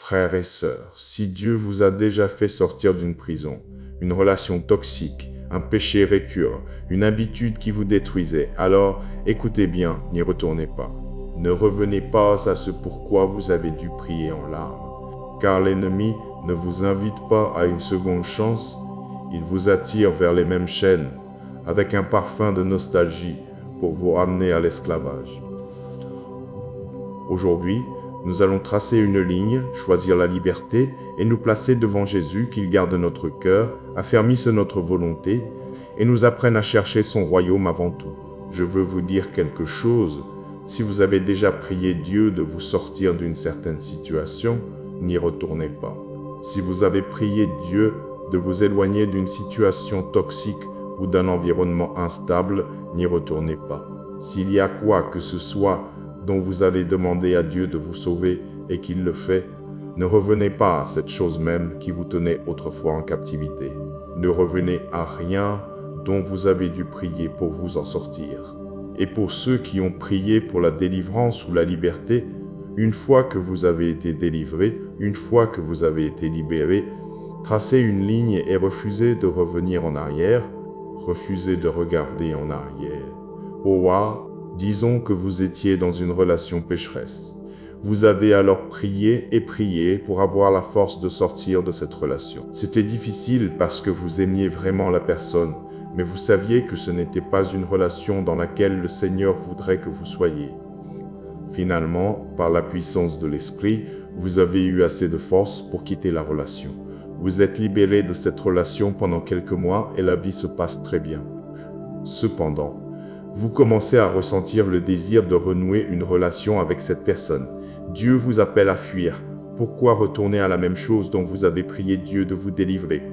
Frères et sœurs, si Dieu vous a déjà fait sortir d'une prison, une relation toxique, un péché récurrent, une habitude qui vous détruisait, alors écoutez bien, n'y retournez pas. Ne revenez pas à ce pourquoi vous avez dû prier en larmes, car l'ennemi ne vous invite pas à une seconde chance, il vous attire vers les mêmes chaînes, avec un parfum de nostalgie pour vous ramener à l'esclavage. Aujourd'hui, nous allons tracer une ligne, choisir la liberté et nous placer devant Jésus qu'il garde notre cœur, affermisse notre volonté et nous apprenne à chercher son royaume avant tout. Je veux vous dire quelque chose. Si vous avez déjà prié Dieu de vous sortir d'une certaine situation, n'y retournez pas. Si vous avez prié Dieu de vous éloigner d'une situation toxique ou d'un environnement instable, n'y retournez pas. S'il y a quoi que ce soit dont vous avez demandé à Dieu de vous sauver et qu'il le fait, ne revenez pas à cette chose même qui vous tenait autrefois en captivité. Ne revenez à rien dont vous avez dû prier pour vous en sortir. Et pour ceux qui ont prié pour la délivrance ou la liberté, une fois que vous avez été délivré, une fois que vous avez été libéré, tracez une ligne et refusez de revenir en arrière, refusez de regarder en arrière. Au roi, disons que vous étiez dans une relation pécheresse. Vous avez alors prié et prié pour avoir la force de sortir de cette relation. C'était difficile parce que vous aimiez vraiment la personne, mais vous saviez que ce n'était pas une relation dans laquelle le Seigneur voudrait que vous soyez. Finalement, par la puissance de l'Esprit, vous avez eu assez de force pour quitter la relation. Vous êtes libéré de cette relation pendant quelques mois et la vie se passe très bien. Cependant, vous commencez à ressentir le désir de renouer une relation avec cette personne. Dieu vous appelle à fuir. Pourquoi retourner à la même chose dont vous avez prié Dieu de vous délivrer?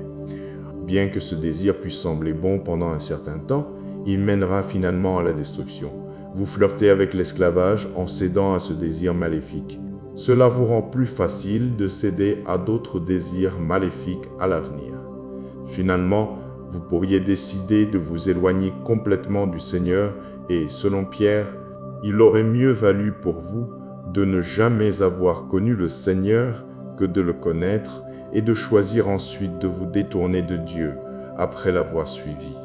Bien que ce désir puisse sembler bon pendant un certain temps, il mènera finalement à la destruction. Vous flirtez avec l'esclavage en cédant à ce désir maléfique. Cela vous rend plus facile de céder à d'autres désirs maléfiques à l'avenir. Finalement, vous pourriez décider de vous éloigner complètement du Seigneur et, selon Pierre, il aurait mieux valu pour vous de ne jamais avoir connu le Seigneur que de le connaître et de choisir ensuite de vous détourner de Dieu après l'avoir suivi.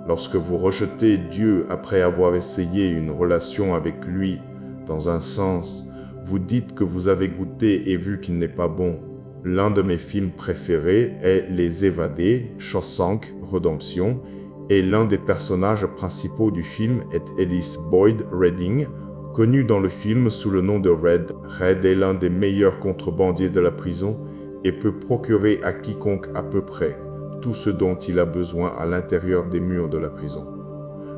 Lorsque vous rejetez Dieu après avoir essayé une relation avec lui, dans un sens, vous dites que vous avez goûté et vu qu'il n'est pas bon. L'un de mes films préférés est Les Évadés, Shawshank Redemption, et l'un des personnages principaux du film est Ellis Boyd Redding, connu dans le film sous le nom de Red. Red est l'un des meilleurs contrebandiers de la prison et peut procurer à quiconque à peu près tout ce dont il a besoin à l'intérieur des murs de la prison.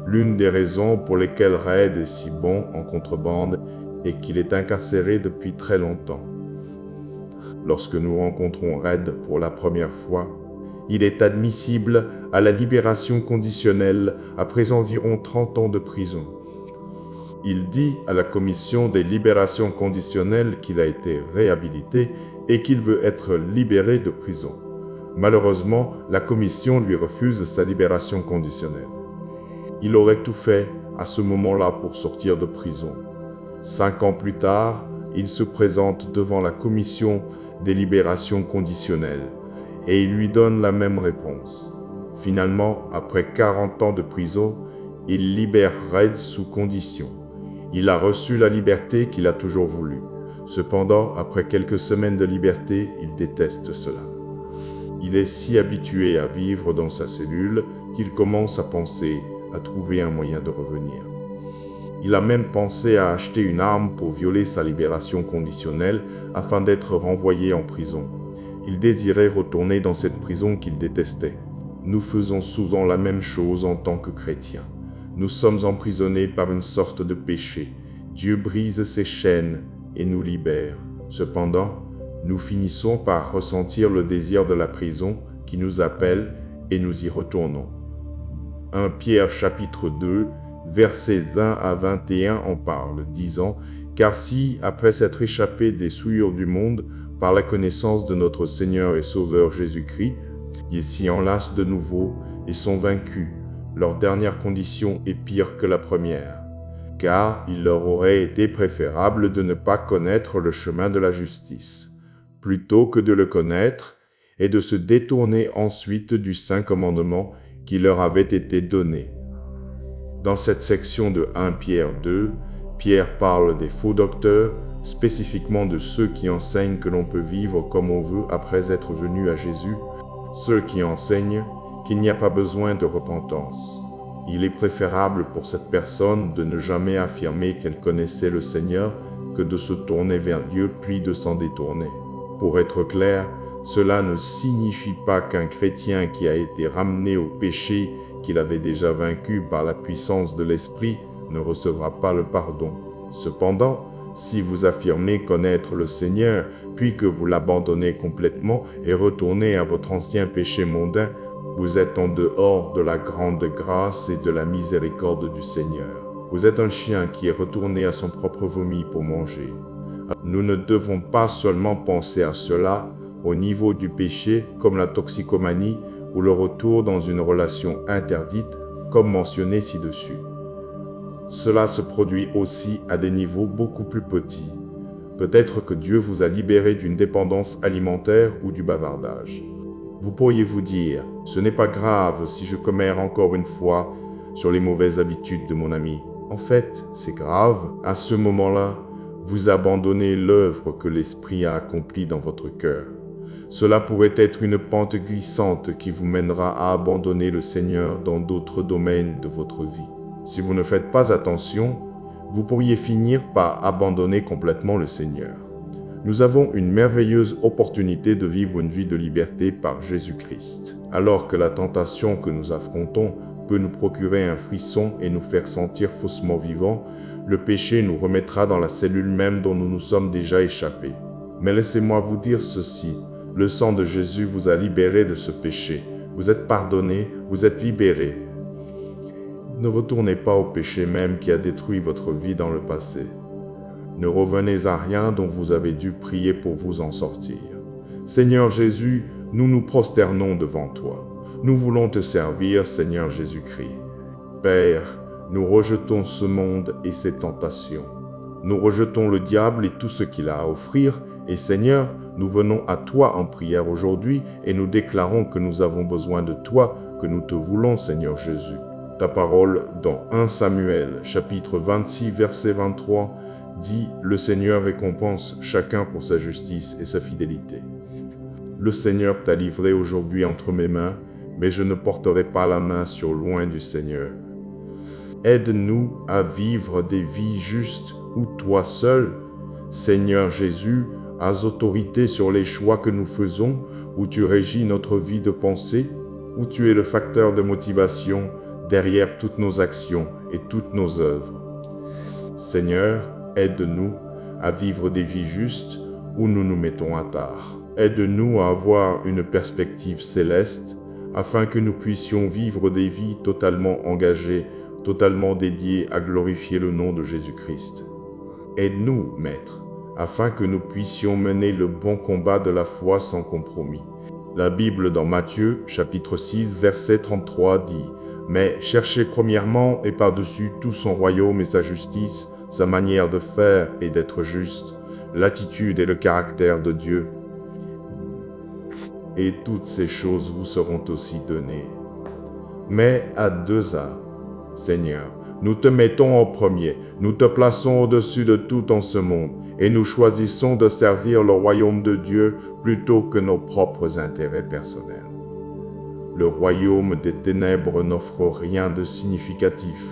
L'une des raisons pour lesquelles Red est si bon en contrebande est qu'il est incarcéré depuis très longtemps. Lorsque nous rencontrons Red pour la première fois, il est admissible à la libération conditionnelle après environ 30 ans de prison. Il dit à la commission des libérations conditionnelles qu'il a été réhabilité et qu'il veut être libéré de prison. Malheureusement, la commission lui refuse sa libération conditionnelle. Il aurait tout fait à ce moment-là pour sortir de prison. 5 ans plus tard, il se présente devant la commission des libérations conditionnelles et il lui donne la même réponse. Finalement, après 40 ans de prison, il libère Red sous condition. Il a reçu la liberté qu'il a toujours voulu. Cependant, après quelques semaines de liberté, il déteste cela. Il est si habitué à vivre dans sa cellule qu'il commence à penser à trouver un moyen de revenir. Il a même pensé à acheter une arme pour violer sa libération conditionnelle afin d'être renvoyé en prison. Il désirait retourner dans cette prison qu'il détestait. Nous faisons souvent la même chose en tant que chrétiens. Nous sommes emprisonnés par une sorte de péché. Dieu brise ses chaînes et nous libère. Cependant, nous finissons par ressentir le désir de la prison qui nous appelle et nous y retournons. 1 Pierre chapitre 2, versets 20 à 21 en parle, disant « Car si, après s'être échappés des souillures du monde, par la connaissance de notre Seigneur et Sauveur Jésus-Christ, ils s'y enlacent de nouveau et sont vaincus, leur dernière condition est pire que la première. Car il leur aurait été préférable de ne pas connaître le chemin de la justice, plutôt que de le connaître et de se détourner ensuite du saint commandement qui leur avait été donné. Dans cette section de 1 Pierre 2, Pierre parle des faux docteurs, spécifiquement de ceux qui enseignent que l'on peut vivre comme on veut après être venu à Jésus, ceux qui enseignent qu'il n'y a pas besoin de repentance. Il est préférable pour cette personne de ne jamais affirmer qu'elle connaissait le Seigneur que de se tourner vers Dieu puis de s'en détourner. Pour être clair, cela ne signifie pas qu'un chrétien qui a été ramené au péché qu'il avait déjà vaincu par la puissance de l'Esprit ne recevra pas le pardon. Cependant, si vous affirmez connaître le Seigneur, puis que vous l'abandonnez complètement et retournez à votre ancien péché mondain, vous êtes en dehors de la grande grâce et de la miséricorde du Seigneur. Vous êtes un chien qui est retourné à son propre vomi pour manger. Nous ne devons pas seulement penser à cela au niveau du péché comme la toxicomanie ou le retour dans une relation interdite comme mentionné ci-dessus. Cela se produit aussi à des niveaux beaucoup plus petits. Peut-être que Dieu vous a libéré d'une dépendance alimentaire ou du bavardage. Vous pourriez vous dire, ce n'est pas grave si je commets encore une fois sur les mauvaises habitudes de mon ami. En fait, c'est grave. À ce moment-là, vous abandonnez l'œuvre que l'Esprit a accomplie dans votre cœur. Cela pourrait être une pente glissante qui vous mènera à abandonner le Seigneur dans d'autres domaines de votre vie. Si vous ne faites pas attention, vous pourriez finir par abandonner complètement le Seigneur. Nous avons une merveilleuse opportunité de vivre une vie de liberté par Jésus-Christ. Alors que la tentation que nous affrontons peut nous procurer un frisson et nous faire sentir faussement vivants, le péché nous remettra dans la cellule même dont nous nous sommes déjà échappés. Mais laissez-moi vous dire ceci, le sang de Jésus vous a libéré de ce péché. Vous êtes pardonné, vous êtes libéré. Ne retournez pas au péché même qui a détruit votre vie dans le passé. Ne revenez à rien dont vous avez dû prier pour vous en sortir. Seigneur Jésus, nous nous prosternons devant toi. Nous voulons te servir, Seigneur Jésus-Christ. Père, nous rejetons ce monde et ses tentations. Nous rejetons le diable et tout ce qu'il a à offrir. Et Seigneur, nous venons à toi en prière aujourd'hui et nous déclarons que nous avons besoin de toi, que nous te voulons, Seigneur Jésus. Ta parole dans 1 Samuel, chapitre 26, verset 23, dit « Le Seigneur récompense chacun pour sa justice et sa fidélité. » Le Seigneur t'a livré aujourd'hui entre mes mains, mais je ne porterai pas la main sur loin du Seigneur. Aide-nous à vivre des vies justes où toi seul, Seigneur Jésus, as autorité sur les choix que nous faisons, où tu régis notre vie de pensée, où tu es le facteur de motivation derrière toutes nos actions et toutes nos œuvres. Seigneur, aide-nous à vivre des vies justes où nous nous mettons à tard. Aide-nous à avoir une perspective céleste afin que nous puissions vivre des vies totalement engagées, totalement dédiées à glorifier le nom de Jésus-Christ. Aide-nous, Maître, afin que nous puissions mener le bon combat de la foi sans compromis. La Bible dans Matthieu, chapitre 6, verset 33 dit « Mais cherchez premièrement et par-dessus tout son royaume et sa justice, sa manière de faire et d'être juste, l'attitude et le caractère de Dieu. Et toutes ces choses vous seront aussi données. Mais à deux arts, Seigneur, nous te mettons en premier, nous te plaçons au-dessus de tout en ce monde, et nous choisissons de servir le royaume de Dieu plutôt que nos propres intérêts personnels. Le royaume des ténèbres n'offre rien de significatif,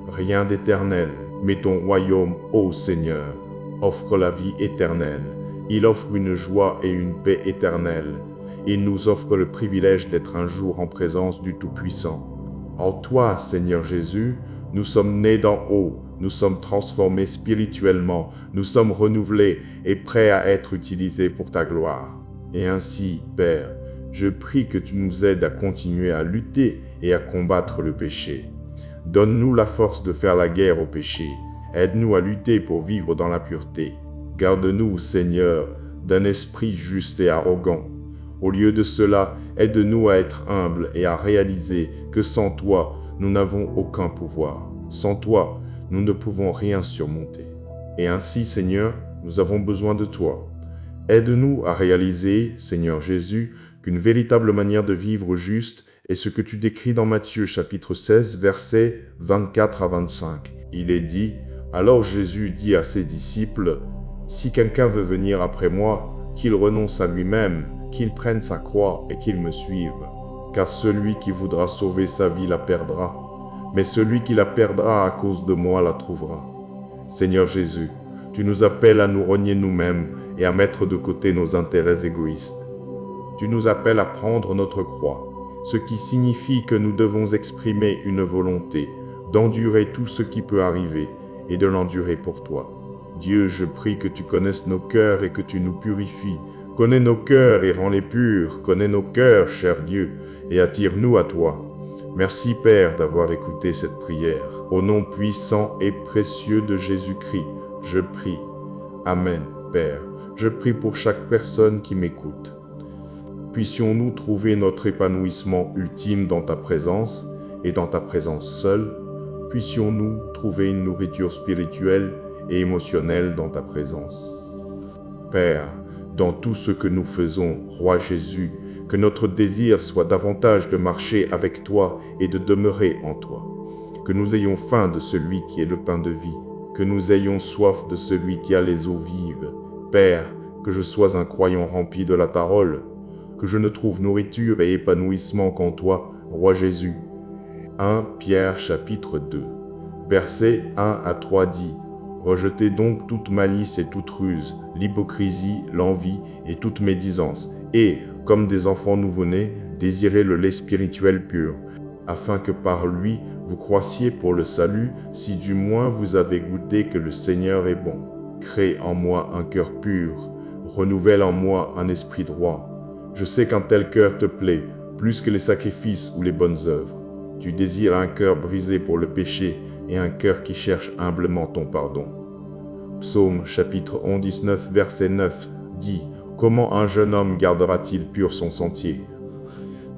rien d'éternel, mais ton royaume, ô Seigneur, offre la vie éternelle. Il offre une joie et une paix éternelle. Il nous offre le privilège d'être un jour en présence du Tout-Puissant. En toi, Seigneur Jésus, nous sommes nés d'en haut, nous sommes transformés spirituellement, nous sommes renouvelés et prêts à être utilisés pour ta gloire. Et ainsi, Père, je prie que tu nous aides à continuer à lutter et à combattre le péché. Donne-nous la force de faire la guerre au péché. Aide-nous à lutter pour vivre dans la pureté. Garde-nous, Seigneur, d'un esprit juste et arrogant. Au lieu de cela, aide-nous à être humbles et à réaliser que sans toi, nous n'avons aucun pouvoir. Sans toi, nous ne pouvons rien surmonter. Et ainsi, Seigneur, nous avons besoin de toi. Aide-nous à réaliser, Seigneur Jésus, qu'une véritable manière de vivre juste est ce que tu décris dans Matthieu chapitre 16, versets 24 à 25. Il est dit, « Alors Jésus dit à ses disciples, « Si quelqu'un veut venir après moi, qu'il renonce à lui-même, qu'il prenne sa croix et qu'il me suive. Car celui qui voudra sauver sa vie la perdra, mais celui qui la perdra à cause de moi la trouvera. » Seigneur Jésus, tu nous appelles à nous renier nous-mêmes et à mettre de côté nos intérêts égoïstes. Tu nous appelles à prendre notre croix, ce qui signifie que nous devons exprimer une volonté d'endurer tout ce qui peut arriver et de l'endurer pour toi. Dieu, je prie que tu connaisses nos cœurs et que tu nous purifies. Connais nos cœurs et rends-les purs. Connais nos cœurs, cher Dieu, et attire-nous à toi. Merci, Père, d'avoir écouté cette prière. Au nom puissant et précieux de Jésus-Christ, je prie. Amen, Père. Je prie pour chaque personne qui m'écoute. Puissions-nous trouver notre épanouissement ultime dans ta présence et dans ta présence seule. Puissions-nous trouver une nourriture spirituelle et émotionnelle dans ta présence. Père, dans tout ce que nous faisons, Roi Jésus, que notre désir soit davantage de marcher avec toi et de demeurer en toi. Que nous ayons faim de celui qui est le pain de vie, que nous ayons soif de celui qui a les eaux vives. Père, que je sois un croyant rempli de la parole, que je ne trouve nourriture et épanouissement qu'en toi, Roi Jésus. 1 Pierre chapitre 2, versets 1 à 3 dit, « Rejetez donc toute malice et toute ruse, l'hypocrisie, l'envie et toute médisance, et, comme des enfants nouveau-nés, désirez le lait spirituel pur, afin que par lui vous croissiez pour le salut, si du moins vous avez goûté que le Seigneur est bon. Crée en moi un cœur pur, renouvelle en moi un esprit droit. Je sais qu'un tel cœur te plaît, plus que les sacrifices ou les bonnes œuvres. Tu désires un cœur brisé pour le péché et un cœur qui cherche humblement ton pardon. » Psaume chapitre 19, verset 9 dit, « Comment un jeune homme gardera-t-il pur son sentier?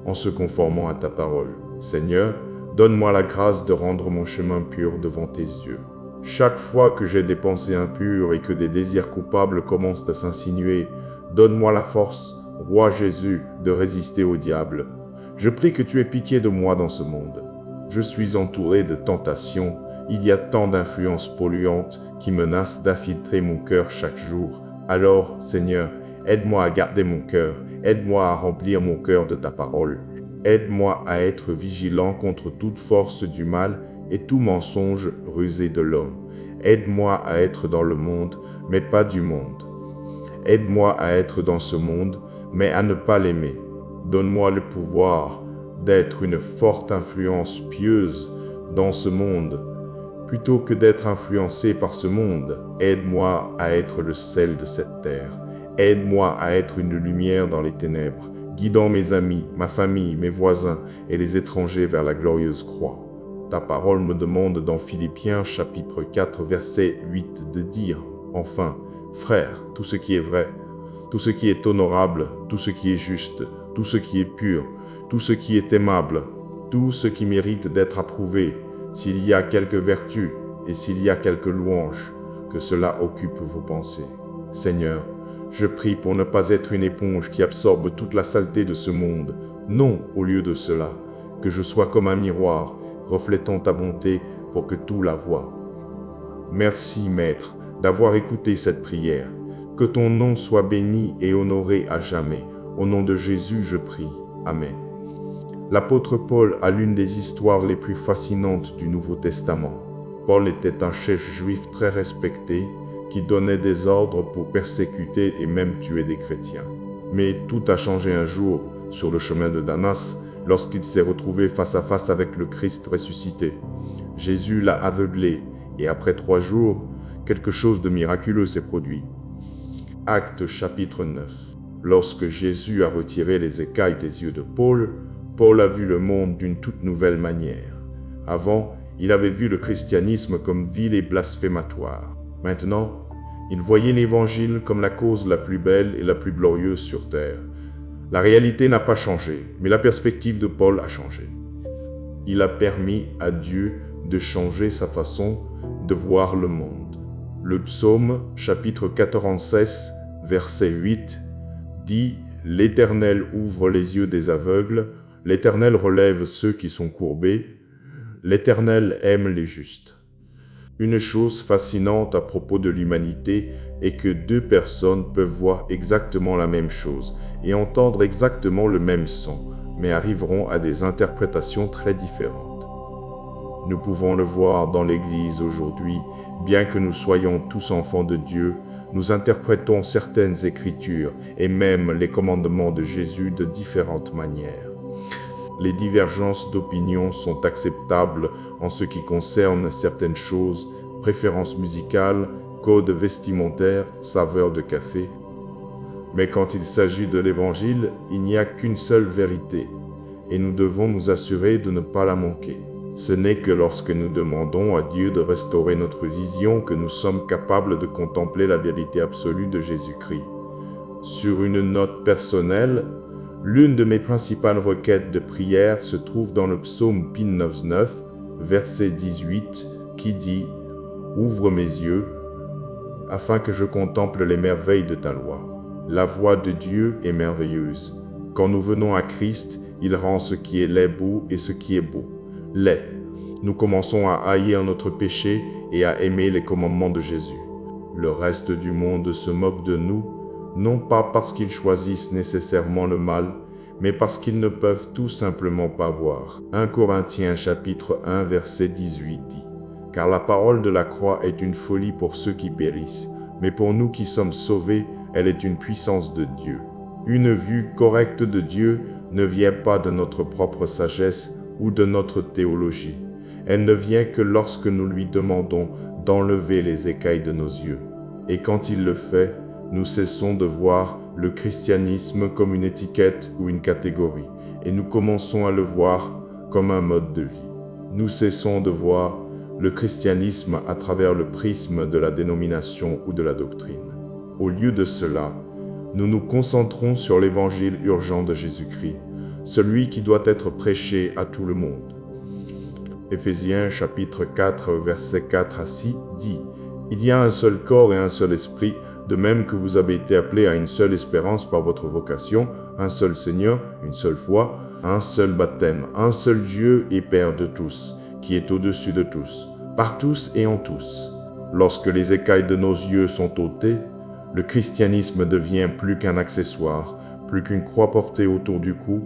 En se conformant à ta parole. Seigneur, donne-moi la grâce de rendre mon chemin pur devant tes yeux. Chaque fois que j'ai des pensées impures et que des désirs coupables commencent à s'insinuer, donne-moi la force, Roi Jésus, de résister au diable. Je prie que tu aies pitié de moi dans ce monde. Je suis entouré de tentations. Il y a tant d'influences polluantes qui menacent d'infiltrer mon cœur chaque jour. Alors, Seigneur, aide-moi à garder mon cœur. Aide-moi à remplir mon cœur de ta parole. Aide-moi à être vigilant contre toute force du mal et tout mensonge rusé de l'homme. Aide-moi à être dans le monde, mais pas du monde. Aide-moi à être dans ce monde, mais à ne pas l'aimer. Donne-moi le pouvoir d'être une forte influence pieuse dans ce monde. Plutôt que d'être influencé par ce monde, aide-moi à être le sel de cette terre. Aide-moi à être une lumière dans les ténèbres, guidant mes amis, ma famille, mes voisins et les étrangers vers la glorieuse croix. Ta parole me demande dans Philippiens chapitre 4 verset 8 de dire, enfin, frères, tout ce qui est vrai, tout ce qui est honorable, tout ce qui est juste, tout ce qui est pur, tout ce qui est aimable, tout ce qui mérite d'être approuvé, s'il y a quelque vertu et s'il y a quelque louange, que cela occupe vos pensées. Seigneur, je prie pour ne pas être une éponge qui absorbe toute la saleté de ce monde. Non, au lieu de cela, que je sois comme un miroir, reflétant ta bonté pour que tout la voie. Merci, Maître, d'avoir écouté cette prière. Que ton nom soit béni et honoré à jamais. Au nom de Jésus, je prie. Amen. L'apôtre Paul a l'une des histoires les plus fascinantes du Nouveau Testament. Paul était un chef juif très respecté qui donnait des ordres pour persécuter et même tuer des chrétiens. Mais tout a changé un jour sur le chemin de Damas lorsqu'il s'est retrouvé face à face avec le Christ ressuscité. Jésus l'a aveuglé et après 3 jours, quelque chose de miraculeux s'est produit. Actes chapitre 9. Lorsque Jésus a retiré les écailles des yeux de Paul, Paul a vu le monde d'une toute nouvelle manière. Avant, il avait vu le christianisme comme vil et blasphématoire. Maintenant, il voyait l'Évangile comme la cause la plus belle et la plus glorieuse sur terre. La réalité n'a pas changé, mais la perspective de Paul a changé. Il a permis à Dieu de changer sa façon de voir le monde. Le psaume, chapitre 96, verset 8, dit « L'Éternel ouvre les yeux des aveugles, l'Éternel relève ceux qui sont courbés, l'Éternel aime les justes. » Une chose fascinante à propos de l'humanité est que deux personnes peuvent voir exactement la même chose et entendre exactement le même son, mais arriveront à des interprétations très différentes. Nous pouvons le voir dans l'Église aujourd'hui, bien que nous soyons tous enfants de Dieu, nous interprétons certaines Écritures et même les commandements de Jésus de différentes manières. Les divergences d'opinion sont acceptables en ce qui concerne certaines choses, préférences musicales, codes vestimentaires, saveurs de café. Mais quand il s'agit de l'Évangile, il n'y a qu'une seule vérité, et nous devons nous assurer de ne pas la manquer. Ce n'est que lorsque nous demandons à Dieu de restaurer notre vision que nous sommes capables de contempler la vérité absolue de Jésus-Christ. Sur une note personnelle, l'une de mes principales requêtes de prière se trouve dans le psaume Pin 99, verset 18, qui dit « Ouvre mes yeux, afin que je contemple les merveilles de ta loi. La voix de Dieu est merveilleuse. Quand nous venons à Christ, il rend ce qui est laid beau et ce qui est beau laid. Nous commençons à haïr notre péché et à aimer les commandements de Jésus. Le reste du monde se moque de nous, non pas parce qu'ils choisissent nécessairement le mal, mais parce qu'ils ne peuvent tout simplement pas voir. 1 Corinthiens chapitre 1 verset 18 dit « Car la parole de la croix est une folie pour ceux qui périssent, mais pour nous qui sommes sauvés, elle est une puissance de Dieu. » Une vue correcte de Dieu ne vient pas de notre propre sagesse ou de notre théologie. Elle ne vient que lorsque nous lui demandons d'enlever les écailles de nos yeux. Et quand il le fait, nous cessons de voir le christianisme comme une étiquette ou une catégorie, et nous commençons à le voir comme un mode de vie. Nous cessons de voir le christianisme à travers le prisme de la dénomination ou de la doctrine. Au lieu de cela, nous nous concentrons sur l'évangile urgent de Jésus-Christ, celui qui doit être prêché à tout le monde. Éphésiens chapitre 4, versets 4 à 6 dit « Il y a un seul corps et un seul esprit, de même que vous avez été appelés à une seule espérance par votre vocation, un seul Seigneur, une seule foi, un seul baptême, un seul Dieu et Père de tous, qui est au-dessus de tous, par tous et en tous. » Lorsque les écailles de nos yeux sont ôtées, le christianisme devient plus qu'un accessoire, plus qu'une croix portée autour du cou,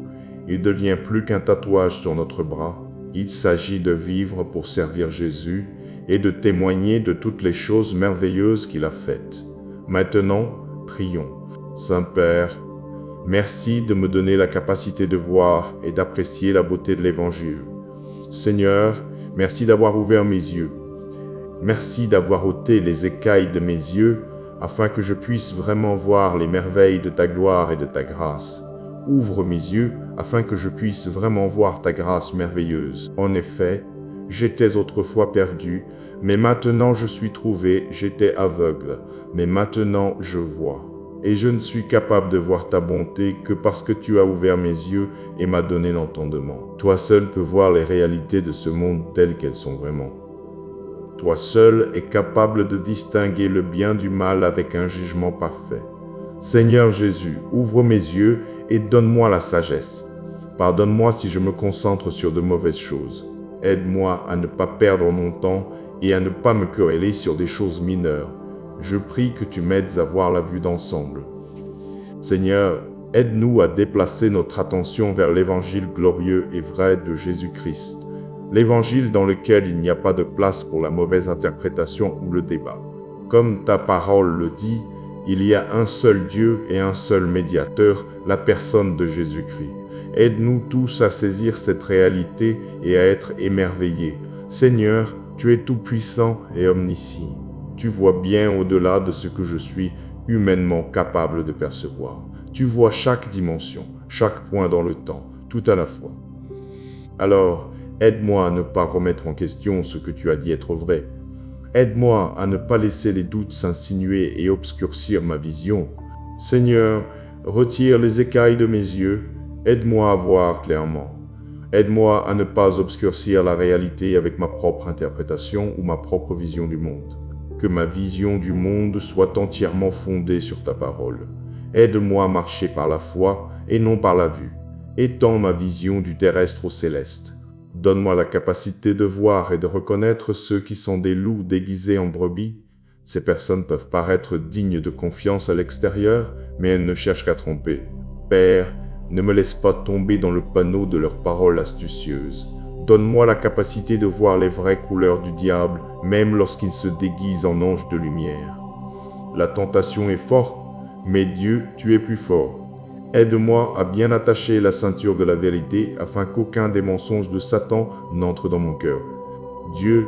il devient plus qu'un tatouage sur notre bras. Il s'agit de vivre pour servir Jésus et de témoigner de toutes les choses merveilleuses qu'il a faites. Maintenant, prions. Saint-Père, merci de me donner la capacité de voir et d'apprécier la beauté de l'Évangile. Seigneur, merci d'avoir ouvert mes yeux. Merci d'avoir ôté les écailles de mes yeux afin que je puisse vraiment voir les merveilles de ta gloire et de ta grâce. Ouvre mes yeux afin que je puisse vraiment voir ta grâce merveilleuse. En effet, j'étais autrefois perdu, mais maintenant je suis trouvé, j'étais aveugle, mais maintenant je vois. Et je ne suis capable de voir ta bonté que parce que tu as ouvert mes yeux et m'as donné l'entendement. Toi seul peux voir les réalités de ce monde telles qu'elles sont vraiment. Toi seul es capable de distinguer le bien du mal avec un jugement parfait. Seigneur Jésus, ouvre mes yeux et donne-moi la sagesse. Pardonne-moi si je me concentre sur de mauvaises choses. Aide-moi à ne pas perdre mon temps et à ne pas me quereller sur des choses mineures. Je prie que tu m'aides à voir la vue d'ensemble. Seigneur, aide-nous à déplacer notre attention vers l'évangile glorieux et vrai de Jésus-Christ. L'évangile dans lequel il n'y a pas de place pour la mauvaise interprétation ou le débat. Comme ta parole le dit, il y a un seul Dieu et un seul médiateur, la personne de Jésus-Christ. Aide-nous tous à saisir cette réalité et à être émerveillés. Seigneur, tu es tout-puissant et omniscient. Tu vois bien au-delà de ce que je suis humainement capable de percevoir. Tu vois chaque dimension, chaque point dans le temps, tout à la fois. Alors, aide-moi à ne pas remettre en question ce que tu as dit être vrai. Aide-moi à ne pas laisser les doutes s'insinuer et obscurcir ma vision. Seigneur, retire les écailles de mes yeux. Aide-moi à voir clairement. Aide-moi à ne pas obscurcir la réalité avec ma propre interprétation ou ma propre vision du monde. que ma vision du monde soit entièrement fondée sur ta parole. Aide-moi à marcher par la foi et non par la vue. Étends ma vision du terrestre au céleste. Donne-moi la capacité de voir et de reconnaître ceux qui sont des loups déguisés en brebis. Ces personnes peuvent paraître dignes de confiance à l'extérieur, mais elles ne cherchent qu'à tromper. Père, ne me laisse pas tomber dans le panneau de leurs paroles astucieuses. Donne-moi la capacité de voir les vraies couleurs du diable, même lorsqu'il se déguise en ange de lumière. La tentation est forte, mais Dieu, tu es plus fort. Aide-moi à bien attacher la ceinture de la vérité afin qu'aucun des mensonges de Satan n'entre dans mon cœur. Dieu,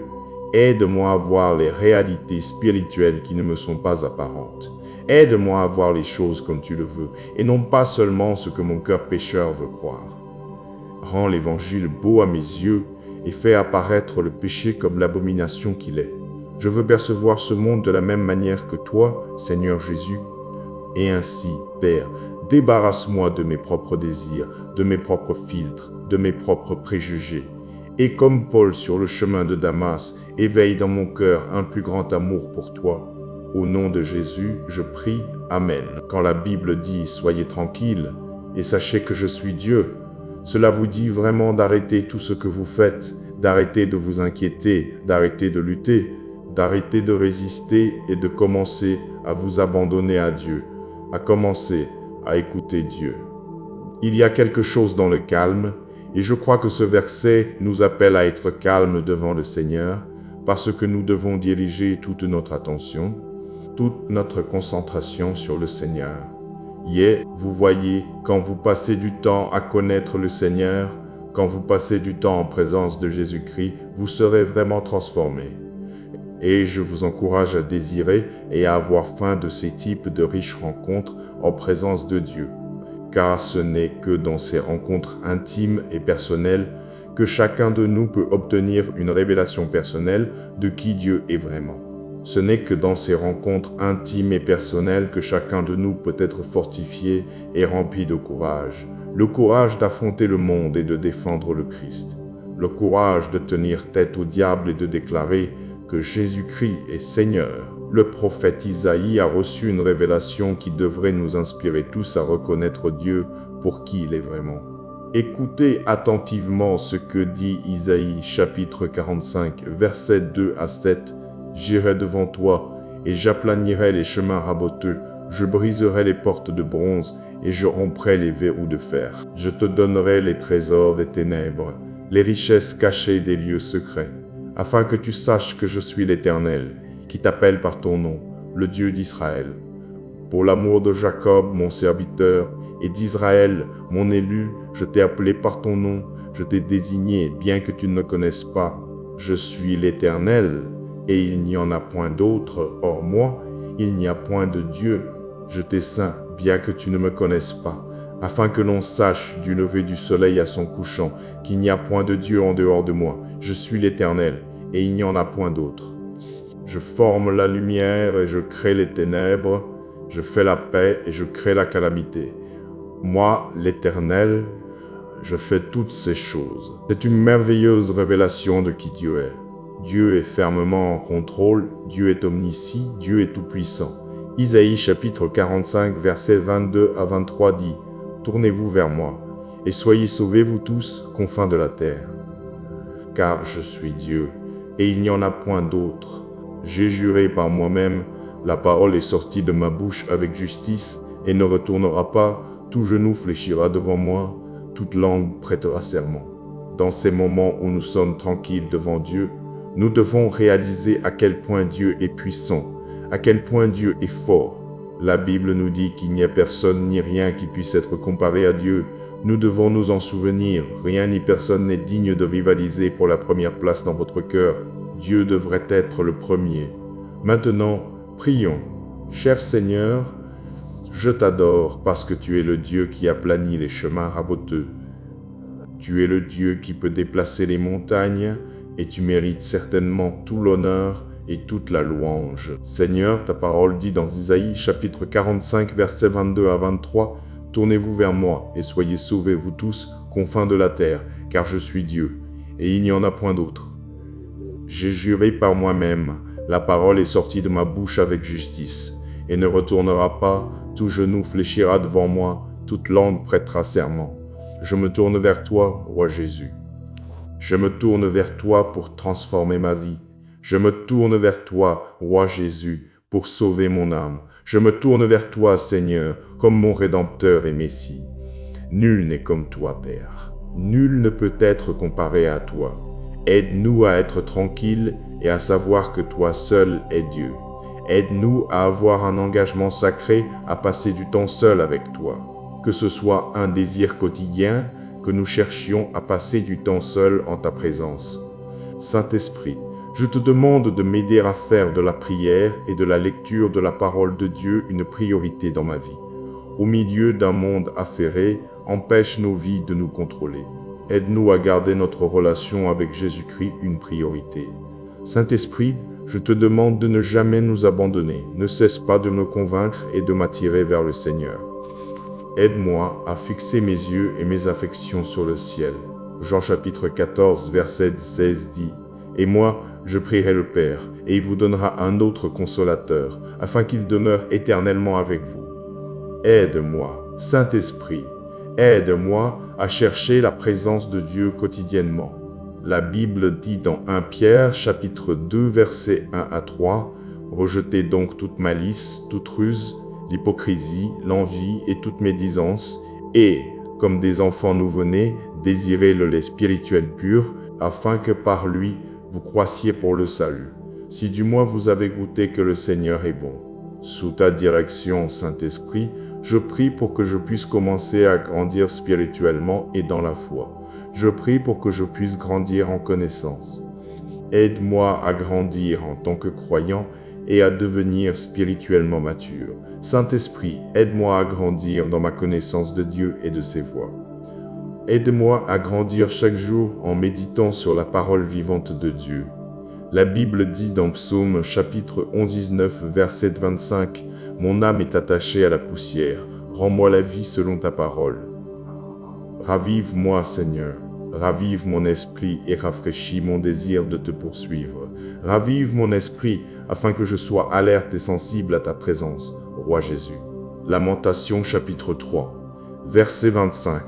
aide-moi à voir les réalités spirituelles qui ne me sont pas apparentes. Aide-moi à voir les choses comme tu le veux, et non pas seulement ce que mon cœur pécheur veut croire. Rends l'évangile beau à mes yeux et fais apparaître le péché comme l'abomination qu'il est. Je veux percevoir ce monde de la même manière que toi, Seigneur Jésus. Et ainsi, Père, débarrasse-moi de mes propres désirs, de mes propres filtres, de mes propres préjugés. Et comme Paul sur le chemin de Damas, éveille dans mon cœur un plus grand amour pour toi. Au nom de Jésus, je prie, Amen. Quand la Bible dit « Soyez tranquilles et sachez que je suis Dieu », cela vous dit vraiment d'arrêter tout ce que vous faites, d'arrêter de vous inquiéter, d'arrêter de lutter, d'arrêter de résister et de commencer à vous abandonner à Dieu, à commencer à écouter Dieu. Il y a quelque chose dans le calme, et je crois que ce verset nous appelle à être calmes devant le Seigneur, parce que nous devons diriger toute notre attention, toute notre concentration sur le Seigneur. Vous voyez, quand vous passez du temps à connaître le Seigneur, quand vous passez du temps en présence de Jésus-Christ, vous serez vraiment transformés. Et je vous encourage à désirer et à avoir faim de ces types de riches rencontres en présence de Dieu. Car ce n'est que dans ces rencontres intimes et personnelles que chacun de nous peut obtenir une révélation personnelle de qui Dieu est vraiment. Ce n'est que dans ces rencontres intimes et personnelles que chacun de nous peut être fortifié et rempli de courage. Le courage d'affronter le monde et de défendre le Christ. Le courage de tenir tête au diable et de déclarer que Jésus-Christ est Seigneur. Le prophète Isaïe a reçu une révélation qui devrait nous inspirer tous à reconnaître Dieu pour qui il est vraiment. Écoutez attentivement ce que dit Isaïe chapitre 45, versets 2 à 7. J'irai devant toi et j'aplanirai les chemins raboteux, je briserai les portes de bronze et je romprai les verrous de fer. Je te donnerai les trésors des ténèbres, les richesses cachées des lieux secrets, afin que tu saches que je suis l'Éternel, qui t'appelle par ton nom, le Dieu d'Israël. Pour l'amour de Jacob, mon serviteur, et d'Israël, mon élu, je t'ai appelé par ton nom, je t'ai désigné, bien que tu ne me connaisses pas. Je suis l'Éternel, et il n'y en a point d'autre, hors moi, il n'y a point de Dieu. Je t'ai saint, bien que tu ne me connaisses pas, afin que l'on sache du lever du soleil à son couchant, qu'il n'y a point de Dieu en dehors de moi. Je suis l'Éternel, et il n'y en a point d'autre. Je forme la lumière et je crée les ténèbres, je fais la paix et je crée la calamité. Moi, l'Éternel, je fais toutes ces choses. C'est une merveilleuse révélation de qui Dieu est. Dieu est fermement en contrôle, Dieu est omniscient, Dieu est tout-puissant. Isaïe chapitre 45, versets 22 à 23 dit « Tournez-vous vers moi, et soyez sauvés vous tous, confins de la terre. Car je suis Dieu, et il n'y en a point d'autre. J'ai juré par moi-même, la parole est sortie de ma bouche avec justice, et ne retournera pas, tout genou fléchira devant moi, toute langue prêtera serment. » Dans ces moments où nous sommes tranquilles devant Dieu, nous devons réaliser à quel point Dieu est puissant, à quel point Dieu est fort. La Bible nous dit qu'il n'y a personne ni rien qui puisse être comparé à Dieu. Nous devons nous en souvenir, rien ni personne n'est digne de rivaliser pour la première place dans votre cœur. Dieu devrait être le premier. Maintenant, prions. Cher Seigneur, je t'adore parce que tu es le Dieu qui aplanit les chemins raboteux. Tu es le Dieu qui peut déplacer les montagnes et tu mérites certainement tout l'honneur et toute la louange. Seigneur, ta parole dit dans Isaïe chapitre 45 versets 22 à 23, « Tournez-vous vers moi et soyez sauvés vous tous, confins de la terre, car je suis Dieu, et il n'y en a point d'autre. J'ai juré par moi-même, La parole est sortie de ma bouche avec justice, et ne retournera pas, tout genou fléchira devant moi, toute langue prêtera serment. Je me tourne vers toi, roi Jésus. Je me tourne vers toi pour transformer ma vie. Je me tourne vers toi, roi Jésus, pour sauver mon âme. Je me tourne vers toi, Seigneur, comme mon Rédempteur et Messie. Nul n'est comme toi, Père. Nul ne peut être comparé à toi. Aide-nous à être tranquilles et à savoir que toi seul es Dieu. Aide-nous à avoir un engagement sacré, à passer du temps seul avec toi. Que ce soit un désir quotidien, que nous cherchions à passer du temps seul en ta présence. Saint-Esprit, je te demande de m'aider à faire de la prière et de la lecture de la parole de Dieu une priorité dans ma vie. Au milieu d'un monde affairé, empêche nos vies de nous contrôler. Aide-nous à garder notre relation avec Jésus-Christ une priorité. Saint-Esprit, je te demande de ne jamais nous abandonner. Ne cesse pas de me convaincre et de m'attirer vers le Seigneur. Aide-moi à fixer mes yeux et mes affections sur le ciel. Jean chapitre 14, verset 16 dit « Et moi, je prierai le Père, et il vous donnera un autre consolateur, afin qu'il demeure éternellement avec vous. » Aide-moi, Saint-Esprit, aide-moi à chercher la présence de Dieu quotidiennement. La Bible dit dans 1 Pierre chapitre 2, versets 1 à 3 « Rejetez donc toute malice, toute ruse, l'hypocrisie, l'envie et toute médisance, et, comme des enfants nouveau-nés, désirez le lait spirituel pur, afin que par lui vous croissiez pour le salut. Si du moins vous avez goûté que le Seigneur est bon. Sous ta direction, Saint-Esprit, je prie pour que je puisse commencer à grandir spirituellement et dans la foi. Je prie pour que je puisse grandir en connaissance. Aide-moi à grandir en tant que croyant et à devenir spirituellement mature. Saint-Esprit, aide-moi à grandir dans ma connaissance de Dieu et de ses voies. Aide-moi à grandir chaque jour en méditant sur la parole vivante de Dieu. La Bible dit dans Psaume chapitre 19, verset 25, « Mon âme est attachée à la poussière, rends-moi la vie selon ta parole. » Ravive-moi, Seigneur. Ravive mon esprit et rafraîchis mon désir de te poursuivre. Ravive mon esprit afin que je sois alerte et sensible à ta présence, roi Jésus. Lamentation chapitre 3, verset 25.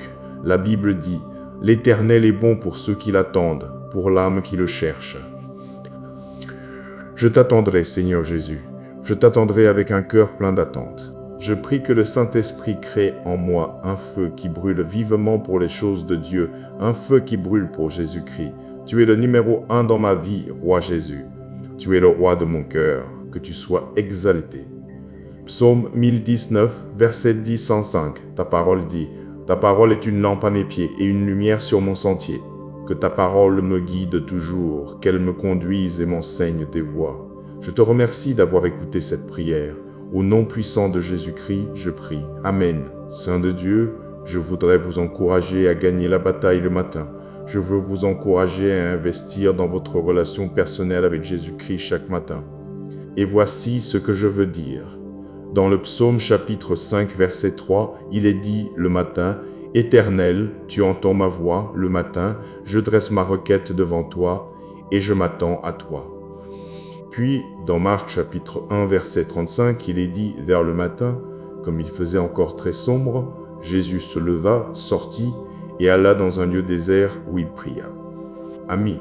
La Bible dit « L'Éternel est bon pour ceux qui l'attendent, pour l'âme qui le cherche. » Je t'attendrai, Seigneur Jésus. Je t'attendrai avec un cœur plein d'attente. Je prie que le Saint-Esprit crée en moi un feu qui brûle vivement pour les choses de Dieu, un feu qui brûle pour Jésus-Christ. Tu es le numéro 1 dans ma vie, roi Jésus. Tu es le roi de mon cœur, que tu sois exalté. Psaume 1019, verset 10, 105. Ta parole dit, « Ta parole est une lampe à mes pieds et une lumière sur mon sentier. Que ta parole me guide toujours, qu'elle me conduise et m'enseigne tes voies. » Je te remercie d'avoir écouté cette prière. Au nom puissant de Jésus-Christ, je prie. Amen. Saint de Dieu, je voudrais vous encourager à gagner la bataille le matin. Je veux vous encourager à investir dans votre relation personnelle avec Jésus-Christ chaque matin. Et voici ce que je veux dire. Dans le psaume chapitre 5, verset 3, il est dit le matin, « Éternel, tu entends ma voix, le matin, je dresse ma requête devant toi, et je m'attends à toi. » Puis, dans Marc chapitre 1, verset 35, il est dit « Vers le matin, comme il faisait encore très sombre, Jésus se leva, sortit, et alla dans un lieu désert où il pria. » Amis,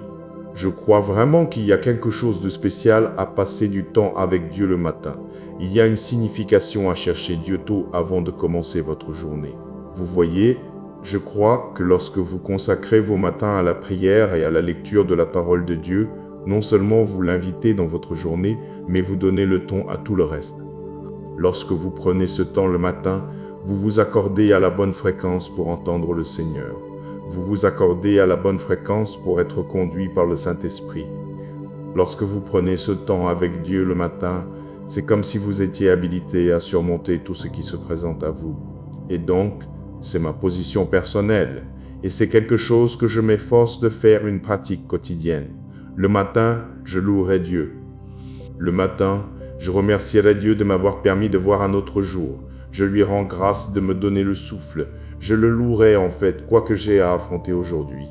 je crois vraiment qu'il y a quelque chose de spécial à passer du temps avec Dieu le matin. Il y a une signification à chercher Dieu tôt avant de commencer votre journée. Vous voyez, je crois que lorsque vous consacrez vos matins à la prière et à la lecture de la parole de Dieu, non seulement vous l'invitez dans votre journée, mais vous donnez le ton à tout le reste. Lorsque vous prenez ce temps le matin, vous vous accordez à la bonne fréquence pour entendre le Seigneur. Vous vous accordez à la bonne fréquence pour être conduit par le Saint-Esprit. Lorsque vous prenez ce temps avec Dieu le matin, c'est comme si vous étiez habilité à surmonter tout ce qui se présente à vous. Et donc, c'est ma position personnelle, et c'est quelque chose que je m'efforce de faire une pratique quotidienne. Le matin, je louerai Dieu. Le matin, je remercierai Dieu de m'avoir permis de voir un autre jour. Je lui rends grâce de me donner le souffle. Je le louerai en fait, quoi que j'ai à affronter aujourd'hui.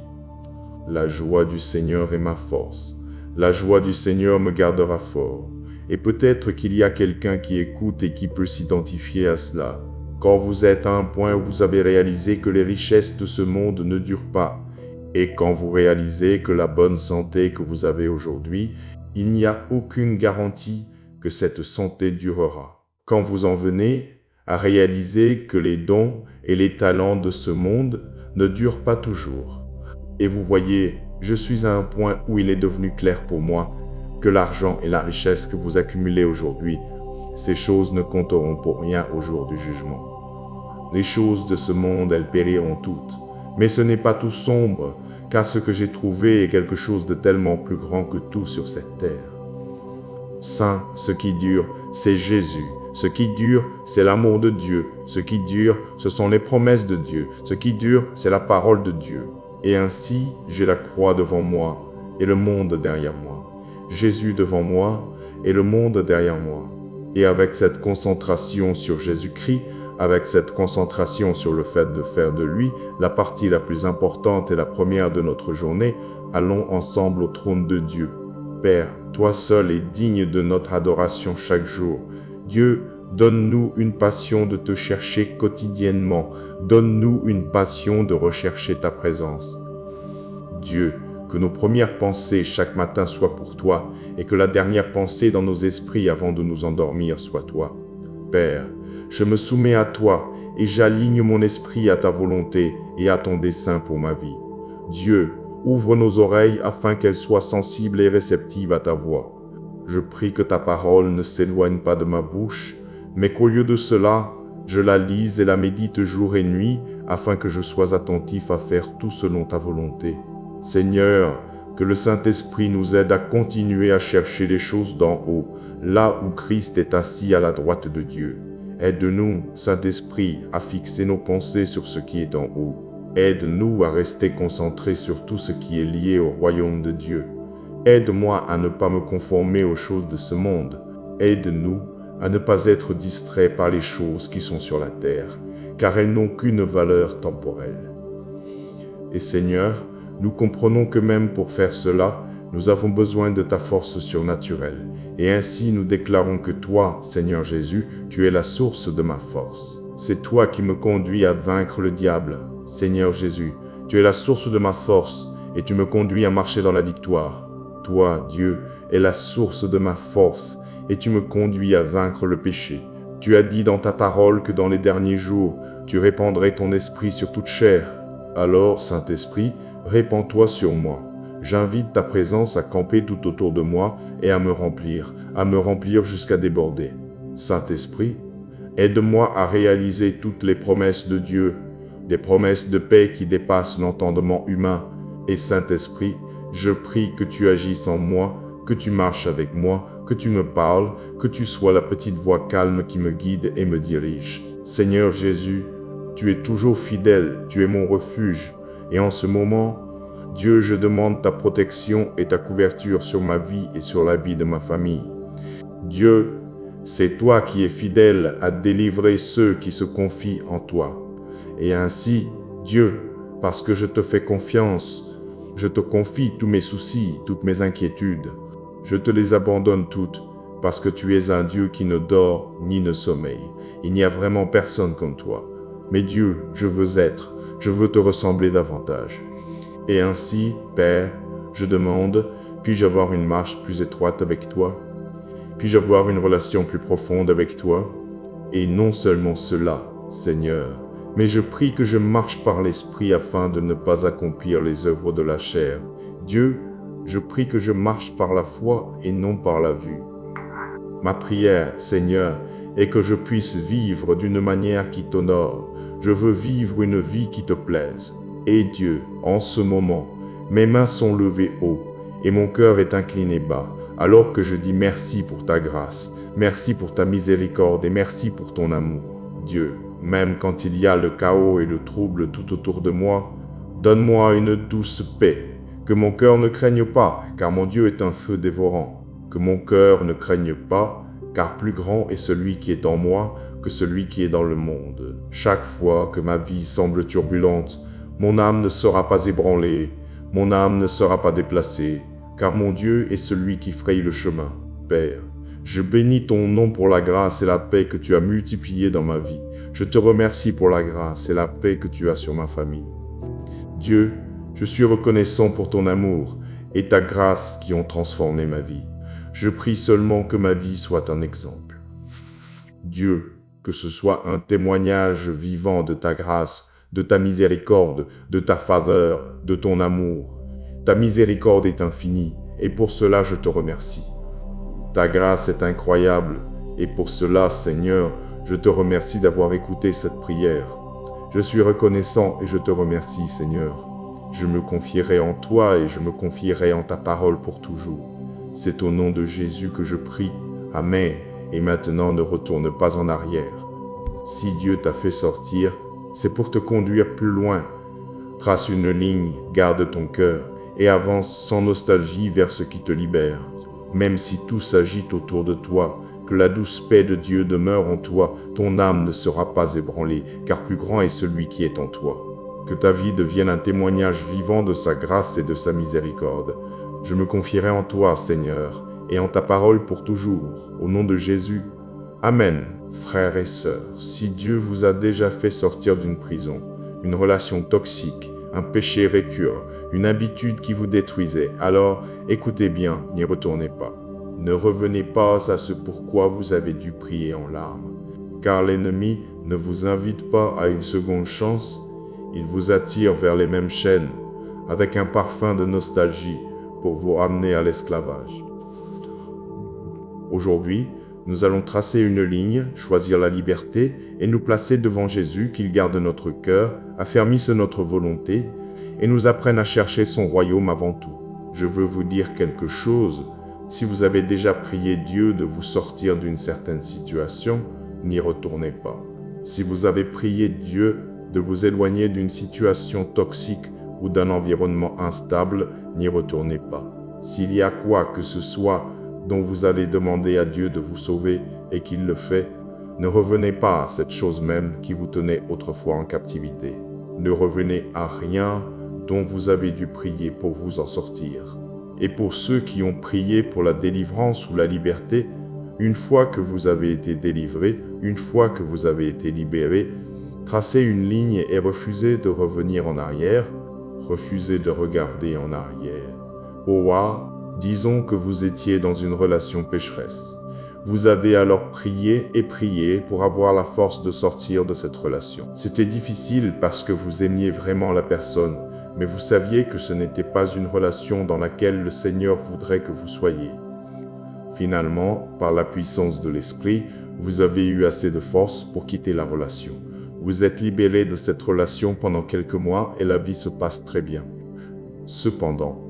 La joie du Seigneur est ma force. La joie du Seigneur me gardera fort. Et peut-être qu'il y a quelqu'un qui écoute et qui peut s'identifier à cela. Quand vous êtes à un point où vous avez réalisé que les richesses de ce monde ne durent pas, et quand vous réalisez que la bonne santé que vous avez aujourd'hui, il n'y a aucune garantie que cette santé durera. Quand vous en venez à réaliser que les dons et les talents de ce monde ne durent pas toujours. Et vous voyez, je suis à un point où il est devenu clair pour moi que l'argent et la richesse que vous accumulez aujourd'hui, ces choses ne compteront pour rien au jour du jugement. Les choses de ce monde, elles périront toutes. Mais ce n'est pas tout sombre, car ce que j'ai trouvé est quelque chose de tellement plus grand que tout sur cette terre. Saint, ce qui dure, c'est Jésus. Ce qui dure, c'est l'amour de Dieu. Ce qui dure, ce sont les promesses de Dieu. Ce qui dure, c'est la parole de Dieu. Et ainsi, j'ai la croix devant moi et le monde derrière moi. Jésus devant moi et le monde derrière moi. Et avec cette concentration sur Jésus-Christ, avec cette concentration sur le fait de faire de lui la partie la plus importante et la première de notre journée, allons ensemble au trône de Dieu. Père, toi seul es digne de notre adoration chaque jour. Dieu, donne-nous une passion de te chercher quotidiennement. Donne-nous une passion de rechercher ta présence. Dieu, que nos premières pensées chaque matin soient pour toi et que la dernière pensée dans nos esprits avant de nous endormir soit toi. Père, je me soumets à toi et j'aligne mon esprit à ta volonté et à ton dessein pour ma vie. Dieu, ouvre nos oreilles afin qu'elles soient sensibles et réceptives à ta voix. Je prie que ta parole ne s'éloigne pas de ma bouche, mais qu'au lieu de cela, je la lise et la médite jour et nuit, afin que je sois attentif à faire tout selon ta volonté. Seigneur, que le Saint-Esprit nous aide à continuer à chercher les choses d'en haut, là où Christ est assis à la droite de Dieu. Aide-nous, Saint-Esprit, à fixer nos pensées sur ce qui est en haut. Aide-nous à rester concentrés sur tout ce qui est lié au royaume de Dieu. Aide-moi à ne pas me conformer aux choses de ce monde. Aide-nous à ne pas être distraits par les choses qui sont sur la terre, car elles n'ont qu'une valeur temporelle. Et Seigneur, nous comprenons que même pour faire cela, nous avons besoin de ta force surnaturelle. Et ainsi nous déclarons que toi, Seigneur Jésus, tu es la source de ma force. C'est toi qui me conduis à vaincre le diable. Seigneur Jésus, tu es la source de ma force et tu me conduis à marcher dans la victoire. Toi, Dieu, es la source de ma force et tu me conduis à vaincre le péché. Tu as dit dans ta parole que dans les derniers jours, tu répandrais ton esprit sur toute chair. Alors, Saint-Esprit, répands-toi sur moi. J'invite ta présence à camper tout autour de moi et à me remplir jusqu'à déborder. Saint-Esprit, aide-moi à réaliser toutes les promesses de Dieu, des promesses de paix qui dépassent l'entendement humain. Et Saint-Esprit, je prie que tu agisses en moi, que tu marches avec moi, que tu me parles, que tu sois la petite voix calme qui me guide et me dirige. Seigneur Jésus, tu es toujours fidèle, tu es mon refuge. Et en ce moment, Dieu, je demande ta protection et ta couverture sur ma vie et sur la vie de ma famille. Dieu, c'est toi qui es fidèle à délivrer ceux qui se confient en toi. Et ainsi, Dieu, parce que je te fais confiance, je te confie tous mes soucis, toutes mes inquiétudes. Je te les abandonne toutes, parce que tu es un Dieu qui ne dort ni ne sommeille. Il n'y a vraiment personne comme toi. Mais Dieu, je veux te ressembler davantage. Et ainsi, Père, je demande, puis-je avoir une marche plus étroite avec toi? Puis-je avoir une relation plus profonde avec toi? Et non seulement cela, Seigneur, mais je prie que je marche par l'Esprit afin de ne pas accomplir les œuvres de la chair. Dieu, je prie que je marche par la foi et non par la vue. Ma prière, Seigneur, est que je puisse vivre d'une manière qui t'honore. Je veux vivre une vie qui te plaise. Et Dieu, en ce moment, mes mains sont levées haut et mon cœur est incliné bas, alors que je dis merci pour ta grâce, merci pour ta miséricorde et merci pour ton amour. Dieu, même quand il y a le chaos et le trouble tout autour de moi, donne-moi une douce paix, que mon cœur ne craigne pas, car mon Dieu est un feu dévorant. Que mon cœur ne craigne pas, car plus grand est celui qui est en moi que celui qui est dans le monde. Chaque fois que ma vie semble turbulente, mon âme ne sera pas ébranlée, mon âme ne sera pas déplacée. car mon Dieu est celui qui fraye le chemin. Père, je bénis ton nom pour la grâce et la paix que tu as multipliées dans ma vie. Je te remercie pour la grâce et la paix que tu as sur ma famille. Dieu, je suis reconnaissant pour ton amour et ta grâce qui ont transformé ma vie. Je prie seulement que ma vie soit un exemple. Dieu, que ce soit un témoignage vivant de ta grâce, de ta miséricorde, de ta faveur, de ton amour. Ta miséricorde est infinie et pour cela je te remercie. Ta grâce est incroyable et pour cela, Seigneur, je te remercie d'avoir écouté cette prière. Je suis reconnaissant et je te remercie, Seigneur. Je me confierai en toi et je me confierai en ta parole pour toujours. C'est au nom de Jésus que je prie. Amen. Et maintenant, ne retourne pas en arrière. Si Dieu t'a fait sortir, c'est pour te conduire plus loin. Trace une ligne, garde ton cœur et avance sans nostalgie vers ce qui te libère. Même si tout s'agite autour de toi, que la douce paix de Dieu demeure en toi, ton âme ne sera pas ébranlée, car plus grand est celui qui est en toi. Que ta vie devienne un témoignage vivant de sa grâce et de sa miséricorde. Je me confierai en toi, Seigneur, et en ta parole pour toujours, au nom de Jésus. Amen. Frères et sœurs, si Dieu vous a déjà fait sortir d'une prison, une relation toxique, un péché récurrent, une habitude qui vous détruisait, alors écoutez bien, n'y retournez pas. Ne revenez pas à ce pourquoi vous avez dû prier en larmes, car l'ennemi ne vous invite pas à une seconde chance, il vous attire vers les mêmes chaînes, avec un parfum de nostalgie pour vous ramener à l'esclavage. Aujourd'hui, nous allons tracer une ligne, choisir la liberté et nous placer devant Jésus qu'il garde notre cœur, affermisse notre volonté et nous apprenne à chercher son royaume avant tout. Je veux vous dire quelque chose. Si vous avez déjà prié Dieu de vous sortir d'une certaine situation, n'y retournez pas. Si vous avez prié Dieu de vous éloigner d'une situation toxique ou d'un environnement instable, n'y retournez pas. S'il y a quoi que ce soit dont vous allez demander à Dieu de vous sauver et qu'il le fait, ne revenez pas à cette chose même qui vous tenait autrefois en captivité. Ne revenez à rien dont vous avez dû prier pour vous en sortir. Et pour ceux qui ont prié pour la délivrance ou la liberté, une fois que vous avez été délivré, une fois que vous avez été libéré, tracez une ligne et refusez de revenir en arrière, refusez de regarder en arrière. Disons que vous étiez dans une relation pécheresse. Vous avez alors prié et prié pour avoir la force de sortir de cette relation. C'était difficile parce que vous aimiez vraiment la personne, mais vous saviez que ce n'était pas une relation dans laquelle le Seigneur voudrait que vous soyez. Finalement, par la puissance de l'Esprit, vous avez eu assez de force pour quitter la relation. Vous êtes libéré de cette relation pendant quelques mois et la vie se passe très bien. Cependant,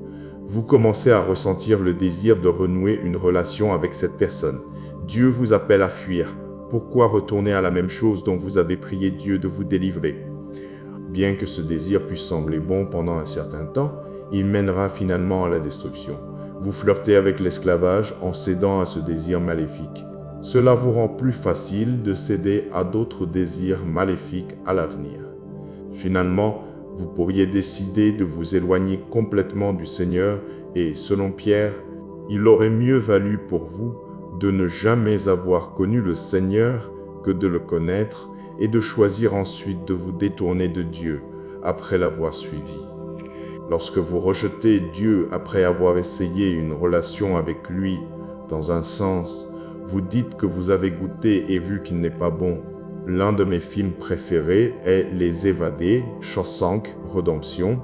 vous commencez à ressentir le désir de renouer une relation avec cette personne. Dieu vous appelle à fuir. Pourquoi retourner à la même chose dont vous avez prié Dieu de vous délivrer? Bien que ce désir puisse sembler bon pendant un certain temps, il mènera finalement à la destruction. Vous flirtez avec l'esclavage en cédant à ce désir maléfique. Cela vous rend plus facile de céder à d'autres désirs maléfiques à l'avenir. Finalement, vous pourriez décider de vous éloigner complètement du Seigneur et, selon Pierre, il aurait mieux valu pour vous de ne jamais avoir connu le Seigneur que de le connaître et de choisir ensuite de vous détourner de Dieu après l'avoir suivi. Lorsque vous rejetez Dieu après avoir essayé une relation avec lui, dans un sens, vous dites que vous avez goûté et vu qu'il n'est pas bon. L'un de mes films préférés est Les Évadés, Shawshank Redemption,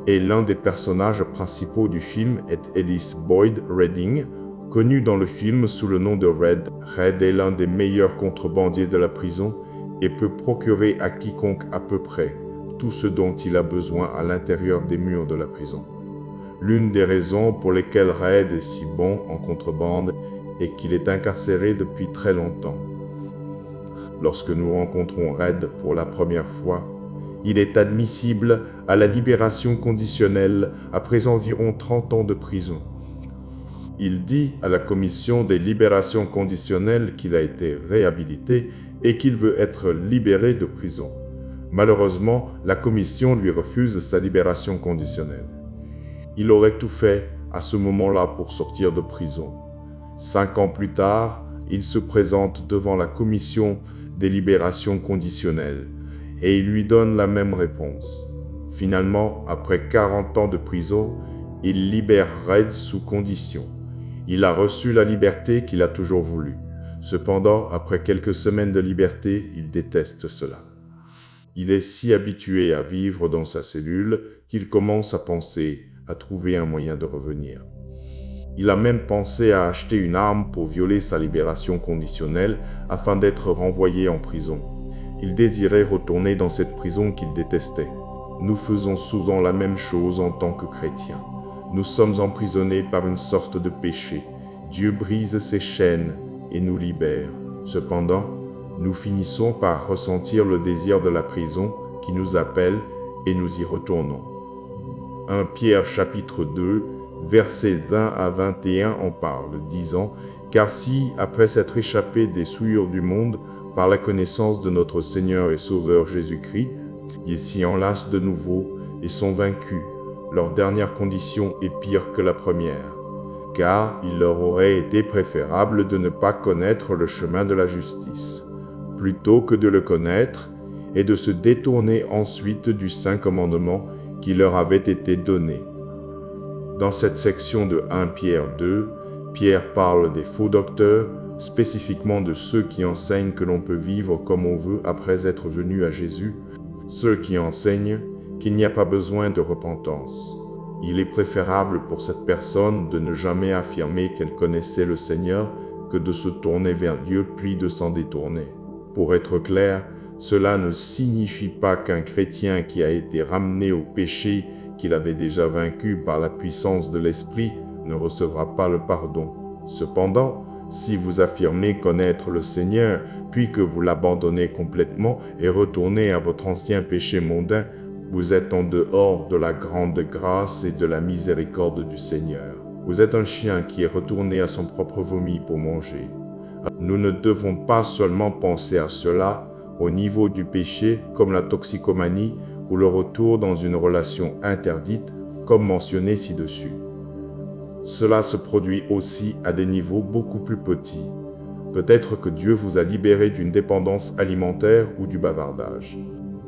et l'un des personnages principaux du film est Ellis Boyd Redding, connu dans le film sous le nom de Red. Red est l'un des meilleurs contrebandiers de la prison et peut procurer à quiconque à peu près tout ce dont il a besoin à l'intérieur des murs de la prison. L'une des raisons pour lesquelles Red est si bon en contrebande est qu'il est incarcéré depuis très longtemps. Lorsque nous rencontrons Red pour la première fois, il est admissible à la libération conditionnelle après environ 30 ans de prison. Il dit à la commission des libérations conditionnelles qu'il a été réhabilité et qu'il veut être libéré de prison. Malheureusement, la commission lui refuse sa libération conditionnelle. Il aurait tout fait à ce moment-là pour sortir de prison. 5 ans plus tard, il se présente devant la commission des libérations conditionnelles et il lui donne la même réponse. Finalement, après 40 ans de prison, il libère Red sous condition. Il a reçu la liberté qu'il a toujours voulu. Cependant, après quelques semaines de liberté, il déteste cela. Il est si habitué à vivre dans sa cellule qu'il commence à penser à trouver un moyen de revenir. Il a même pensé à acheter une arme pour violer sa libération conditionnelle afin d'être renvoyé en prison. Il désirait retourner dans cette prison qu'il détestait. Nous faisons souvent la même chose en tant que chrétiens. Nous sommes emprisonnés par une sorte de péché. Dieu brise ses chaînes et nous libère. Cependant, nous finissons par ressentir le désir de la prison qui nous appelle et nous y retournons. 1 Pierre chapitre 2, versets 20 à 21 en parle, disant « Car si, après s'être échappés des souillures du monde, par la connaissance de notre Seigneur et Sauveur Jésus-Christ, ils s'y enlacent de nouveau et sont vaincus, leur dernière condition est pire que la première. Car il leur aurait été préférable de ne pas connaître le chemin de la justice, plutôt que de le connaître et de se détourner ensuite du saint commandement qui leur avait été donné. » Dans cette section de 1 Pierre 2, Pierre parle des faux docteurs, spécifiquement de ceux qui enseignent que l'on peut vivre comme on veut après être venu à Jésus, ceux qui enseignent qu'il n'y a pas besoin de repentance. Il est préférable pour cette personne de ne jamais affirmer qu'elle connaissait le Seigneur que de se tourner vers Dieu puis de s'en détourner. Pour être clair, cela ne signifie pas qu'un chrétien qui a été ramené au péché qu'il avait déjà vaincu par la puissance de l'Esprit ne recevra pas le pardon. Cependant, si vous affirmez connaître le Seigneur, puis que vous l'abandonnez complètement et retournez à votre ancien péché mondain, vous êtes en dehors de la grande grâce et de la miséricorde du Seigneur. Vous êtes un chien qui est retourné à son propre vomi pour manger. Nous ne devons pas seulement penser à cela au niveau du péché comme la toxicomanie ou le retour dans une relation interdite comme mentionné ci-dessus. Cela se produit aussi à des niveaux beaucoup plus petits. Peut-être que Dieu vous a libéré d'une dépendance alimentaire ou du bavardage.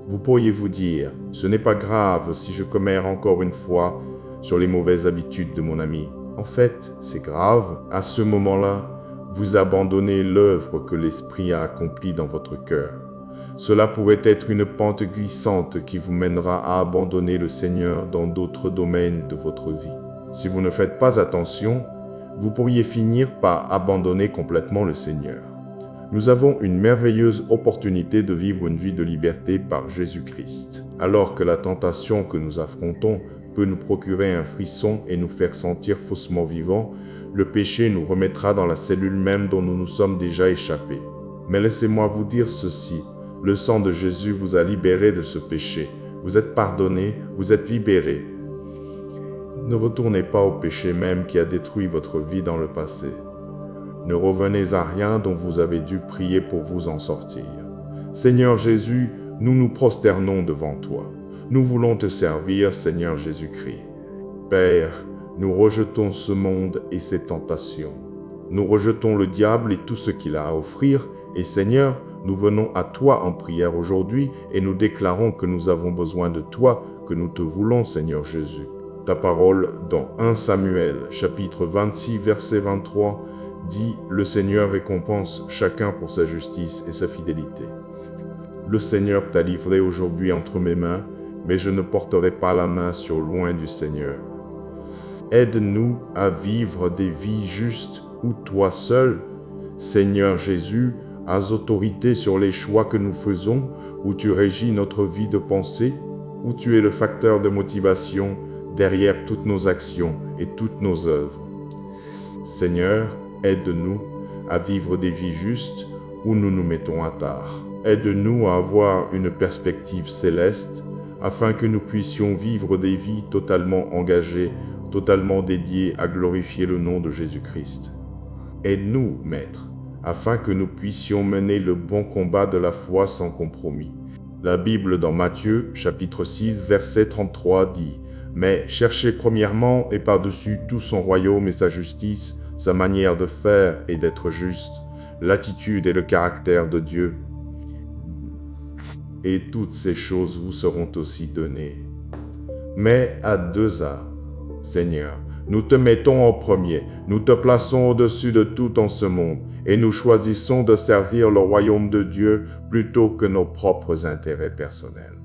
Vous pourriez vous dire, ce n'est pas grave si je commets encore une fois sur les mauvaises habitudes de mon ami. En fait, c'est grave. À ce moment-là, vous abandonnez l'œuvre que l'Esprit a accomplie dans votre cœur. Cela pourrait être une pente glissante qui vous mènera à abandonner le Seigneur dans d'autres domaines de votre vie. Si vous ne faites pas attention, vous pourriez finir par abandonner complètement le Seigneur. Nous avons une merveilleuse opportunité de vivre une vie de liberté par Jésus-Christ. Alors que la tentation que nous affrontons peut nous procurer un frisson et nous faire sentir faussement vivants, le péché nous remettra dans la cellule même dont nous nous sommes déjà échappés. Mais laissez-moi vous dire ceci, le sang de Jésus vous a libéré de ce péché. Vous êtes pardonné, vous êtes libéré. Ne retournez pas au péché même qui a détruit votre vie dans le passé. Ne revenez à rien dont vous avez dû prier pour vous en sortir. Seigneur Jésus, nous nous prosternons devant toi. Nous voulons te servir, Seigneur Jésus-Christ. Père, nous rejetons ce monde et ses tentations. Nous rejetons le diable et tout ce qu'il a à offrir. Et Seigneur, nous venons à toi en prière aujourd'hui et nous déclarons que nous avons besoin de toi, que nous te voulons, Seigneur Jésus. Ta parole dans 1 Samuel, chapitre 26, verset 23, dit « Le Seigneur récompense chacun pour sa justice et sa fidélité. » Le Seigneur t'a livré aujourd'hui entre mes mains, mais je ne porterai pas la main sur loin du Seigneur. Aide-nous à vivre des vies justes où toi seul, Seigneur Jésus, as autorité sur les choix que nous faisons, où tu régis notre vie de pensée, où tu es le facteur de motivation derrière toutes nos actions et toutes nos œuvres. Seigneur, aide-nous à vivre des vies justes où nous nous mettons à tard. Aide-nous à avoir une perspective céleste afin que nous puissions vivre des vies totalement engagées, totalement dédiées à glorifier le nom de Jésus-Christ. Aide-nous, Maître, afin que nous puissions mener le bon combat de la foi sans compromis. La Bible dans Matthieu, chapitre 6, verset 33 dit « mais cherchez premièrement et par-dessus tout son royaume et sa justice, sa manière de faire et d'être juste, l'attitude et le caractère de Dieu. Et toutes ces choses vous seront aussi données. Mais à deux arts, Seigneur, nous te mettons en premier, nous te plaçons au-dessus de tout en ce monde, et nous choisissons de servir le royaume de Dieu plutôt que nos propres intérêts personnels.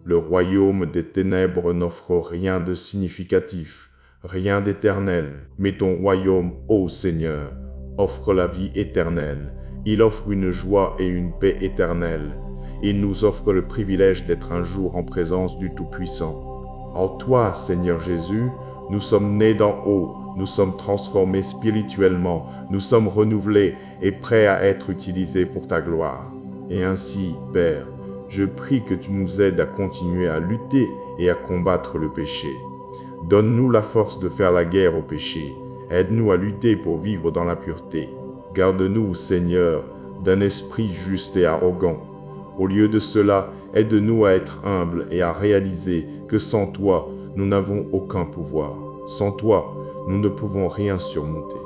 Le royaume des ténèbres n'offre rien de significatif, rien d'éternel, mais ton royaume, ô Seigneur, offre la vie éternelle. Il offre une joie et une paix éternelle. Il nous offre le privilège d'être un jour en présence du Tout-Puissant. En toi, Seigneur Jésus, nous sommes nés d'en haut, nous sommes transformés spirituellement, nous sommes renouvelés et prêts à être utilisés pour ta gloire. Et ainsi, Père, je prie que tu nous aides à continuer à lutter et à combattre le péché. Donne-nous la force de faire la guerre au péché. Aide-nous à lutter pour vivre dans la pureté. Garde-nous, Seigneur, d'un esprit juste et arrogant. Au lieu de cela, aide-nous à être humbles et à réaliser que sans toi, nous n'avons aucun pouvoir. Sans toi, nous ne pouvons rien surmonter.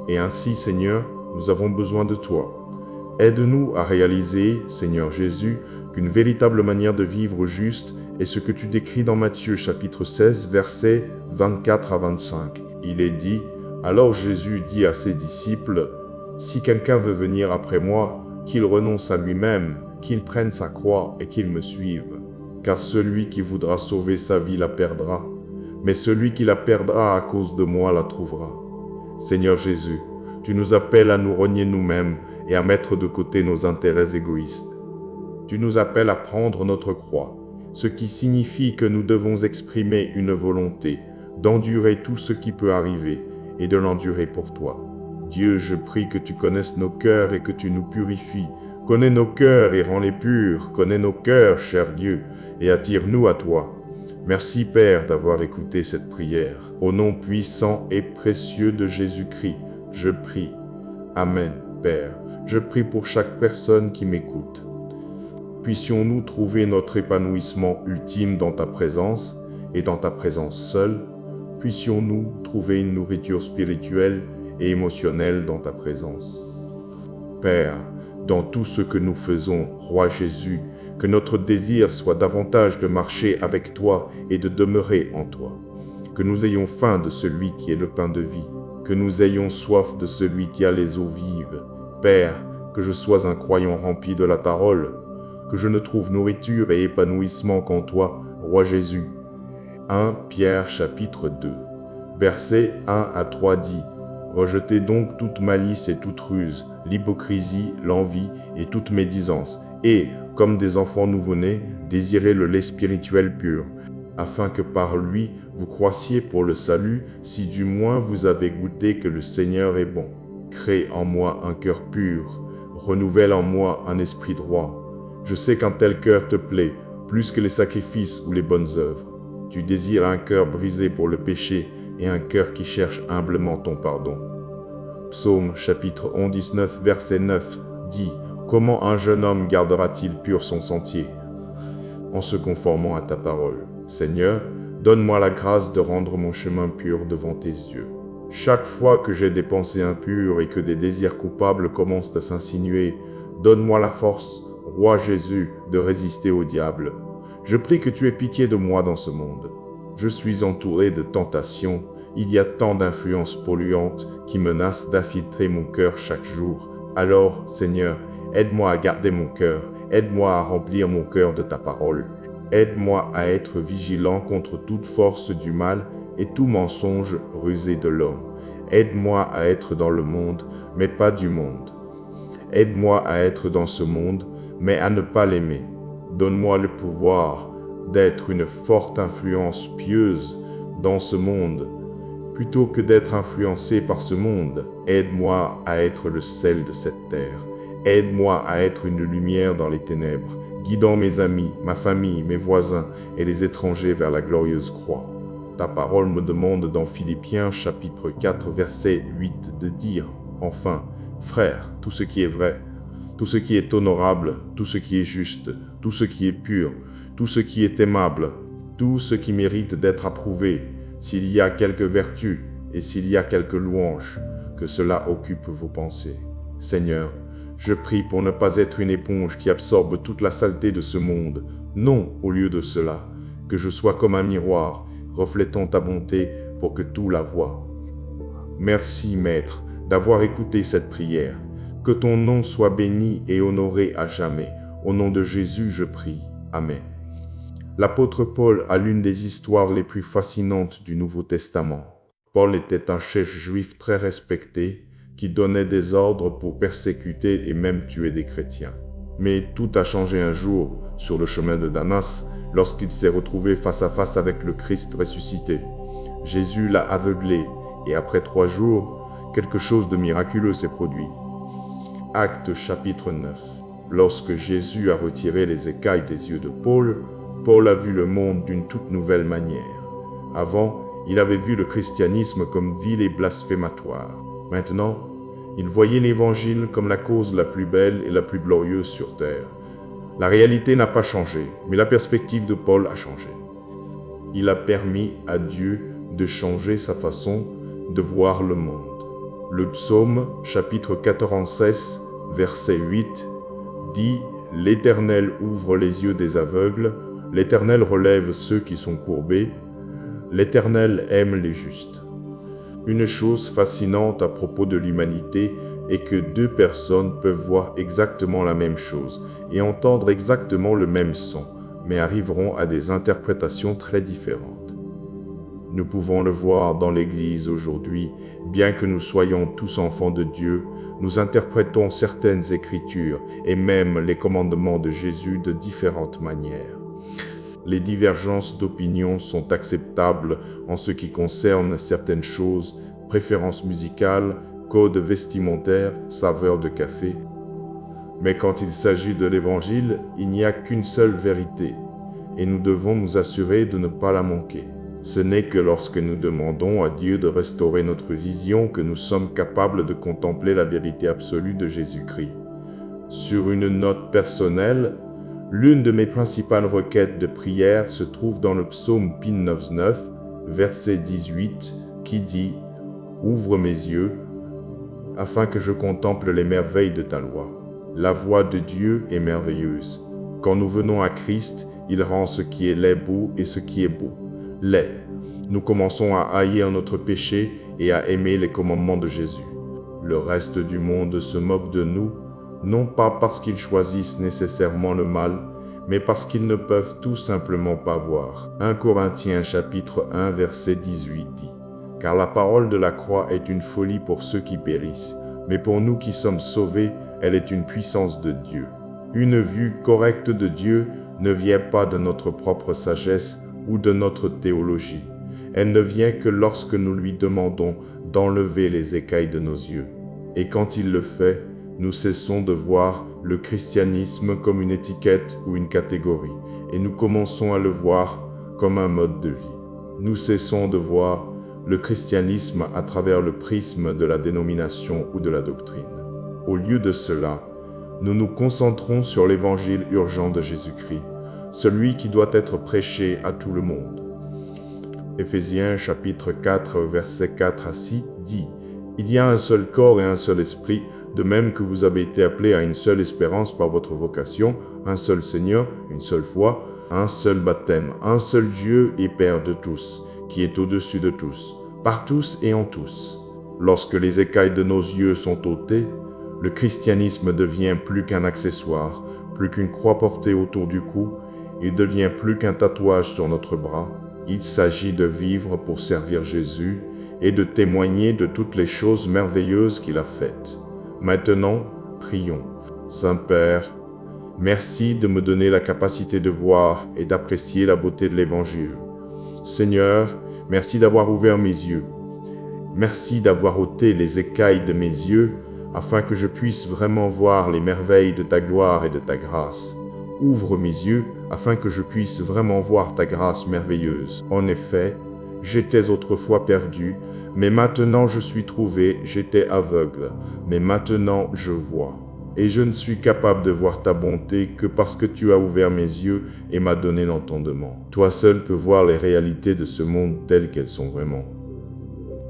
Et ainsi, Seigneur, nous avons besoin de toi. Aide-nous à réaliser, Seigneur Jésus, qu'une véritable manière de vivre juste est ce que tu décris dans Matthieu chapitre 16, versets 24 à 25. Il est dit, « Alors Jésus dit à ses disciples, « Si quelqu'un veut venir après moi, qu'il renonce à lui-même, qu'il prenne sa croix et qu'il me suive. Car celui qui voudra sauver sa vie la perdra, mais celui qui la perdra à cause de moi la trouvera. » Seigneur Jésus, tu nous appelles à nous renier nous-mêmes et à mettre de côté nos intérêts égoïstes. Tu nous appelles à prendre notre croix, ce qui signifie que nous devons exprimer une volonté, d'endurer tout ce qui peut arriver et de l'endurer pour toi. Dieu, je prie que tu connaisses nos cœurs et que tu nous purifies. Connais nos cœurs et rends-les purs. Connais nos cœurs, cher Dieu, et attire-nous à toi. Merci, Père, d'avoir écouté cette prière. Au nom puissant et précieux de Jésus-Christ, je prie. Amen, Père. Je prie pour chaque personne qui m'écoute. Puissions-nous trouver notre épanouissement ultime dans ta présence et dans ta présence seule. Puissions-nous trouver une nourriture spirituelle et émotionnelle dans ta présence. Père, dans tout ce que nous faisons, Roi Jésus, que notre désir soit davantage de marcher avec toi et de demeurer en toi. Que nous ayons faim de celui qui est le pain de vie. Que nous ayons soif de celui qui a les eaux vives. Père, que je sois un croyant rempli de la parole. Que je ne trouve nourriture et épanouissement qu'en toi, Roi Jésus. 1 Pierre chapitre 2, versets 1 à 3 dit, « Rejetez donc toute malice et toute ruse, l'hypocrisie, l'envie et toute médisance, et, comme des enfants nouveau-nés, désirez le lait spirituel pur, afin que par lui vous croissiez pour le salut, si du moins vous avez goûté que le Seigneur est bon. Crée en moi un cœur pur, renouvelle en moi un esprit droit. Je sais qu'un tel cœur te plaît, plus que les sacrifices ou les bonnes œuvres. Tu désires un cœur brisé pour le péché et un cœur qui cherche humblement ton pardon. » Psaume chapitre 19, verset 9 dit, « Comment un jeune homme gardera-t-il pur son sentier? En se conformant à ta parole. Seigneur, donne-moi la grâce de rendre mon chemin pur devant tes yeux. Chaque fois que j'ai des pensées impures et que des désirs coupables commencent à s'insinuer, donne-moi la force, Roi Jésus, de résister au diable. Je prie que tu aies pitié de moi dans ce monde. Je suis entouré de tentations. Il y a tant d'influences polluantes qui menacent d'infiltrer mon cœur chaque jour. Alors, Seigneur, aide-moi à garder mon cœur. Aide-moi à remplir mon cœur de ta parole. Aide-moi à être vigilant contre toute force du mal et tout mensonge rusé de l'homme. Aide-moi à être dans le monde, mais pas du monde. Aide-moi à être dans ce monde, mais à ne pas l'aimer. Donne-moi le pouvoir d'être une forte influence pieuse dans ce monde. Plutôt que d'être influencé par ce monde, aide-moi à être le sel de cette terre. Aide-moi à être une lumière dans les ténèbres, guidant mes amis, ma famille, mes voisins et les étrangers vers la glorieuse croix. Ta parole me demande dans Philippiens chapitre 4 verset 8 de dire, enfin, frères, tout ce qui est vrai, tout ce qui est honorable, tout ce qui est juste, tout ce qui est pur, tout ce qui est aimable, tout ce qui mérite d'être approuvé, s'il y a quelque vertu et s'il y a quelque louange, que cela occupe vos pensées. Seigneur, je prie pour ne pas être une éponge qui absorbe toute la saleté de ce monde. Non, au lieu de cela, que je sois comme un miroir, reflétant ta bonté pour que tout la voie. Merci, Maître, d'avoir écouté cette prière. Que ton nom soit béni et honoré à jamais. Au nom de Jésus, je prie. Amen. L'apôtre Paul a l'une des histoires les plus fascinantes du Nouveau Testament. Paul était un chef juif très respecté qui donnait des ordres pour persécuter et même tuer des chrétiens. Mais tout a changé un jour sur le chemin de Damas lorsqu'il s'est retrouvé face à face avec le Christ ressuscité. Jésus l'a aveuglé et après 3 jours, quelque chose de miraculeux s'est produit. Actes chapitre 9. Lorsque Jésus a retiré les écailles des yeux de Paul, Paul a vu le monde d'une toute nouvelle manière. Avant, il avait vu le christianisme comme vil et blasphématoire. Maintenant, il voyait l'Évangile comme la cause la plus belle et la plus glorieuse sur terre. La réalité n'a pas changé, mais la perspective de Paul a changé. Il a permis à Dieu de changer sa façon de voir le monde. Le psaume, chapitre 96, verset 8, dit « L'Éternel ouvre les yeux des aveugles, l'Éternel relève ceux qui sont courbés, l'Éternel aime les justes. » Une chose fascinante à propos de l'humanité est que 2 personnes peuvent voir exactement la même chose et entendre exactement le même son, mais arriveront à des interprétations très différentes. Nous pouvons le voir dans l'Église aujourd'hui, bien que nous soyons tous enfants de Dieu, nous interprétons certaines Écritures et même les commandements de Jésus de différentes manières. Les divergences d'opinion sont acceptables en ce qui concerne certaines choses, préférences musicales, codes vestimentaires, saveurs de café. Mais quand il s'agit de l'Évangile, il n'y a qu'une seule vérité, et nous devons nous assurer de ne pas la manquer. Ce n'est que lorsque nous demandons à Dieu de restaurer notre vision que nous sommes capables de contempler la vérité absolue de Jésus-Christ. Sur une note personnelle, l'une de mes principales requêtes de prière se trouve dans le psaume Pin 99, verset 18, qui dit « Ouvre mes yeux, afin que je contemple les merveilles de ta loi. » La voix de Dieu est merveilleuse. Quand nous venons à Christ, il rend ce qui est laid beau et ce qui est beau laid. Nous commençons à haïr notre péché et à aimer les commandements de Jésus. Le reste du monde se moque de nous, non pas parce qu'ils choisissent nécessairement le mal, mais parce qu'ils ne peuvent tout simplement pas voir. 1 Corinthiens chapitre 1 verset 18 dit « Car la parole de la croix est une folie pour ceux qui périssent, mais pour nous qui sommes sauvés, elle est une puissance de Dieu. » Une vue correcte de Dieu ne vient pas de notre propre sagesse ou de notre théologie. Elle ne vient que lorsque nous lui demandons d'enlever les écailles de nos yeux. Et quand il le fait, nous cessons de voir le christianisme comme une étiquette ou une catégorie, et nous commençons à le voir comme un mode de vie. Nous cessons de voir le christianisme à travers le prisme de la dénomination ou de la doctrine. Au lieu de cela, nous nous concentrons sur l'évangile urgent de Jésus-Christ, celui qui doit être prêché à tout le monde. Éphésiens chapitre 4, versets 4 à 6 dit « Il y a un seul corps et un seul esprit, de même que vous avez été appelés à une seule espérance par votre vocation, un seul Seigneur, une seule foi, un seul baptême, un seul Dieu et Père de tous, qui est au-dessus de tous, par tous et en tous. » Lorsque les écailles de nos yeux sont ôtées, le christianisme devient plus qu'un accessoire, plus qu'une croix portée autour du cou, il devient plus qu'un tatouage sur notre bras. Il s'agit de vivre pour servir Jésus et de témoigner de toutes les choses merveilleuses qu'il a faites. Maintenant, prions. Saint-Père, merci de me donner la capacité de voir et d'apprécier la beauté de l'Évangile. Seigneur, merci d'avoir ouvert mes yeux. Merci d'avoir ôté les écailles de mes yeux afin que je puisse vraiment voir les merveilles de ta gloire et de ta grâce. Ouvre mes yeux afin que je puisse vraiment voir ta grâce merveilleuse. En effet, j'étais autrefois perdu, mais maintenant je suis trouvé, j'étais aveugle, mais maintenant je vois. et je ne suis capable de voir ta bonté que parce que tu as ouvert mes yeux et m'as donné l'entendement. Toi seul peux voir les réalités de ce monde telles qu'elles sont vraiment.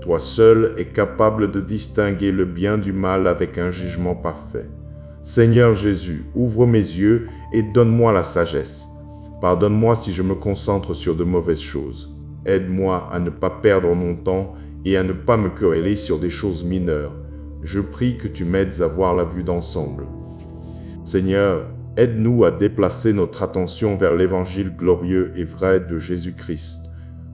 Toi seul es capable de distinguer le bien du mal avec un jugement parfait. Seigneur Jésus, ouvre mes yeux et donne-moi la sagesse. Pardonne-moi si je me concentre sur de mauvaises choses. Aide-moi à ne pas perdre mon temps et à ne pas me quereller sur des choses mineures. Je prie que tu m'aides à voir la vue d'ensemble. Seigneur, aide-nous à déplacer notre attention vers l'évangile glorieux et vrai de Jésus-Christ.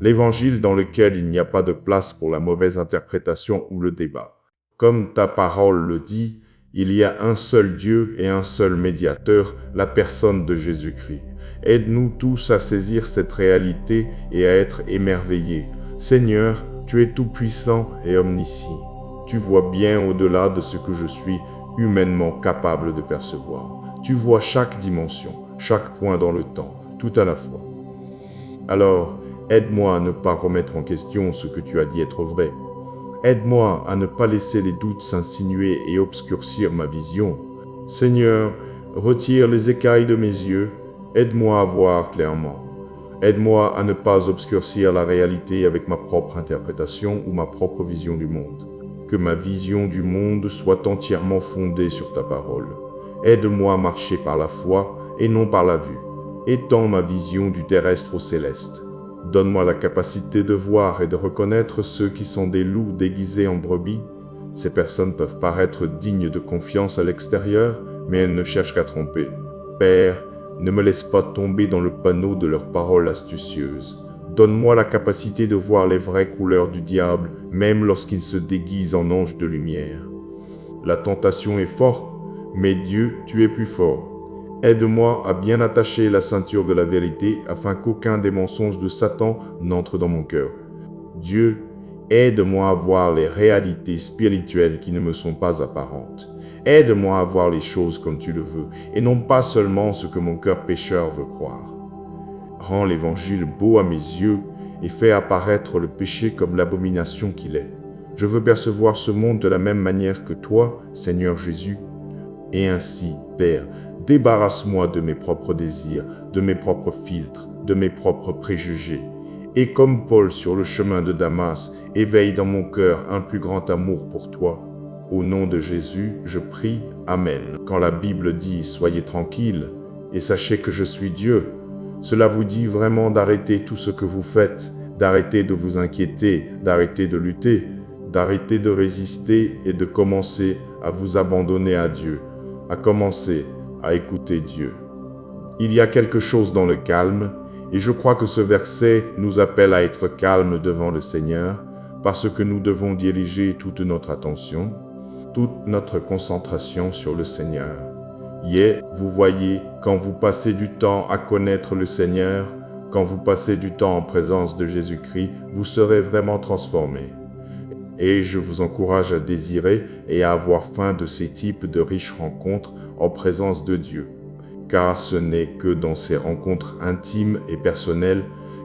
L'évangile dans lequel il n'y a pas de place pour la mauvaise interprétation ou le débat. Comme ta parole le dit, il y a un seul Dieu et un seul médiateur, la personne de Jésus-Christ. Aide-nous tous à saisir cette réalité et à être émerveillés. Seigneur, tu es tout-puissant et omniscient. Tu vois bien au-delà de ce que je suis humainement capable de percevoir. Tu vois chaque dimension, chaque point dans le temps, tout à la fois. Alors, aide-moi à ne pas remettre en question ce que tu as dit être vrai. Aide-moi à ne pas laisser les doutes s'insinuer et obscurcir ma vision. Seigneur, retire les écailles de mes yeux, aide-moi à voir clairement. Aide-moi à ne pas obscurcir la réalité avec ma propre interprétation ou ma propre vision du monde. Que ma vision du monde soit entièrement fondée sur ta parole. Aide-moi à marcher par la foi et non par la vue. Étends ma vision du terrestre au céleste. Donne-moi la capacité de voir et de reconnaître ceux qui sont des loups déguisés en brebis. Ces personnes peuvent paraître dignes de confiance à l'extérieur, mais elles ne cherchent qu'à tromper. Père, ne me laisse pas tomber dans le panneau de leurs paroles astucieuses. Donne-moi la capacité de voir les vraies couleurs du diable, même lorsqu'il se déguise en ange de lumière. La tentation est forte, mais Dieu, tu es plus fort. Aide-moi à bien attacher la ceinture de la vérité afin qu'aucun des mensonges de Satan n'entre dans mon cœur. Dieu, aide-moi à voir les réalités spirituelles qui ne me sont pas apparentes. Aide-moi à voir les choses comme tu le veux, et non pas seulement ce que mon cœur pécheur veut croire. Rends l'évangile beau à mes yeux et fais apparaître le péché comme l'abomination qu'il est. Je veux percevoir ce monde de la même manière que toi, Seigneur Jésus. Et ainsi, Père, débarrasse-moi de mes propres désirs, de mes propres filtres, de mes propres préjugés. Et comme Paul sur le chemin de Damas, éveille dans mon cœur un plus grand amour pour toi. Au nom de Jésus, je prie, Amen. Quand la Bible dit « Soyez tranquilles et sachez que je suis Dieu », cela vous dit vraiment d'arrêter tout ce que vous faites, d'arrêter de vous inquiéter, d'arrêter de lutter, d'arrêter de résister et de commencer à vous abandonner à Dieu, à commencer à écouter Dieu. Il y a quelque chose dans le calme, et je crois que ce verset nous appelle à être calmes devant le Seigneur, parce que nous devons diriger toute notre attention, toute notre concentration sur le Seigneur. Vous voyez, quand vous passez du temps à connaître le Seigneur, quand vous passez du temps en présence de Jésus-Christ, vous serez vraiment transformés. Et je vous encourage à désirer et à avoir faim de ces types de riches rencontres en présence de Dieu. Car ce n'est que dans ces rencontres intimes et personnelles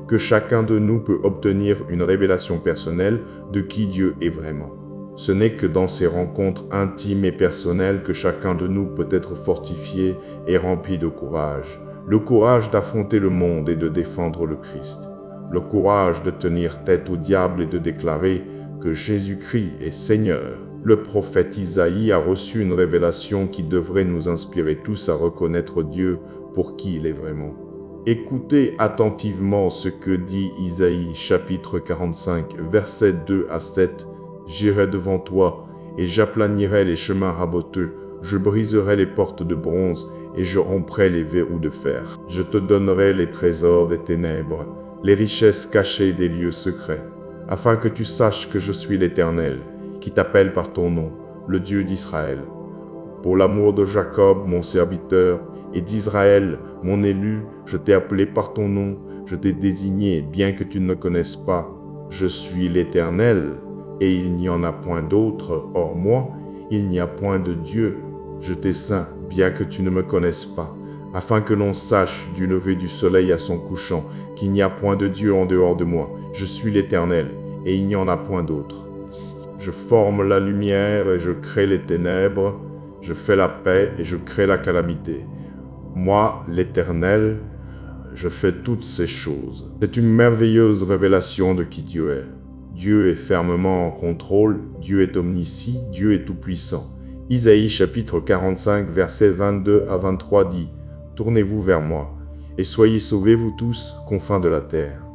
que chacun de nous peut obtenir une révélation personnelle de qui Dieu est vraiment. Ce n'est que dans ces rencontres intimes et personnelles que chacun de nous peut être fortifié et rempli de courage. Le courage d'affronter le monde et de défendre le Christ. Le courage de tenir tête au diable et de déclarer que Jésus-Christ est Seigneur. Le prophète Isaïe a reçu une révélation qui devrait nous inspirer tous à reconnaître Dieu pour qui il est vraiment. Écoutez attentivement ce que dit Isaïe chapitre 45, versets 2 à 7. J'irai devant toi et j'aplanirai les chemins raboteux, je briserai les portes de bronze et je romprai les verrous de fer. Je te donnerai les trésors des ténèbres, les richesses cachées des lieux secrets, afin que tu saches que je suis l'Éternel, qui t'appelle par ton nom, le Dieu d'Israël. Pour l'amour de Jacob, mon serviteur, et d'Israël, mon élu, je t'ai appelé par ton nom, je t'ai désigné, bien que tu ne me connaisses pas. Je suis l'Éternel, et il n'y en a point d'autre, hors moi, il n'y a point de Dieu. Je t'ai saint, bien que tu ne me connaisses pas, afin que l'on sache du lever du soleil à son couchant, qu'il n'y a point de Dieu en dehors de moi. Je suis l'Éternel, et il n'y en a point d'autre. Je forme la lumière et je crée les ténèbres, Je fais la paix et je crée la calamité. Moi, l'Éternel, je fais toutes ces choses. C'est une merveilleuse révélation de qui Dieu est. Dieu est fermement en contrôle, Dieu est omniscient, Dieu est tout-puissant. Isaïe chapitre 45, versets 22 à 23 dit « Tournez-vous vers moi, et soyez sauvés vous tous, confins de la terre.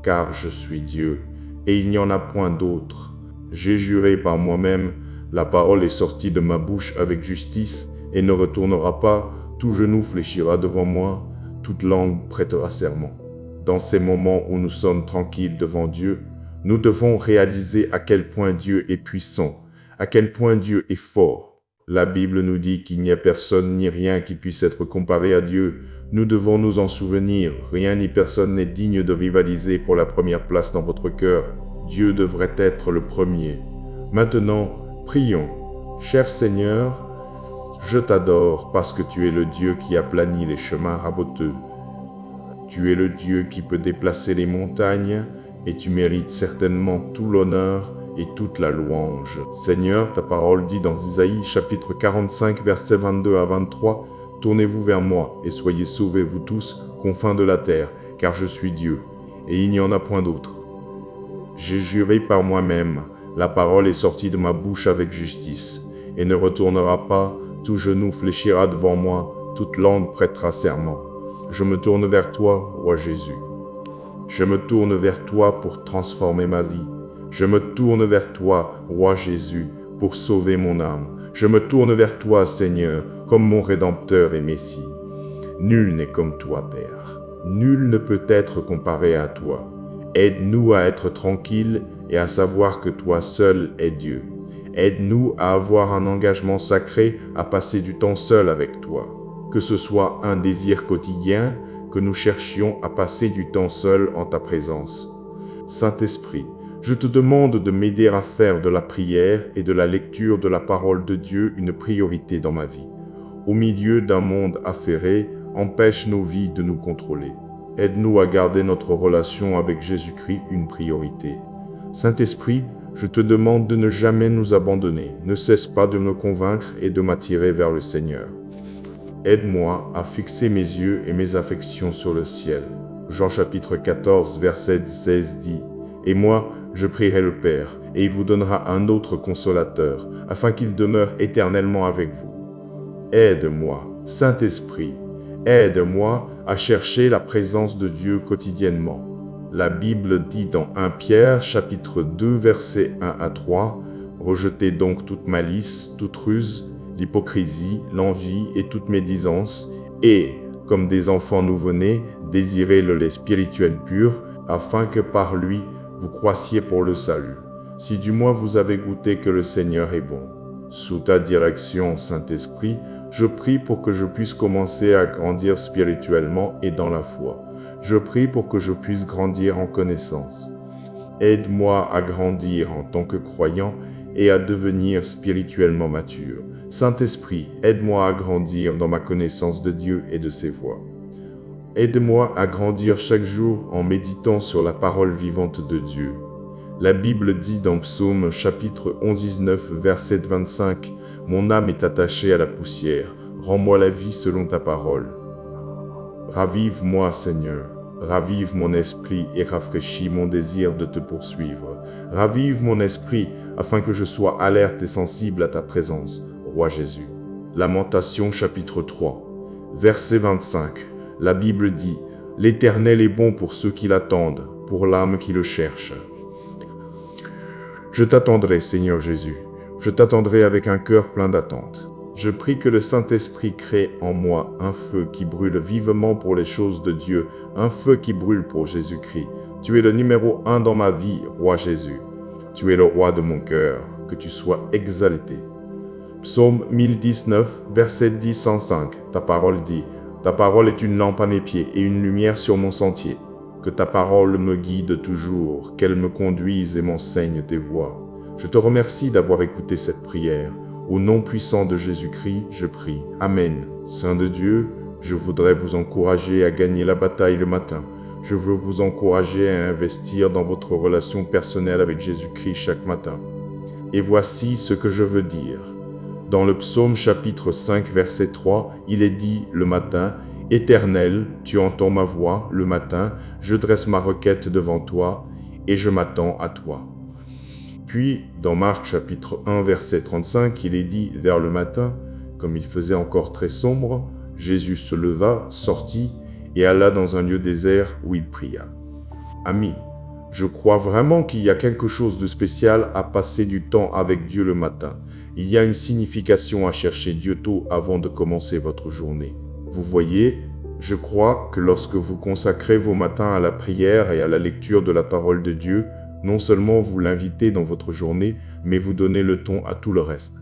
Car je suis Dieu, et il n'y en a point d'autre. J'ai juré par moi-même, la parole est sortie de ma bouche avec justice, et ne retournera pas, tout genou fléchira devant moi, toute langue prêtera serment. » Dans ces moments où nous sommes tranquilles devant Dieu, nous devons réaliser à quel point Dieu est puissant, à quel point Dieu est fort. La Bible nous dit qu'il n'y a personne ni rien qui puisse être comparé à Dieu. Nous devons nous en souvenir, rien ni personne n'est digne de rivaliser pour la première place dans votre cœur. Dieu devrait être le premier. Maintenant, prions. Cher Seigneur, je t'adore parce que tu es le Dieu qui aplanit les chemins raboteux. Tu es le Dieu qui peut déplacer les montagnes et tu mérites certainement tout l'honneur et toute la louange. Seigneur, ta parole dit dans Isaïe chapitre 45 versets 22 à 23, « Tournez-vous vers moi et soyez sauvés vous tous, confins de la terre, car je suis Dieu, et il n'y en a point d'autre. J'ai juré par moi-même, la parole est sortie de ma bouche avec justice, et ne retournera pas, tout genou fléchira devant moi, toute langue prêtera serment. Je me tourne vers toi, roi Jésus. Je me tourne vers toi pour transformer ma vie. Je me tourne vers toi, roi Jésus, pour sauver mon âme. Je me tourne vers toi, Seigneur, comme mon Rédempteur et Messie. Nul n'est comme toi, Père. Nul ne peut être comparé à toi. Aide-nous à être tranquilles et à savoir que toi seul es Dieu. Aide-nous à avoir un engagement sacré, à passer du temps seul avec toi. Que ce soit un désir quotidien, que nous cherchions à passer du temps seul en ta présence. Saint-Esprit, je te demande de m'aider à faire de la prière et de la lecture de la parole de Dieu une priorité dans ma vie. Au milieu d'un monde affairé, empêche nos vies de nous contrôler. Aide-nous à garder notre relation avec Jésus-Christ une priorité. Saint-Esprit, je te demande de ne jamais nous abandonner. Ne cesse pas de me convaincre et de m'attirer vers le Seigneur. Aide-moi à fixer mes yeux et mes affections sur le ciel. Jean chapitre 14, verset 16 dit « Et moi, je prierai le Père, et il vous donnera un autre consolateur, afin qu'il demeure éternellement avec vous. » Aide-moi, Saint-Esprit, aide-moi à chercher la présence de Dieu quotidiennement. La Bible dit dans 1 Pierre chapitre 2, versets 1 à 3 « Rejetez donc toute malice, toute ruse, l'hypocrisie, l'envie et toute médisance, et, comme des enfants nouveau-nés, désirez le lait spirituel pur, afin que par lui, vous croissiez pour le salut. Si du moins vous avez goûté que le Seigneur est bon. Sous ta direction, Saint-Esprit, je prie pour que je puisse commencer à grandir spirituellement et dans la foi. Je prie pour que je puisse grandir en connaissance. Aide-moi à grandir en tant que croyant et à devenir spirituellement mature. Saint-Esprit, aide-moi à grandir dans ma connaissance de Dieu et de ses voies. Aide-moi à grandir chaque jour en méditant sur la parole vivante de Dieu. La Bible dit dans Psaume chapitre 19, verset 25, « Mon âme est attachée à la poussière, rends-moi la vie selon ta parole. » Ravive-moi, Seigneur, ravive mon esprit et rafraîchis mon désir de te poursuivre. Ravive mon esprit afin que je sois alerte et sensible à ta présence, roi Jésus. Lamentation chapitre 3, verset 25. La Bible dit, « L'Éternel est bon pour ceux qui l'attendent, pour l'âme qui le cherche. » Je t'attendrai, Seigneur Jésus. Je t'attendrai avec un cœur plein d'attente. Je prie que le Saint-Esprit crée en moi un feu qui brûle vivement pour les choses de Dieu, un feu qui brûle pour Jésus-Christ. Tu es le numéro 1 dans ma vie, roi Jésus. Tu es le roi de mon cœur, que tu sois exalté. Psaume 1019, verset 10-105. Ta parole dit, « Ta parole est une lampe à mes pieds et une lumière sur mon sentier. Que ta parole me guide toujours, qu'elle me conduise et m'enseigne tes voies. » Je te remercie d'avoir écouté cette prière. Au nom puissant de Jésus-Christ, je prie. Amen. Saint de Dieu, je voudrais vous encourager à gagner la bataille le matin. Je veux vous encourager à investir dans votre relation personnelle avec Jésus-Christ chaque matin. Et voici ce que je veux dire. Dans le psaume chapitre 5 verset 3, il est dit le matin, « Éternel, tu entends ma voix, le matin, je dresse ma requête devant toi, et je m'attends à toi. » Puis, dans Marc chapitre 1 verset 35, il est dit, vers le matin, comme il faisait encore très sombre, Jésus se leva, sortit, et alla dans un lieu désert où il pria. Amis, je crois vraiment qu'il y a quelque chose de spécial à passer du temps avec Dieu le matin. Il y a une signification à chercher Dieu tôt avant de commencer votre journée. Vous voyez, je crois que lorsque vous consacrez vos matins à la prière et à la lecture de la parole de Dieu, non seulement vous l'invitez dans votre journée, mais vous donnez le ton à tout le reste.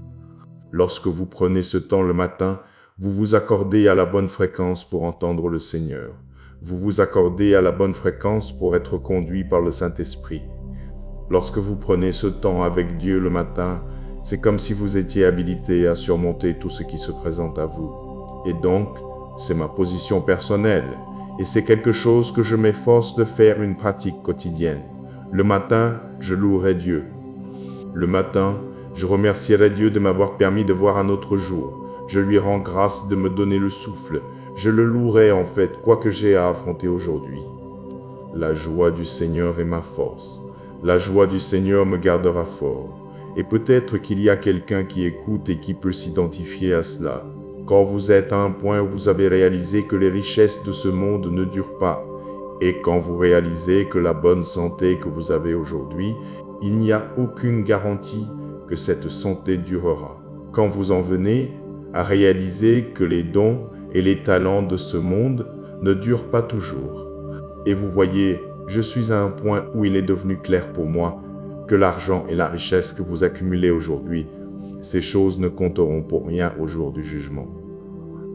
Lorsque vous prenez ce temps le matin, vous vous accordez à la bonne fréquence pour entendre le Seigneur. Vous vous accordez à la bonne fréquence pour être conduit par le Saint-Esprit. Lorsque vous prenez ce temps avec Dieu le matin, c'est comme si vous étiez habilité à surmonter tout ce qui se présente à vous. Et donc, c'est ma position personnelle, et c'est quelque chose que je m'efforce de faire une pratique quotidienne. Le matin, je louerai Dieu. Le matin, je remercierai Dieu de m'avoir permis de voir un autre jour. Je lui rends grâce de me donner le souffle. Je le louerai en fait, quoi que j'ai à affronter aujourd'hui. La joie du Seigneur est ma force. La joie du Seigneur me gardera fort. Et peut-être qu'il y a quelqu'un qui écoute et qui peut s'identifier à cela. Quand vous êtes à un point où vous avez réalisé que les richesses de ce monde ne durent pas, et quand vous réalisez que la bonne santé que vous avez aujourd'hui, il n'y a aucune garantie que cette santé durera. Quand vous en venez à réaliser que les dons et les talents de ce monde ne durent pas toujours. Et vous voyez, je suis à un point où il est devenu clair pour moi que l'argent et la richesse que vous accumulez aujourd'hui, ces choses ne compteront pour rien au jour du jugement.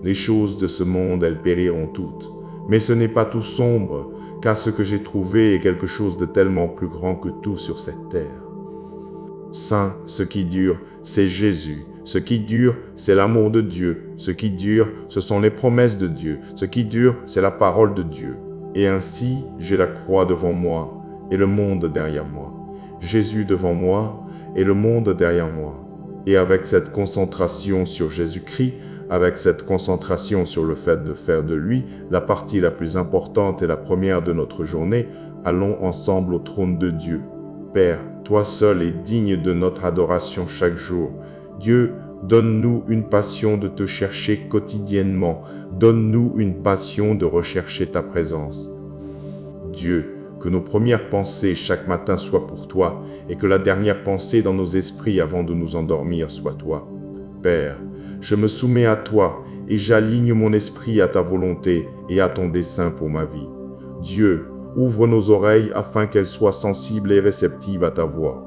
Les choses de ce monde, elles périront toutes. Mais ce n'est pas tout sombre, car ce que j'ai trouvé est quelque chose de tellement plus grand que tout sur cette terre. Saint, ce qui dure, c'est Jésus. Ce qui dure, c'est l'amour de Dieu. Ce qui dure, ce sont les promesses de Dieu. Ce qui dure, c'est la parole de Dieu. Et ainsi, j'ai la croix devant moi et le monde derrière moi. Jésus devant moi et le monde derrière moi. Et avec cette concentration sur Jésus-Christ, avec cette concentration sur le fait de faire de lui la partie la plus importante et la première de notre journée, allons ensemble au trône de Dieu. Père, toi seul es digne de notre adoration chaque jour. Dieu, donne-nous une passion de te chercher quotidiennement. Donne-nous une passion de rechercher ta présence. Dieu, que nos premières pensées chaque matin soient pour toi et que la dernière pensée dans nos esprits avant de nous endormir soit toi. Père, je me soumets à toi et j'aligne mon esprit à ta volonté et à ton dessein pour ma vie. Dieu, ouvre nos oreilles afin qu'elles soient sensibles et réceptives à ta voix.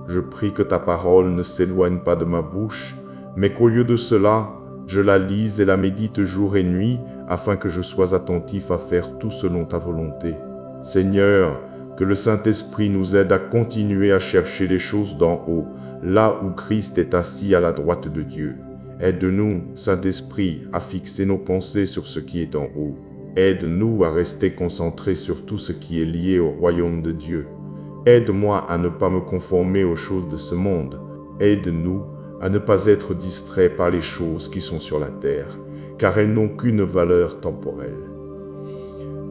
Je prie que ta parole ne s'éloigne pas de ma bouche, mais qu'au lieu de cela, je la lise et la médite jour et nuit, afin que je sois attentif à faire tout selon ta volonté. Seigneur, que le Saint-Esprit nous aide à continuer à chercher les choses d'en haut, là où Christ est assis à la droite de Dieu. Aide-nous, Saint-Esprit, à fixer nos pensées sur ce qui est en haut. Aide-nous à rester concentrés sur tout ce qui est lié au royaume de Dieu. Aide-moi à ne pas me conformer aux choses de ce monde. Aide-nous à ne pas être distraits par les choses qui sont sur la terre, car elles n'ont qu'une valeur temporelle.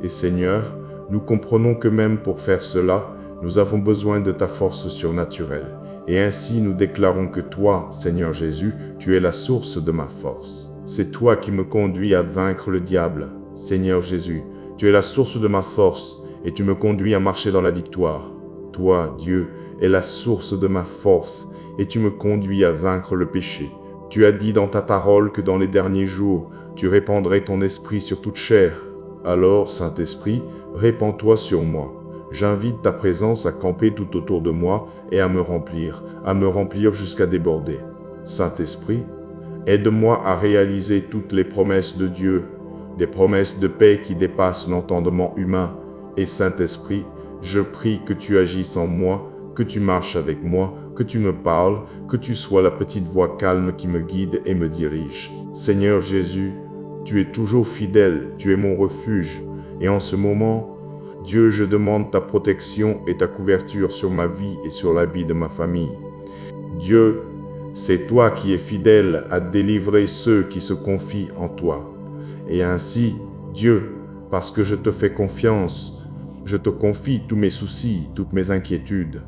Et Seigneur, nous comprenons que même pour faire cela, nous avons besoin de ta force surnaturelle. Et ainsi nous déclarons que toi, Seigneur Jésus, tu es la source de ma force. C'est toi qui me conduis à vaincre le diable. Seigneur Jésus, tu es la source de ma force et tu me conduis à marcher dans la victoire. Toi, Dieu, es la source de ma force et tu me conduis à vaincre le péché. Tu as dit dans ta parole que dans les derniers jours, tu répandrais ton esprit sur toute chair. Alors, Saint-Esprit, répands-toi sur moi. J'invite ta présence à camper tout autour de moi et à me remplir jusqu'à déborder. Saint-Esprit, aide-moi à réaliser toutes les promesses de Dieu, des promesses de paix qui dépassent l'entendement humain. Et Saint-Esprit, je prie que tu agisses en moi, que tu marches avec moi, que tu me parles, que tu sois la petite voix calme qui me guide et me dirige. Seigneur Jésus, tu es toujours fidèle, tu es mon refuge. Et en ce moment, Dieu, je demande ta protection et ta couverture sur ma vie et sur la vie de ma famille. Dieu, C'est toi qui es fidèle à délivrer ceux qui se confient en toi. Et ainsi, Dieu, parce que je te fais confiance, je te confie tous mes soucis, toutes mes inquiétudes.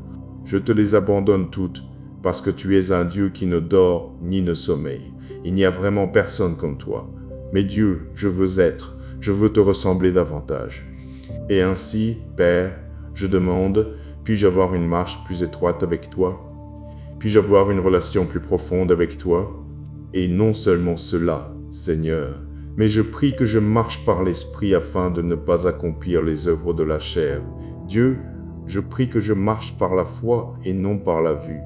Je te les abandonne toutes, parce que tu es un Dieu qui ne dort ni ne sommeille. Il n'y a vraiment personne comme toi. Mais Dieu, je veux te ressembler davantage. Et ainsi, Père, je demande, puis-je avoir une marche plus étroite avec toi? Puis-je avoir une relation plus profonde avec toi? Et non seulement cela, Seigneur, mais je prie que je marche par l'Esprit afin de ne pas accomplir les œuvres de la chair. Dieu, je prie que je marche par la foi et non par la vue.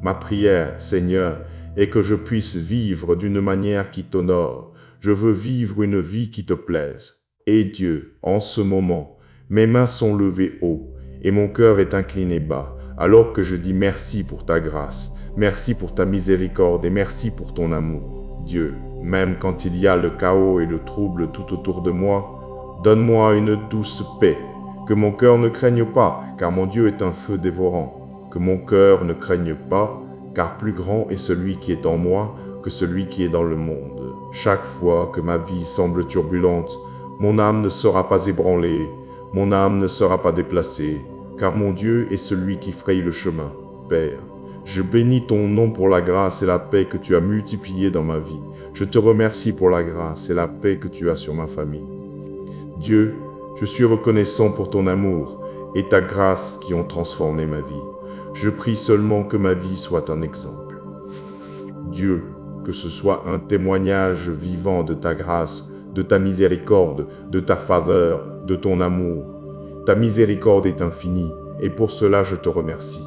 Ma prière, Seigneur, est que je puisse vivre d'une manière qui t'honore. Je veux vivre une vie qui te plaise. Et Dieu, en ce moment, mes mains sont levées haut et mon cœur est incliné bas, alors que je dis merci pour ta grâce, merci pour ta miséricorde et merci pour ton amour. Dieu, même quand il y a le chaos et le trouble tout autour de moi, donne-moi une douce paix, que mon cœur ne craigne pas, car mon Dieu est un feu dévorant. Que mon cœur ne craigne pas, car plus grand est celui qui est en moi que celui qui est dans le monde. Chaque fois que ma vie semble turbulente, mon âme ne sera pas ébranlée, mon âme ne sera pas déplacée, car mon Dieu est celui qui fraye le chemin. Père, je bénis ton nom pour la grâce et la paix que tu as multipliées dans ma vie. Je te remercie pour la grâce et la paix que tu as sur ma famille. Dieu, je suis reconnaissant pour ton amour et ta grâce qui ont transformé ma vie. Je prie seulement que ma vie soit un exemple. Dieu, que ce soit un témoignage vivant de ta grâce, de ta miséricorde, de ta faveur, de ton amour. Ta miséricorde est infinie, et pour cela je te remercie.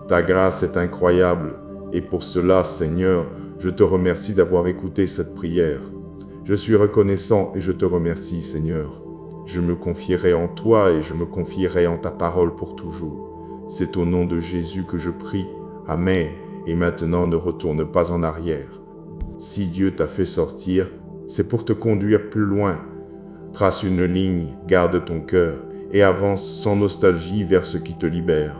Ta grâce est incroyable, et pour cela, Seigneur, je te remercie d'avoir écouté cette prière. Je suis reconnaissant et je te remercie, Seigneur. Je me confierai en toi et je me confierai en ta parole pour toujours. C'est au nom de Jésus que je prie. Amen. Et maintenant, ne retourne pas en arrière. Si Dieu t'a fait sortir, c'est pour te conduire plus loin. Trace une ligne, garde ton cœur et avance sans nostalgie vers ce qui te libère.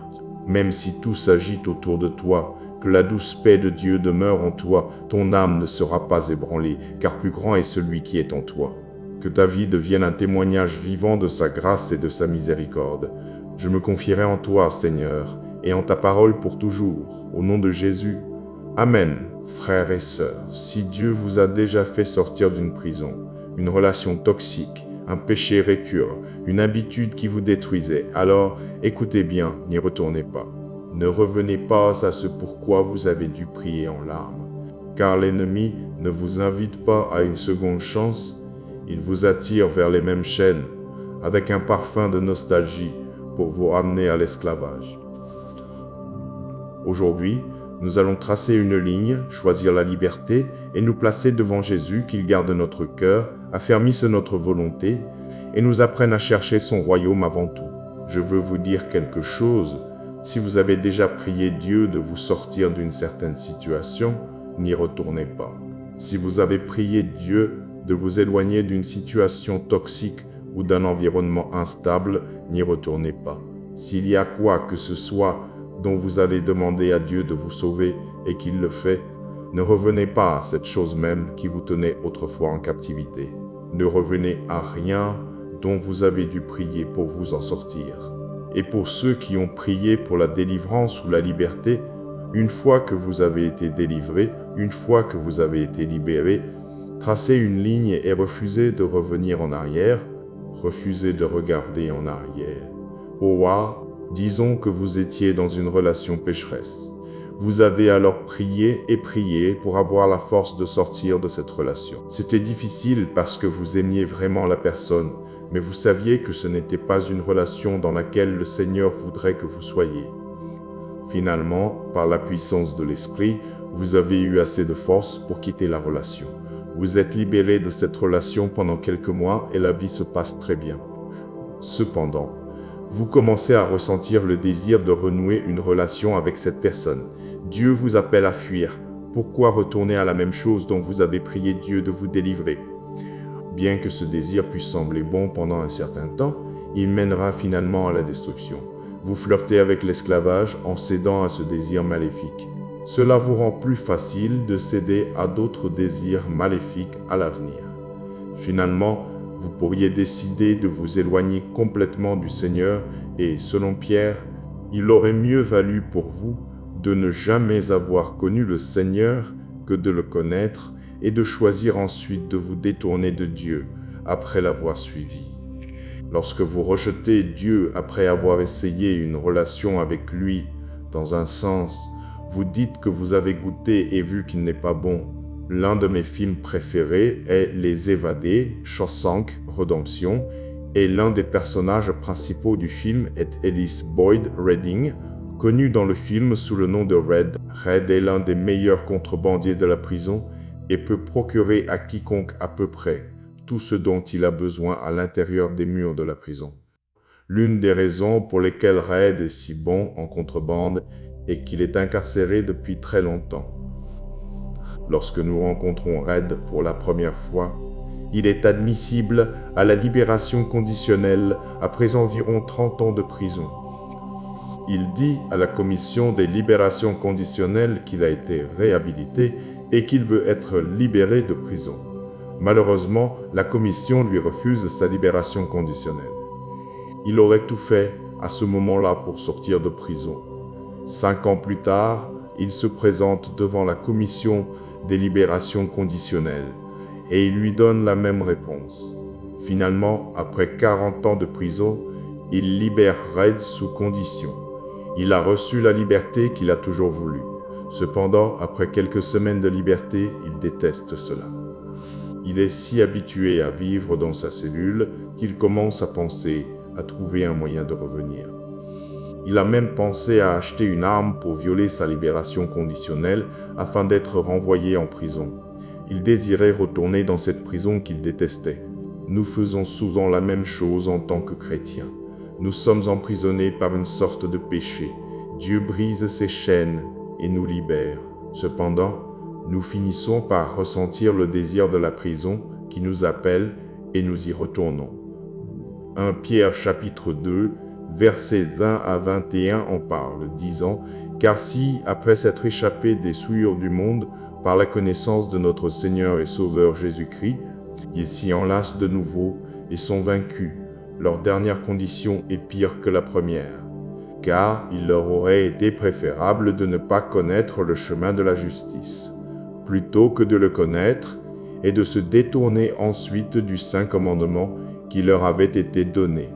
Même si tout s'agite autour de toi, que la douce paix de Dieu demeure en toi, ton âme ne sera pas ébranlée, car plus grand est celui qui est en toi. Que ta vie devienne un témoignage vivant de sa grâce et de sa miséricorde. Je me confierai en toi, Seigneur, et en ta parole pour toujours, au nom de Jésus. Amen. Frères et sœurs, si Dieu vous a déjà fait sortir d'une prison, une relation toxique, un péché récurrent, une habitude qui vous détruisait, alors écoutez bien, n'y retournez pas. Ne revenez pas à ce pourquoi vous avez dû prier en larmes, car l'ennemi ne vous invite pas à une seconde chance, il vous attire vers les mêmes chaînes, avec un parfum de nostalgie pour vous ramener à l'esclavage. Aujourd'hui, nous allons tracer une ligne, choisir la liberté et nous placer devant Jésus qu'il garde notre cœur, affermisse notre volonté et nous apprenne à chercher son royaume avant tout. Je veux vous dire quelque chose. Si vous avez déjà prié Dieu de vous sortir d'une certaine situation, n'y retournez pas. Si vous avez prié Dieu de vous éloigner d'une situation toxique ou d'un environnement instable, n'y retournez pas. S'il y a quoi que ce soit dont vous allez demander à Dieu de vous sauver et qu'il le fait, ne revenez pas à cette chose même qui vous tenait autrefois en captivité. Ne revenez à rien dont vous avez dû prier pour vous en sortir. Et pour ceux qui ont prié pour la délivrance ou la liberté, une fois que vous avez été délivré, une fois que vous avez été libéré, tracez une ligne et refusez de revenir en arrière, refusez de regarder en arrière. Disons que vous étiez dans une relation pécheresse. Vous avez alors prié et prié pour avoir la force de sortir de cette relation. C'était difficile parce que vous aimiez vraiment la personne, mais vous saviez que ce n'était pas une relation dans laquelle le Seigneur voudrait que vous soyez. Finalement, par la puissance de l'Esprit, vous avez eu assez de force pour quitter la relation. Vous êtes libéré de cette relation pendant quelques mois et la vie se passe très bien. Cependant, vous commencez à ressentir le désir de renouer une relation avec cette personne. Dieu vous appelle à fuir. Pourquoi retourner à la même chose dont vous avez prié Dieu de vous délivrer? Bien que ce désir puisse sembler bon pendant un certain temps, il mènera finalement à la destruction. Vous flirtez avec l'esclavage en cédant à ce désir maléfique. Cela vous rend plus facile de céder à d'autres désirs maléfiques à l'avenir. Finalement, vous pourriez décider de vous éloigner complètement du Seigneur et, selon Pierre, il aurait mieux valu pour vous de ne jamais avoir connu le Seigneur que de le connaître et de choisir ensuite de vous détourner de Dieu après l'avoir suivi. Lorsque vous rejetez Dieu après avoir essayé une relation avec lui, dans un sens, vous dites que vous avez goûté et vu qu'il n'est pas bon. L'un de mes films préférés est Les Évadés, Shawshank Redemption, et l'un des personnages principaux du film est Ellis Boyd Redding, connu dans le film sous le nom de Red. Red est l'un des meilleurs contrebandiers de la prison et peut procurer à quiconque à peu près tout ce dont il a besoin à l'intérieur des murs de la prison. L'une des raisons pour lesquelles Red est si bon en contrebande est qu'il est incarcéré depuis très longtemps. Lorsque nous rencontrons Red pour la première fois, il est admissible à la libération conditionnelle après environ 30 ans de prison. Il dit à la commission des libérations conditionnelles qu'il a été réhabilité et qu'il veut être libéré de prison. Malheureusement, la commission lui refuse sa libération conditionnelle. Il aurait tout fait à ce moment-là pour sortir de prison. 5 ans plus tard, il se présente devant la commission des libérations conditionnelles et il lui donne la même réponse. Finalement, après 40 ans de prison, il libère Red sous condition. Il a reçu la liberté qu'il a toujours voulu. Cependant, après quelques semaines de liberté, il déteste cela. Il est si habitué à vivre dans sa cellule qu'il commence à penser à trouver un moyen de revenir. Il a même pensé à acheter une arme pour violer sa libération conditionnelle afin d'être renvoyé en prison. Il désirait retourner dans cette prison qu'il détestait. Nous faisons souvent la même chose en tant que chrétiens. Nous sommes emprisonnés par une sorte de péché. Dieu brise ses chaînes et nous libère. Cependant, nous finissons par ressentir le désir de la prison qui nous appelle et nous y retournons. 1 Pierre chapitre 2, versets 20 à 21 en parle, disant « Car si, après s'être échappés des souillures du monde, par la connaissance de notre Seigneur et Sauveur Jésus-Christ, ils s'y enlacent de nouveau et sont vaincus, leur dernière condition est pire que la première. Car il leur aurait été préférable de ne pas connaître le chemin de la justice, plutôt que de le connaître et de se détourner ensuite du saint commandement qui leur avait été donné. »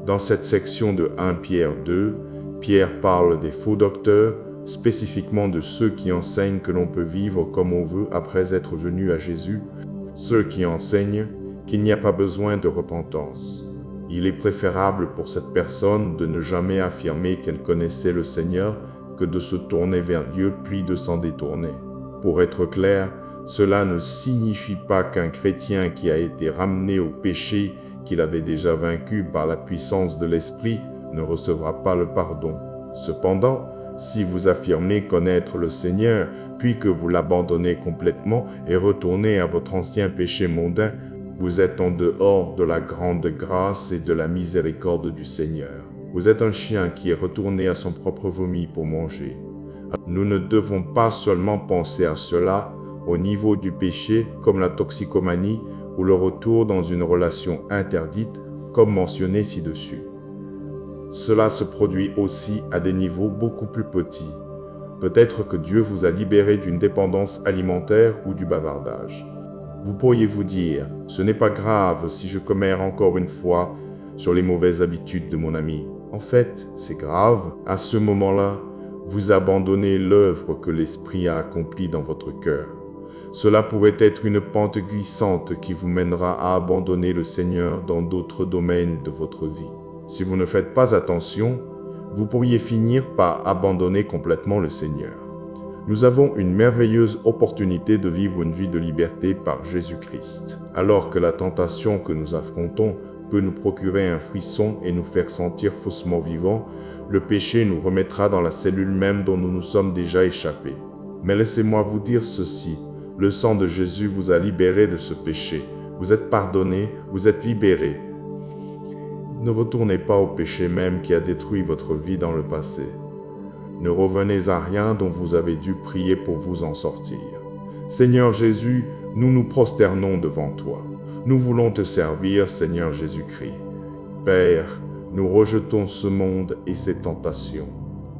Dans cette section de 1 Pierre 2, Pierre parle des faux docteurs, spécifiquement de ceux qui enseignent que l'on peut vivre comme on veut après être venu à Jésus, ceux qui enseignent qu'il n'y a pas besoin de repentance. Il est préférable pour cette personne de ne jamais affirmer qu'elle connaissait le Seigneur que de se tourner vers Dieu puis de s'en détourner. Pour être clair, cela ne signifie pas qu'un chrétien qui a été ramené au péché qu'il avait déjà vaincu par la puissance de l'Esprit ne recevra pas le pardon. Cependant, si vous affirmez connaître le Seigneur, puis que vous l'abandonnez complètement et retournez à votre ancien péché mondain, vous êtes en dehors de la grande grâce et de la miséricorde du Seigneur. Vous êtes un chien qui est retourné à son propre vomi pour manger. Nous ne devons pas seulement penser à cela au niveau du péché comme la toxicomanie ou le retour dans une relation interdite comme mentionné ci-dessus. Cela se produit aussi à des niveaux beaucoup plus petits. Peut-être que Dieu vous a libéré d'une dépendance alimentaire ou du bavardage. Vous pourriez vous dire, ce n'est pas grave si je commets encore une fois sur les mauvaises habitudes de mon ami. En fait, c'est grave. À ce moment-là, vous abandonnez l'œuvre que l'Esprit a accomplie dans votre cœur. Cela pourrait être une pente glissante qui vous mènera à abandonner le Seigneur dans d'autres domaines de votre vie. Si vous ne faites pas attention, vous pourriez finir par abandonner complètement le Seigneur. Nous avons une merveilleuse opportunité de vivre une vie de liberté par Jésus-Christ. Alors que la tentation que nous affrontons peut nous procurer un frisson et nous faire sentir faussement vivants, le péché nous remettra dans la cellule même dont nous nous sommes déjà échappés. Mais laissez-moi vous dire ceci, le sang de Jésus vous a libéré de ce péché. Vous êtes pardonné, vous êtes libéré. Ne retournez pas au péché même qui a détruit votre vie dans le passé. Ne revenez à rien dont vous avez dû prier pour vous en sortir. Seigneur Jésus, nous nous prosternons devant toi. Nous voulons te servir, Seigneur Jésus-Christ. Père, nous rejetons ce monde et ses tentations.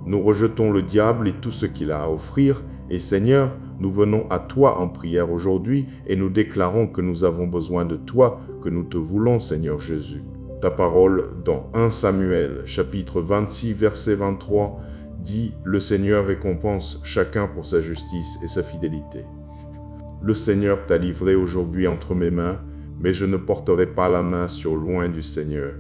Nous rejetons le diable et tout ce qu'il a à offrir, et Seigneur, nous venons à toi en prière aujourd'hui et nous déclarons que nous avons besoin de toi, que nous te voulons, Seigneur Jésus. Ta parole dans 1 Samuel, chapitre 26, verset 23, dit « Le Seigneur récompense chacun pour sa justice et sa fidélité. » Le Seigneur t'a livré aujourd'hui entre mes mains, mais je ne porterai pas la main sur loin du Seigneur.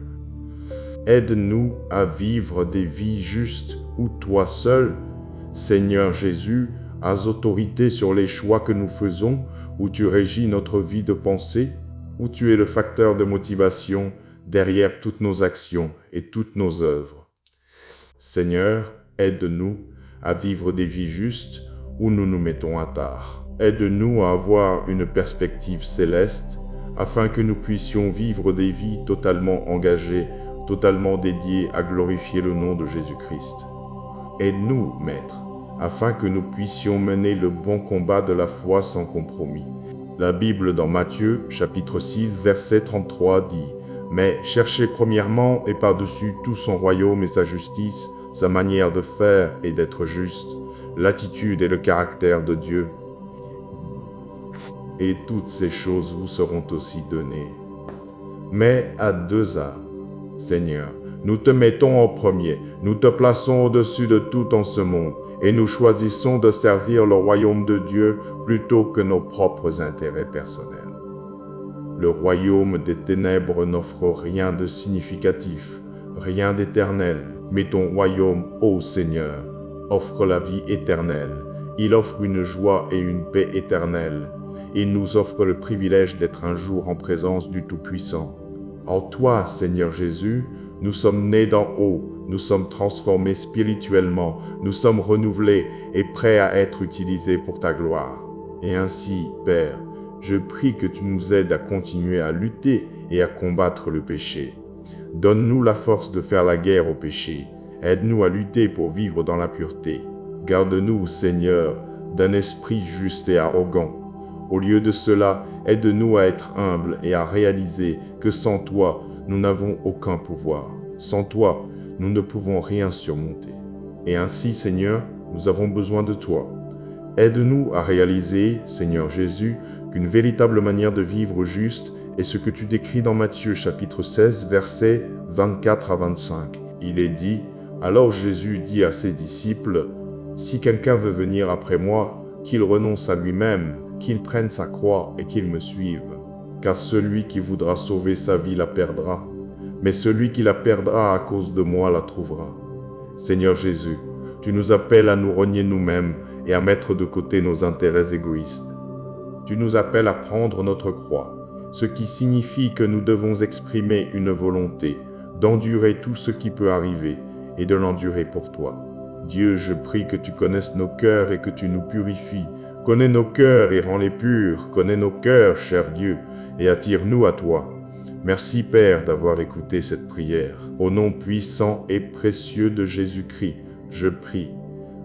Aide-nous à vivre des vies justes où toi seul, Seigneur Jésus, as autorité sur les choix que nous faisons, où tu régis notre vie de pensée, où tu es le facteur de motivation derrière toutes nos actions et toutes nos œuvres. Seigneur, aide-nous à vivre des vies justes où nous nous mettons à tard. Aide-nous à avoir une perspective céleste afin que nous puissions vivre des vies totalement engagées, totalement dédiées à glorifier le nom de Jésus-Christ. Aide-nous, Maître, afin que nous puissions mener le bon combat de la foi sans compromis. La Bible dans Matthieu, chapitre 6, verset 33 dit « Mais cherchez premièrement et par-dessus tout son royaume et sa justice, sa manière de faire et d'être juste, l'attitude et le caractère de Dieu. Et toutes ces choses vous seront aussi données. » Mais à deux arts, Seigneur, nous te mettons en premier, nous te plaçons au-dessus de tout en ce monde, et nous choisissons de servir le royaume de Dieu plutôt que nos propres intérêts personnels. Le royaume des ténèbres n'offre rien de significatif, rien d'éternel, mais ton royaume, ô Seigneur, offre la vie éternelle. Il offre une joie et une paix éternelle. Il nous offre le privilège d'être un jour en présence du Tout-Puissant. En toi, Seigneur Jésus, nous sommes nés d'en haut, nous sommes transformés spirituellement, nous sommes renouvelés et prêts à être utilisés pour ta gloire. Et ainsi, Père, je prie que tu nous aides à continuer à lutter et à combattre le péché. Donne-nous la force de faire la guerre au péché. Aide-nous à lutter pour vivre dans la pureté. Garde-nous, Seigneur, d'un esprit juste et arrogant. Au lieu de cela, aide-nous à être humbles et à réaliser que sans toi, nous n'avons aucun pouvoir. Sans toi, nous ne pouvons rien surmonter. Et ainsi, Seigneur, nous avons besoin de toi. Aide-nous à réaliser, Seigneur Jésus, qu'une véritable manière de vivre juste est ce que tu décris dans Matthieu chapitre 16, versets 24 à 25. Il est dit, « Alors Jésus dit à ses disciples, « Si quelqu'un veut venir après moi, qu'il renonce à lui-même, qu'il prenne sa croix et qu'il me suive. Car celui qui voudra sauver sa vie la perdra, mais celui qui la perdra à cause de moi la trouvera. » Seigneur Jésus, tu nous appelles à nous renier nous-mêmes et à mettre de côté nos intérêts égoïstes. Tu nous appelles à prendre notre croix, ce qui signifie que nous devons exprimer une volonté, d'endurer tout ce qui peut arriver et de l'endurer pour toi. Dieu, je prie que tu connaisses nos cœurs et que tu nous purifies. Connais nos cœurs et rends-les purs. Connais nos cœurs, cher Dieu, et attire-nous à toi. Merci, Père, d'avoir écouté cette prière. Au nom puissant et précieux de Jésus-Christ, je prie.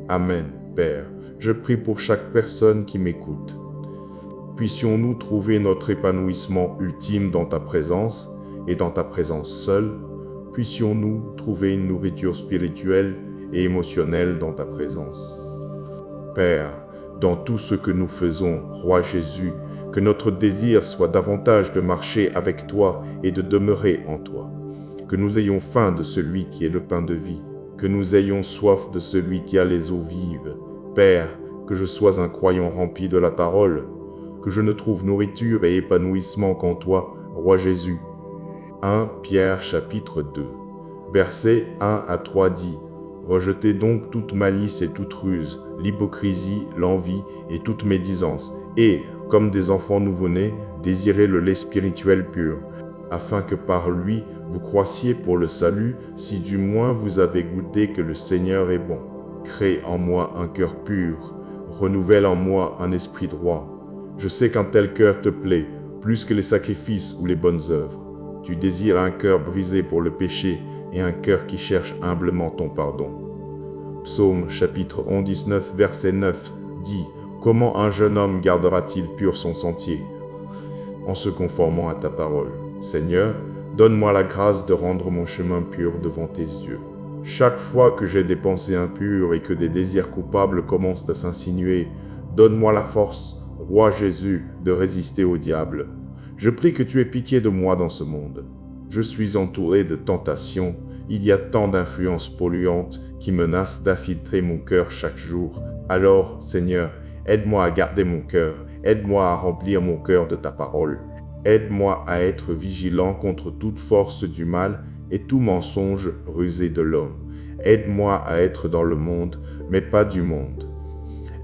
Amen, Père. Je prie pour chaque personne qui m'écoute. Puissions-nous trouver notre épanouissement ultime dans ta présence et dans ta présence seule. Puissions-nous trouver une nourriture spirituelle et émotionnelle dans ta présence. Père, dans tout ce que nous faisons, Roi Jésus, que notre désir soit davantage de marcher avec toi et de demeurer en toi. Que nous ayons faim de celui qui est le pain de vie. Que nous ayons soif de celui qui a les eaux vives. Père, que je sois un croyant rempli de la parole. Que je ne trouve nourriture et épanouissement qu'en toi, Roi Jésus. 1 Pierre chapitre 2, versets 1 à 3 dit « Rejetez donc toute malice et toute ruse, l'hypocrisie, l'envie et toute médisance, et, comme des enfants nouveau-nés, désirez le lait spirituel pur, afin que par lui vous croissiez pour le salut, si du moins vous avez goûté que le Seigneur est bon. Crée en moi un cœur pur, renouvelle en moi un esprit droit. Je sais qu'un tel cœur te plaît, plus que les sacrifices ou les bonnes œuvres. Tu désires un cœur brisé pour le péché et un cœur qui cherche humblement ton pardon. Psaume chapitre 19, verset 9 dit « Comment un jeune homme gardera-t-il pur son sentier ?» En se conformant à ta parole. Seigneur, donne-moi la grâce de rendre mon chemin pur devant tes yeux. Chaque fois que j'ai des pensées impures et que des désirs coupables commencent à s'insinuer, donne-moi la force, Roi Jésus, de résister au diable. Je prie que tu aies pitié de moi dans ce monde. Je suis entouré de tentations. Il y a tant d'influences polluantes qui menacent d'infiltrer mon cœur chaque jour. Alors, Seigneur, aide-moi à garder mon cœur. Aide-moi à remplir mon cœur de ta parole. Aide-moi à être vigilant contre toute force du mal et tout mensonge rusé de l'homme. Aide-moi à être dans le monde, mais pas du monde.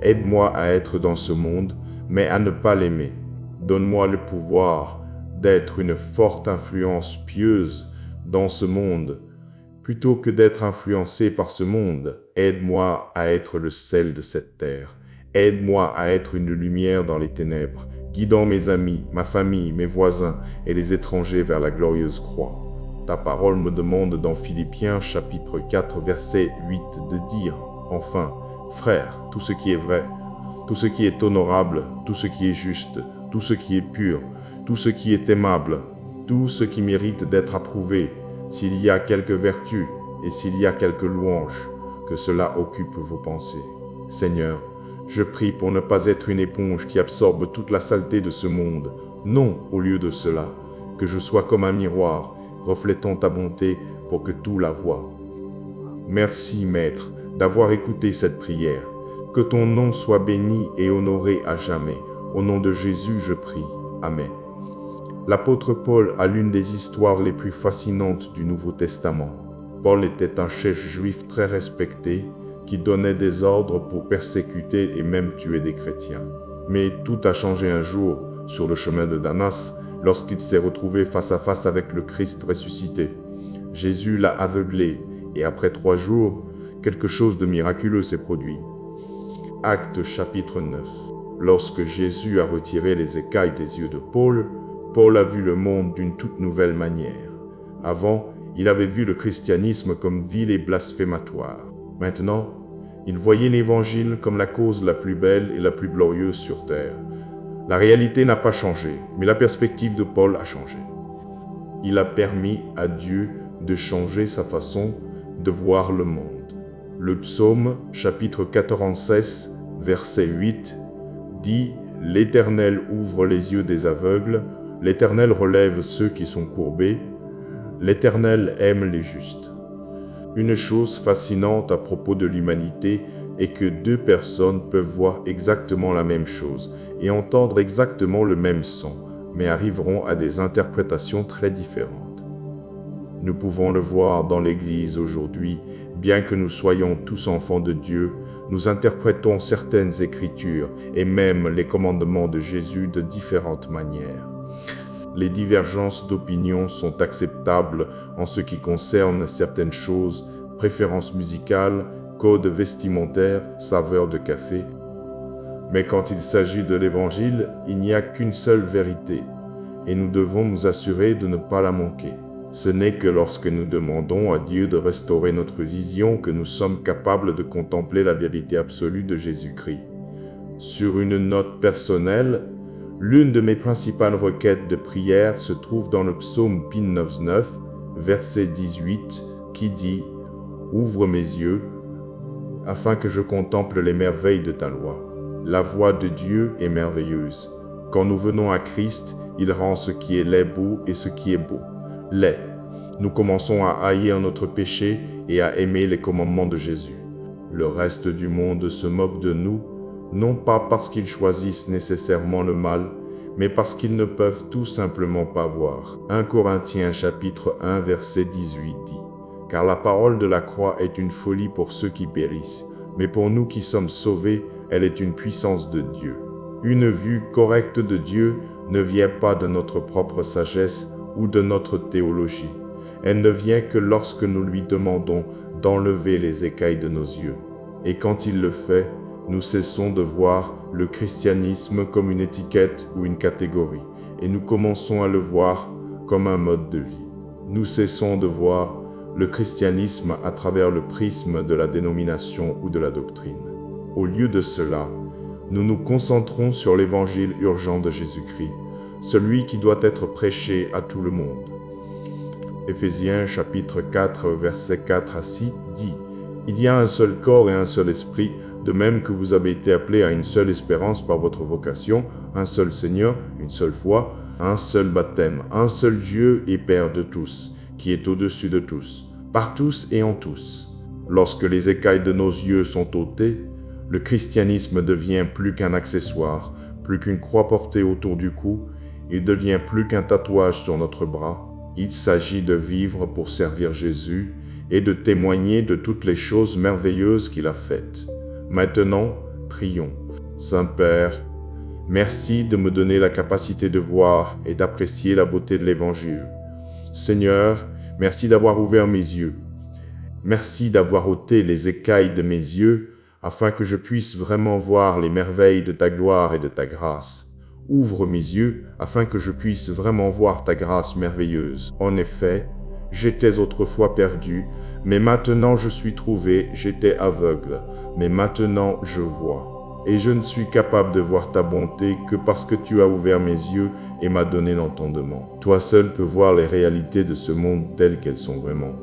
Aide-moi à être dans ce monde, mais à ne pas l'aimer. Donne-moi le pouvoir d'être une forte influence pieuse dans ce monde, plutôt que d'être influencé par ce monde. Aide-moi à être le sel de cette terre. Aide-moi à être une lumière dans les ténèbres, guidant mes amis, ma famille, mes voisins et les étrangers vers la glorieuse croix. Ta parole me demande dans Philippiens chapitre 4 verset 8 de dire « Enfin, frères, tout ce qui est vrai, tout ce qui est honorable, tout ce qui est juste, tout ce qui est pur, tout ce qui est aimable, tout ce qui mérite d'être approuvé, s'il y a quelque vertu et s'il y a quelque louange, que cela occupe vos pensées. Seigneur, je prie pour ne pas être une éponge qui absorbe toute la saleté de ce monde. Non, au lieu de cela, que je sois comme un miroir, reflétant ta bonté pour que tout la voie. Merci, Maître, d'avoir écouté cette prière. Que ton nom soit béni et honoré à jamais. Au nom de Jésus, je prie. Amen. L'apôtre Paul a l'une des histoires les plus fascinantes du Nouveau Testament. Paul était un chef juif très respecté qui donnait des ordres pour persécuter et même tuer des chrétiens. Mais tout a changé un jour sur le chemin de Damas lorsqu'il s'est retrouvé face à face avec le Christ ressuscité. Jésus l'a aveuglé et après 3 jours, quelque chose de miraculeux s'est produit. Actes chapitre 9. Lorsque Jésus a retiré les écailles des yeux de Paul, Paul a vu le monde d'une toute nouvelle manière. Avant, il avait vu le christianisme comme vil et blasphématoire. Maintenant, il voyait l'Évangile comme la cause la plus belle et la plus glorieuse sur terre. La réalité n'a pas changé, mais la perspective de Paul a changé. Il a permis à Dieu de changer sa façon de voir le monde. Le psaume, chapitre 46, verset 8, dit « L'Éternel ouvre les yeux des aveugles, l'Éternel relève ceux qui sont courbés, l'Éternel aime les justes. » Une chose fascinante à propos de l'humanité est que 2 personnes peuvent voir exactement la même chose et entendre exactement le même son, mais arriveront à des interprétations très différentes. Nous pouvons le voir dans l'Église aujourd'hui, bien que nous soyons tous enfants de Dieu, nous interprétons certaines Écritures et même les commandements de Jésus de différentes manières. Les divergences d'opinion sont acceptables en ce qui concerne certaines choses, préférences musicales, codes vestimentaires, saveurs de café. Mais quand il s'agit de l'Évangile, il n'y a qu'une seule vérité, et nous devons nous assurer de ne pas la manquer. Ce n'est que lorsque nous demandons à Dieu de restaurer notre vision que nous sommes capables de contempler la vérité absolue de Jésus-Christ. Sur une note personnelle, l'une de mes principales requêtes de prière se trouve dans le psaume 99, verset 18, qui dit « Ouvre mes yeux, afin que je contemple les merveilles de ta loi. La voie de Dieu est merveilleuse. Quand nous venons à Christ, il rend ce qui est laid beau et ce qui est beau laid. Nous commençons à haïr notre péché et à aimer les commandements de Jésus. Le reste du monde se moque de nous, non pas parce qu'ils choisissent nécessairement le mal, mais parce qu'ils ne peuvent tout simplement pas voir. 1 Corinthiens chapitre 1 verset 18 dit « Car la parole de la croix est une folie pour ceux qui périssent, mais pour nous qui sommes sauvés, elle est une puissance de Dieu. » Une vue correcte de Dieu ne vient pas de notre propre sagesse ou de notre théologie. Elle ne vient que lorsque nous lui demandons d'enlever les écailles de nos yeux. Et quand il le fait, nous cessons de voir le christianisme comme une étiquette ou une catégorie, et nous commençons à le voir comme un mode de vie. Nous cessons de voir le christianisme à travers le prisme de la dénomination ou de la doctrine. Au lieu de cela, nous nous concentrons sur l'évangile urgent de Jésus-Christ, celui qui doit être prêché à tout le monde. Éphésiens chapitre 4, versets 4 à 6 dit « Il y a un seul corps et un seul esprit, de même que vous avez été appelés à une seule espérance par votre vocation, un seul Seigneur, une seule foi, un seul baptême, un seul Dieu et Père de tous, qui est au-dessus de tous, par tous et en tous. » Lorsque les écailles de nos yeux sont ôtées, le christianisme devient plus qu'un accessoire, plus qu'une croix portée autour du cou, il devient plus qu'un tatouage sur notre bras. Il s'agit de vivre pour servir Jésus et de témoigner de toutes les choses merveilleuses qu'il a faites. Maintenant, prions. Saint-Père, merci de me donner la capacité de voir et d'apprécier la beauté de l'Évangile. Seigneur, merci d'avoir ouvert mes yeux. Merci d'avoir ôté les écailles de mes yeux afin que je puisse vraiment voir les merveilles de ta gloire et de ta grâce. Ouvre mes yeux afin que je puisse vraiment voir ta grâce merveilleuse. En effet, j'étais autrefois perdu, mais maintenant je suis trouvé, j'étais aveugle, mais maintenant je vois. Et je ne suis capable de voir ta bonté que parce que tu as ouvert mes yeux et m'as donné l'entendement. Toi seul peux voir les réalités de ce monde telles qu'elles sont vraiment.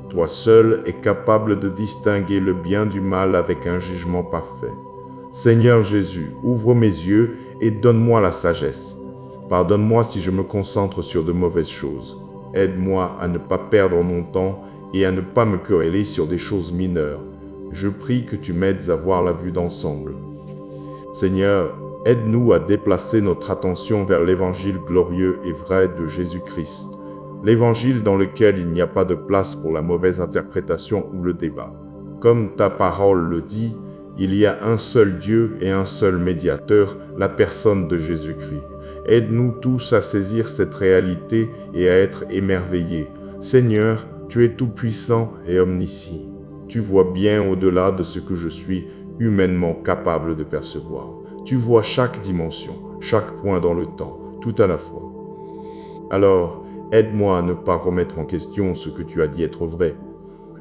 Toi seul es capable de distinguer le bien du mal avec un jugement parfait. Seigneur Jésus, ouvre mes yeux et donne-moi la sagesse. Pardonne-moi si je me concentre sur de mauvaises choses. Aide-moi à ne pas perdre mon temps et à ne pas me quereller sur des choses mineures. Je prie que tu m'aides à voir la vue d'ensemble. Seigneur, aide-nous à déplacer notre attention vers l'évangile glorieux et vrai de Jésus-Christ. L'évangile dans lequel il n'y a pas de place pour la mauvaise interprétation ou le débat. Comme ta parole le dit, il y a un seul Dieu et un seul médiateur, la personne de Jésus-Christ. Aide-nous tous à saisir cette réalité et à être émerveillés. Seigneur, tu es tout-puissant et omniscient. Tu vois bien au-delà de ce que je suis humainement capable de percevoir. Tu vois chaque dimension, chaque point dans le temps, tout à la fois. Alors, aide-moi à ne pas remettre en question ce que tu as dit être vrai.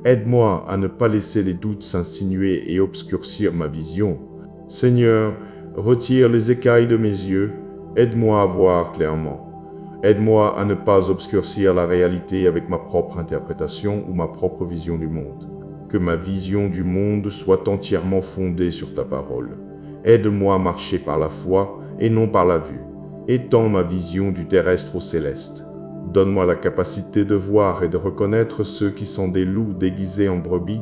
Aide-moi à ne pas laisser les doutes s'insinuer et obscurcir ma vision. Seigneur, retire les écailles de mes yeux, aide-moi à voir clairement. Aide-moi à ne pas obscurcir la réalité avec ma propre interprétation ou ma propre vision du monde. Que ma vision du monde soit entièrement fondée sur ta parole. Aide-moi à marcher par la foi et non par la vue. Étends ma vision du terrestre au céleste. Donne-moi la capacité de voir et de reconnaître ceux qui sont des loups déguisés en brebis.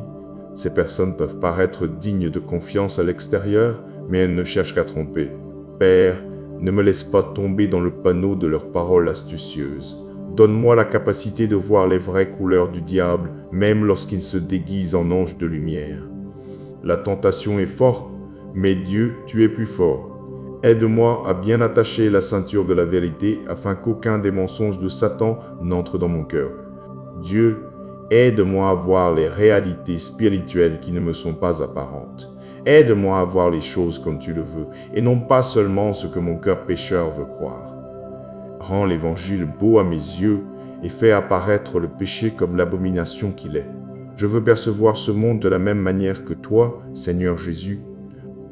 Ces personnes peuvent paraître dignes de confiance à l'extérieur, mais elles ne cherchent qu'à tromper. Père, ne me laisse pas tomber dans le panneau de leurs paroles astucieuses. Donne-moi la capacité de voir les vraies couleurs du diable, même lorsqu'il se déguise en ange de lumière. La tentation est forte, mais Dieu, tu es plus fort. Aide-moi à bien attacher la ceinture de la vérité afin qu'aucun des mensonges de Satan n'entre dans mon cœur. Dieu, aide-moi à voir les réalités spirituelles qui ne me sont pas apparentes. Aide-moi à voir les choses comme tu le veux et non pas seulement ce que mon cœur pécheur veut croire. Rends l'évangile beau à mes yeux et fais apparaître le péché comme l'abomination qu'il est. Je veux percevoir ce monde de la même manière que toi, Seigneur Jésus.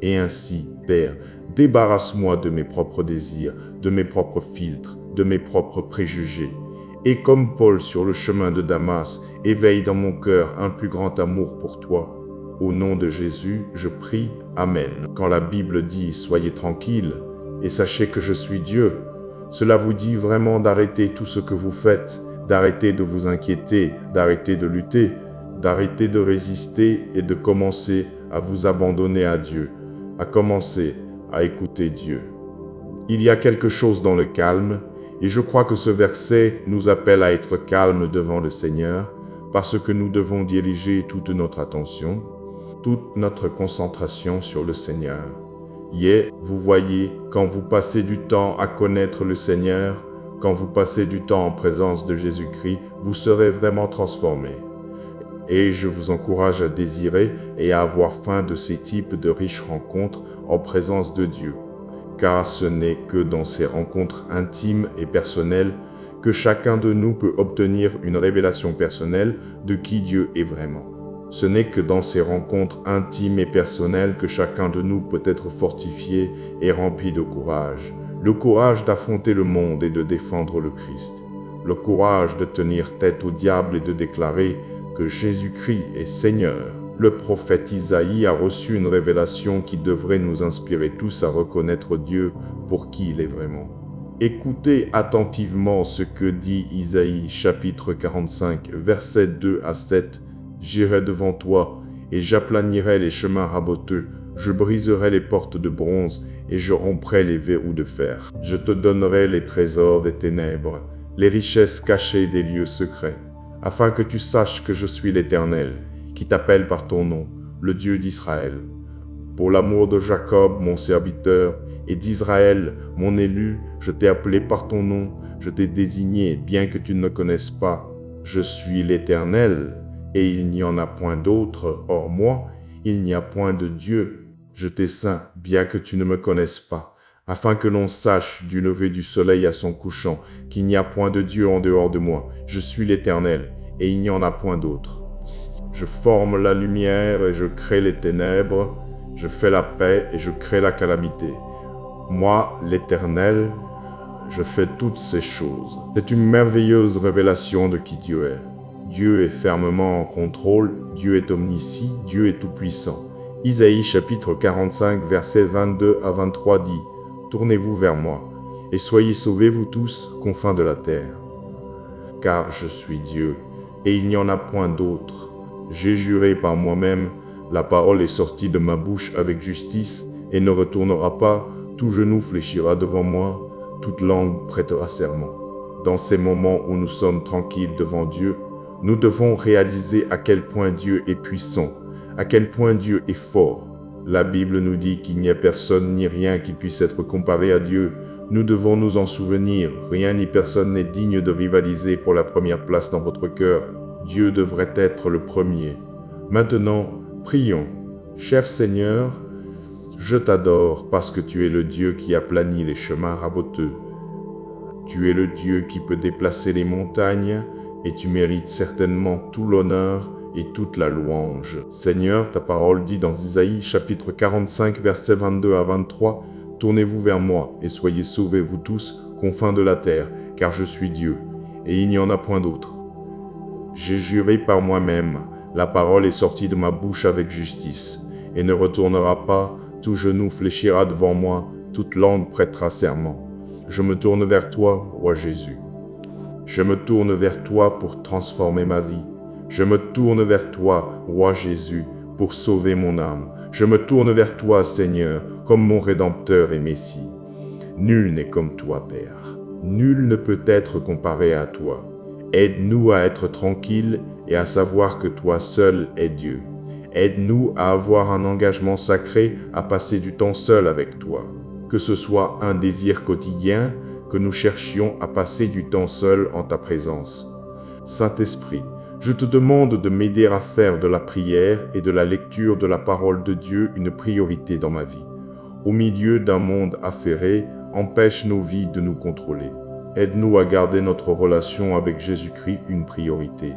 Et ainsi, Père, débarrasse-moi de mes propres désirs, de mes propres filtres, de mes propres préjugés. Et comme Paul sur le chemin de Damas, éveille dans mon cœur un plus grand amour pour toi. Au nom de Jésus, je prie, Amen. Quand la Bible dit « Soyez tranquilles et sachez que je suis Dieu », cela vous dit vraiment d'arrêter tout ce que vous faites, d'arrêter de vous inquiéter, d'arrêter de lutter, d'arrêter de résister et de commencer à vous abandonner à Dieu, à commencer à écouter Dieu. Il y a quelque chose dans le calme, et je crois que ce verset nous appelle à être calmes devant le Seigneur, parce que nous devons diriger toute notre attention, toute notre concentration sur le Seigneur. Vous voyez, quand vous passez du temps à connaître le Seigneur, quand vous passez du temps en présence de Jésus-Christ, vous serez vraiment transformés. Et je vous encourage à désirer et à avoir faim de ces types de riches rencontres en présence de Dieu. Car ce n'est que dans ces rencontres intimes et personnelles que chacun de nous peut obtenir une révélation personnelle de qui Dieu est vraiment. Ce n'est que dans ces rencontres intimes et personnelles que chacun de nous peut être fortifié et rempli de courage. Le courage d'affronter le monde et de défendre le Christ. Le courage de tenir tête au diable et de déclarer que Jésus-Christ est Seigneur. Le prophète Isaïe a reçu une révélation qui devrait nous inspirer tous à reconnaître Dieu pour qui il est vraiment. Écoutez attentivement ce que dit Isaïe chapitre 45, versets 2 à 7. J'irai devant toi et j'aplanirai les chemins raboteux, je briserai les portes de bronze et je romprai les verrous de fer. Je te donnerai les trésors des ténèbres, les richesses cachées des lieux secrets, afin que tu saches que je suis l'Éternel, qui t'appelle par ton nom, le Dieu d'Israël. Pour l'amour de Jacob, mon serviteur, et d'Israël, mon élu, je t'ai appelé par ton nom, je t'ai désigné, bien que tu ne me connaisses pas. Je suis l'Éternel, et il n'y en a point d'autre, hors moi, il n'y a point de Dieu. Je t'ai saint, bien que tu ne me connaisses pas, afin que l'on sache du lever du soleil à son couchant, qu'il n'y a point de Dieu en dehors de moi. Je suis l'Éternel, et il n'y en a point d'autre. Je forme la lumière et je crée les ténèbres, je fais la paix et je crée la calamité. Moi, l'Éternel, je fais toutes ces choses. C'est une merveilleuse révélation de qui Dieu est. Dieu est fermement en contrôle, Dieu est omniscient, Dieu est tout-puissant. Isaïe chapitre 45, versets 22 à 23 dit « Tournez-vous vers moi, et soyez sauvés vous tous, confins de la terre. Car je suis Dieu, et il n'y en a point d'autre. J'ai juré par moi-même, la parole est sortie de ma bouche avec justice, et ne retournera pas, tout genou fléchira devant moi, toute langue prêtera serment. » Dans ces moments où nous sommes tranquilles devant Dieu, nous devons réaliser à quel point Dieu est puissant, à quel point Dieu est fort. La Bible nous dit qu'il n'y a personne ni rien qui puisse être comparé à Dieu. Nous devons nous en souvenir. Rien ni personne n'est digne de rivaliser pour la première place dans votre cœur. Dieu devrait être le premier. Maintenant, prions. Cher Seigneur, je t'adore parce que tu es le Dieu qui aplani les chemins raboteux. Tu es le Dieu qui peut déplacer les montagnes et tu mérites certainement tout l'honneur et toute la louange. Seigneur, ta parole dit dans Isaïe chapitre 45 versets 22 à 23, « Tournez-vous vers moi et soyez sauvés vous tous, confins de la terre, car je suis Dieu, et il n'y en a point d'autre. J'ai juré par moi-même, la parole est sortie de ma bouche avec justice, et ne retournera pas, tout genou fléchira devant moi, toute langue prêtera serment. Je me tourne vers toi, roi Jésus. Je me tourne vers toi pour transformer ma vie. Je me tourne vers toi, roi Jésus, pour sauver mon âme. Je me tourne vers toi, Seigneur, comme mon Rédempteur et Messie. Nul n'est comme toi, Père. Nul ne peut être comparé à toi. Aide-nous à être tranquilles et à savoir que toi seul es Dieu. Aide-nous à avoir un engagement sacré à passer du temps seul avec toi. Que ce soit un désir quotidien, que nous cherchions à passer du temps seul en ta présence. Saint-Esprit, je te demande de m'aider à faire de la prière et de la lecture de la parole de Dieu une priorité dans ma vie. Au milieu d'un monde affairé, empêche nos vies de nous contrôler. Aide-nous à garder notre relation avec Jésus-Christ une priorité.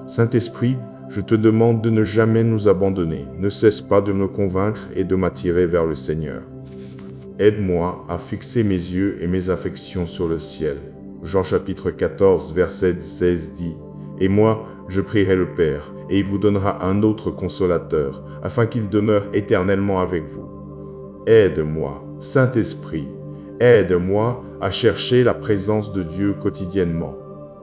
Saint-Esprit, je te demande de ne jamais nous abandonner. Ne cesse pas de me convaincre et de m'attirer vers le Seigneur. Aide-moi à fixer mes yeux et mes affections sur le ciel. Jean chapitre 14, verset 16 dit « Et moi, je prierai le Père, et il vous donnera un autre consolateur, afin qu'il demeure éternellement avec vous. » Aide-moi, Saint-Esprit, aide-moi à chercher la présence de Dieu quotidiennement.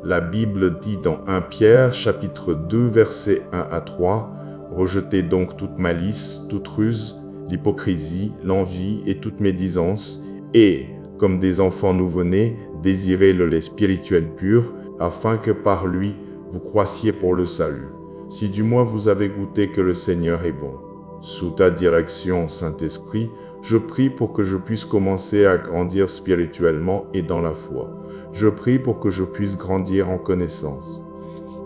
La Bible dit dans 1 Pierre chapitre 2, versets 1 à 3 « Rejetez donc toute malice, toute ruse, l'hypocrisie, l'envie et toute médisance, et, comme des enfants nouveau-nés, désirez le lait spirituel pur, afin que par lui vous croissiez pour le salut. Si du moins vous avez goûté que le Seigneur est bon. Sous ta direction, Saint-Esprit, je prie pour que je puisse commencer à grandir spirituellement et dans la foi. Je prie pour que je puisse grandir en connaissance.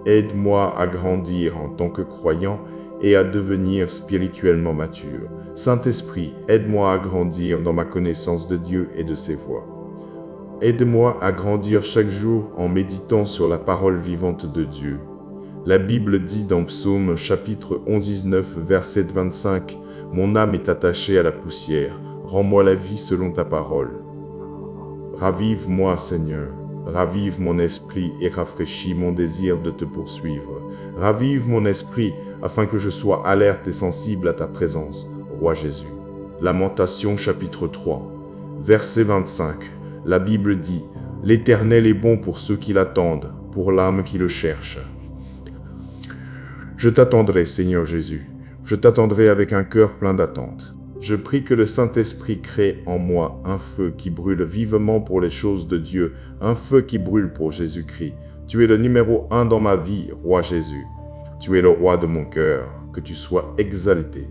Aide-moi à grandir en tant que croyant et à devenir spirituellement mature. Saint-Esprit, aide-moi à grandir dans ma connaissance de Dieu et de ses voies. Aide-moi à grandir chaque jour en méditant sur la parole vivante de Dieu. La Bible dit dans Psaume chapitre 19, verset 25, « Mon âme est attachée à la poussière, rends-moi la vie selon ta parole. » Ravive-moi, Seigneur, ravive mon esprit et rafraîchis mon désir de te poursuivre. Ravive mon esprit afin que je sois alerte et sensible à ta présence, Roi Jésus. Lamentation chapitre 3, verset 25. La Bible dit, « L'Éternel est bon pour ceux qui l'attendent, pour l'âme qui le cherche. » Je t'attendrai, Seigneur Jésus. Je t'attendrai avec un cœur plein d'attente. Je prie que le Saint-Esprit crée en moi un feu qui brûle vivement pour les choses de Dieu, un feu qui brûle pour Jésus-Christ. Tu es le numéro 1 dans ma vie, Roi Jésus. Tu es le roi de mon cœur, que tu sois exalté.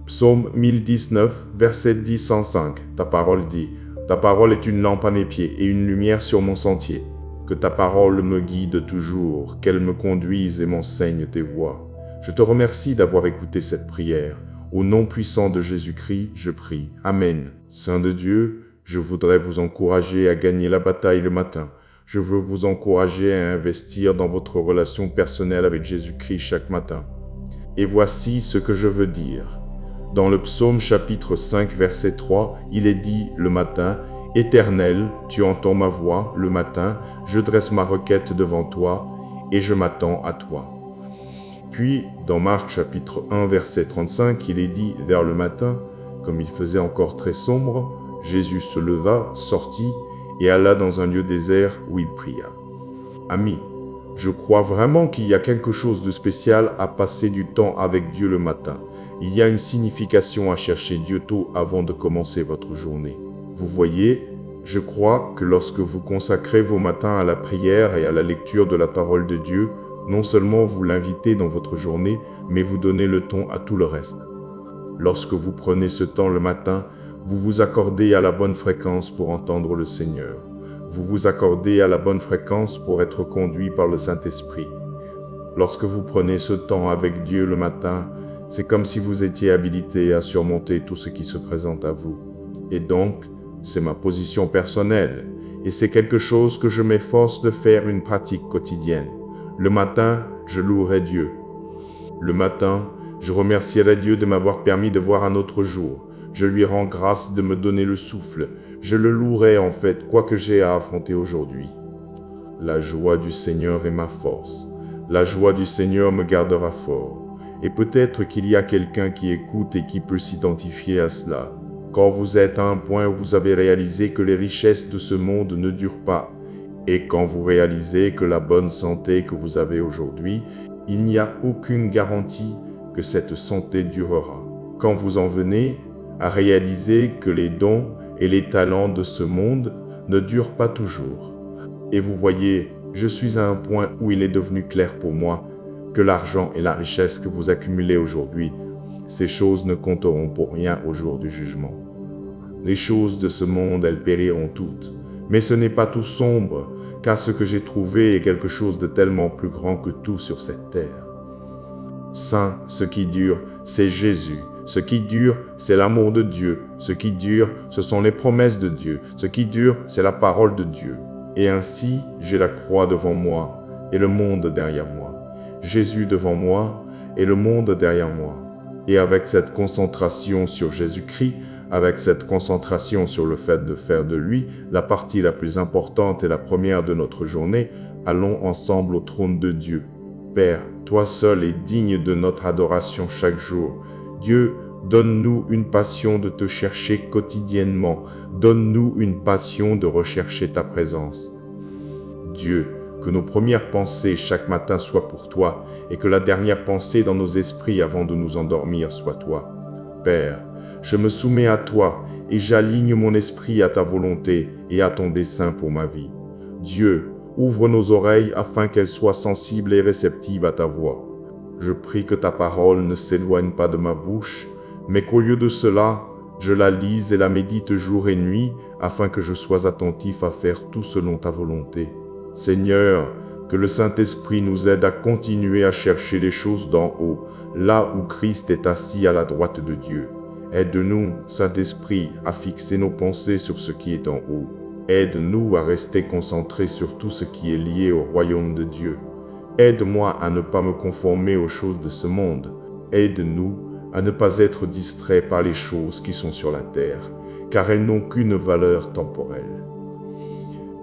Psaume 1019, verset 10-105. Ta parole dit, « Ta parole est une lampe à mes pieds et une lumière sur mon sentier. Que ta parole me guide toujours, qu'elle me conduise et m'enseigne tes voies. » Je te remercie d'avoir écouté cette prière. Au nom puissant de Jésus-Christ, je prie. Amen. Saint de Dieu, je voudrais vous encourager à gagner la bataille le matin. Je veux vous encourager à investir dans votre relation personnelle avec Jésus-Christ chaque matin. Et voici ce que je veux dire. Dans le psaume chapitre 5, verset 3, il est dit le matin, « Éternel, tu entends ma voix, le matin, je dresse ma requête devant toi, et je m'attends à toi. » Puis, dans Marc chapitre 1, verset 35, il est dit, vers le matin, comme il faisait encore très sombre, Jésus se leva, sortit, et alla dans un lieu désert où il pria. Amis, je crois vraiment qu'il y a quelque chose de spécial à passer du temps avec Dieu le matin. Il y a une signification à chercher Dieu tôt avant de commencer votre journée. Vous voyez, je crois que lorsque vous consacrez vos matins à la prière et à la lecture de la parole de Dieu, non seulement vous l'invitez dans votre journée, mais vous donnez le ton à tout le reste. Lorsque vous prenez ce temps le matin, vous vous accordez à la bonne fréquence pour entendre le Seigneur. Vous vous accordez à la bonne fréquence pour être conduit par le Saint-Esprit. Lorsque vous prenez ce temps avec Dieu le matin, c'est comme si vous étiez habilité à surmonter tout ce qui se présente à vous. Et donc, c'est ma position personnelle, et c'est quelque chose que je m'efforce de faire une pratique quotidienne. Le matin, je louerai Dieu. Le matin, je remercierai Dieu de m'avoir permis de voir un autre jour. Je lui rends grâce de me donner le souffle. Je le louerai en fait, quoi que j'ai à affronter aujourd'hui. La joie du Seigneur est ma force. La joie du Seigneur me gardera fort. Et peut-être qu'il y a quelqu'un qui écoute et qui peut s'identifier à cela. Quand vous êtes à un point où vous avez réalisé que les richesses de ce monde ne durent pas, et quand vous réalisez que la bonne santé que vous avez aujourd'hui, il n'y a aucune garantie que cette santé durera. Quand vous en venez à réaliser que les dons et les talents de ce monde ne durent pas toujours. Et vous voyez, je suis à un point où il est devenu clair pour moi que l'argent et la richesse que vous accumulez aujourd'hui, ces choses ne compteront pour rien au jour du jugement. Les choses de ce monde, elles périront toutes. Mais ce n'est pas tout sombre, car ce que j'ai trouvé est quelque chose de tellement plus grand que tout sur cette terre. Saint, ce qui dure, c'est Jésus. Ce qui dure, c'est l'amour de Dieu. Ce qui dure, ce sont les promesses de Dieu. Ce qui dure, c'est la parole de Dieu. Et ainsi, j'ai la croix devant moi et le monde derrière moi. Jésus devant moi et le monde derrière moi. Et avec cette concentration sur Jésus-Christ, avec cette concentration sur le fait de faire de lui la partie la plus importante et la première de notre journée, allons ensemble au trône de Dieu. Père, toi seul es digne de notre adoration chaque jour. Dieu, donne-nous une passion de te chercher quotidiennement. Donne-nous une passion de rechercher ta présence. Dieu, que nos premières pensées chaque matin soient pour toi et que la dernière pensée dans nos esprits avant de nous endormir soit toi. Père, je me soumets à toi et j'aligne mon esprit à ta volonté et à ton dessein pour ma vie. Dieu, ouvre nos oreilles afin qu'elles soient sensibles et réceptives à ta voix. Je prie que ta parole ne s'éloigne pas de ma bouche, mais qu'au lieu de cela, je la lise et la médite jour et nuit afin que je sois attentif à faire tout selon ta volonté. Seigneur, que le Saint-Esprit nous aide à continuer à chercher les choses d'en haut, là où Christ est assis à la droite de Dieu. Aide-nous, Saint-Esprit, à fixer nos pensées sur ce qui est en haut. Aide-nous à rester concentrés sur tout ce qui est lié au royaume de Dieu. Aide-moi à ne pas me conformer aux choses de ce monde. Aide-nous à ne pas être distraits par les choses qui sont sur la terre, car elles n'ont qu'une valeur temporelle.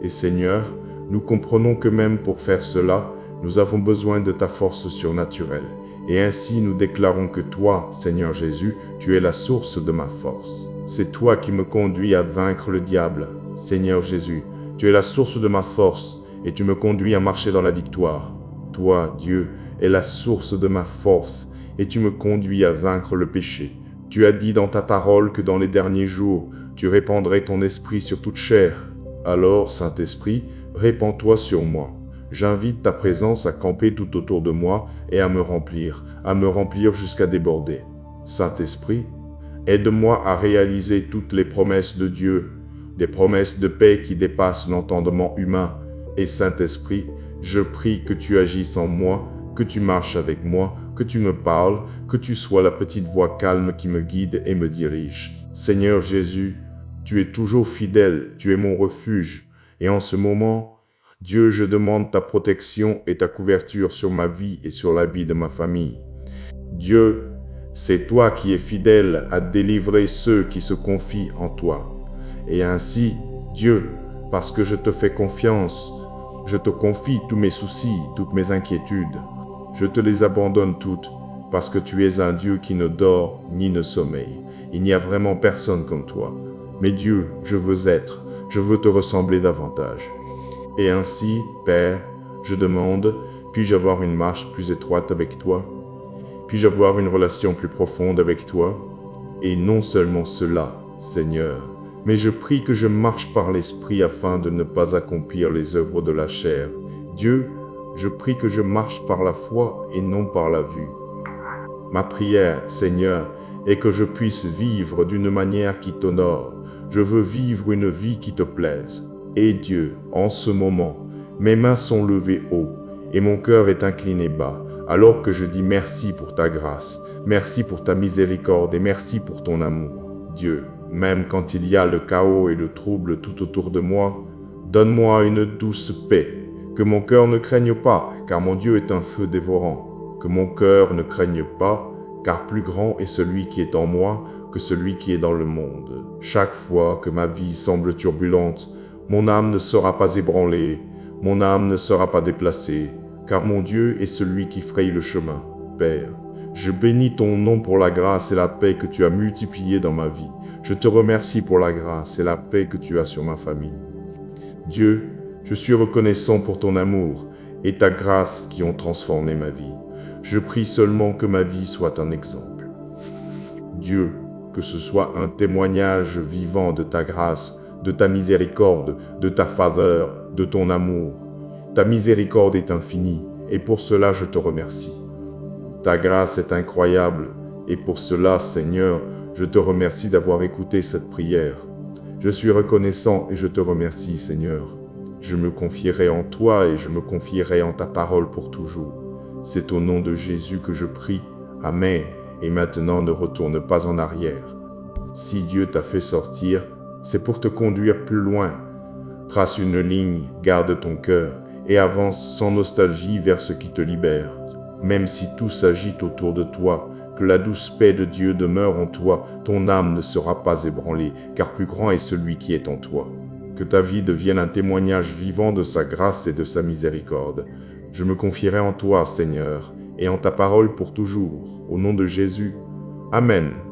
Et Seigneur, nous comprenons que même pour faire cela, nous avons besoin de ta force surnaturelle. Et ainsi nous déclarons que toi, Seigneur Jésus, tu es la source de ma force. C'est toi qui me conduis à vaincre le diable. Seigneur Jésus, tu es la source de ma force et tu me conduis à marcher dans la victoire. Toi, Dieu, es la source de ma force et tu me conduis à vaincre le péché. Tu as dit dans ta parole que dans les derniers jours, tu répandrais ton esprit sur toute chair. Alors, Saint-Esprit, répands-toi sur moi. J'invite ta présence à camper tout autour de moi et à me remplir jusqu'à déborder. Saint-Esprit, aide-moi à réaliser toutes les promesses de Dieu, des promesses de paix qui dépassent l'entendement humain. Et Saint-Esprit, je prie que tu agisses en moi, que tu marches avec moi, que tu me parles, que tu sois la petite voix calme qui me guide et me dirige. Seigneur Jésus, tu es toujours fidèle, tu es mon refuge. Et en ce moment, Dieu, je demande ta protection et ta couverture sur ma vie et sur la vie de ma famille. Dieu, c'est toi qui es fidèle à délivrer ceux qui se confient en toi. Et ainsi, Dieu, parce que je te fais confiance, je te confie tous mes soucis, toutes mes inquiétudes. Je te les abandonne toutes, parce que tu es un Dieu qui ne dort ni ne sommeille. Il n'y a vraiment personne comme toi. Mais Dieu, je veux te ressembler davantage. Et ainsi, Père, je demande, puis-je avoir une marche plus étroite avec toi? Puis-je avoir une relation plus profonde avec toi? Et non seulement cela, Seigneur, mais je prie que je marche par l'Esprit afin de ne pas accomplir les œuvres de la chair. Dieu, je prie que je marche par la foi et non par la vue. Ma prière, Seigneur, est que je puisse vivre d'une manière qui t'honore. Je veux vivre une vie qui te plaise. Et Dieu, en ce moment, mes mains sont levées haut et mon cœur est incliné bas, alors que je dis merci pour ta grâce, merci pour ta miséricorde et merci pour ton amour. Dieu, même quand il y a le chaos et le trouble tout autour de moi, donne-moi une douce paix, que mon cœur ne craigne pas, car mon Dieu est un feu dévorant. Que mon cœur ne craigne pas, car plus grand est celui qui est en moi que celui qui est dans le monde. Chaque fois que ma vie semble turbulente, mon âme ne sera pas ébranlée, mon âme ne sera pas déplacée, car mon Dieu est celui qui fraye le chemin. Père, je bénis ton nom pour la grâce et la paix que tu as multipliées dans ma vie. Je te remercie pour la grâce et la paix que tu as sur ma famille. Dieu, je suis reconnaissant pour ton amour et ta grâce qui ont transformé ma vie. Je prie seulement que ma vie soit un exemple. Dieu, que ce soit un témoignage vivant de ta grâce, de ta miséricorde, de ta faveur, de ton amour. Ta miséricorde est infinie, et pour cela je te remercie. Ta grâce est incroyable, et pour cela, Seigneur, je te remercie d'avoir écouté cette prière. Je suis reconnaissant et je te remercie, Seigneur. Je me confierai en toi et je me confierai en ta parole pour toujours. C'est au nom de Jésus que je prie. Amen. Et maintenant, ne retourne pas en arrière. Si Dieu t'a fait sortir, c'est pour te conduire plus loin. Trace une ligne, garde ton cœur et avance sans nostalgie vers ce qui te libère. Même si tout s'agite autour de toi, que la douce paix de Dieu demeure en toi, ton âme ne sera pas ébranlée, car plus grand est celui qui est en toi. Que ta vie devienne un témoignage vivant de sa grâce et de sa miséricorde. Je me confierai en toi, Seigneur, et en ta parole pour toujours. Au nom de Jésus. Amen.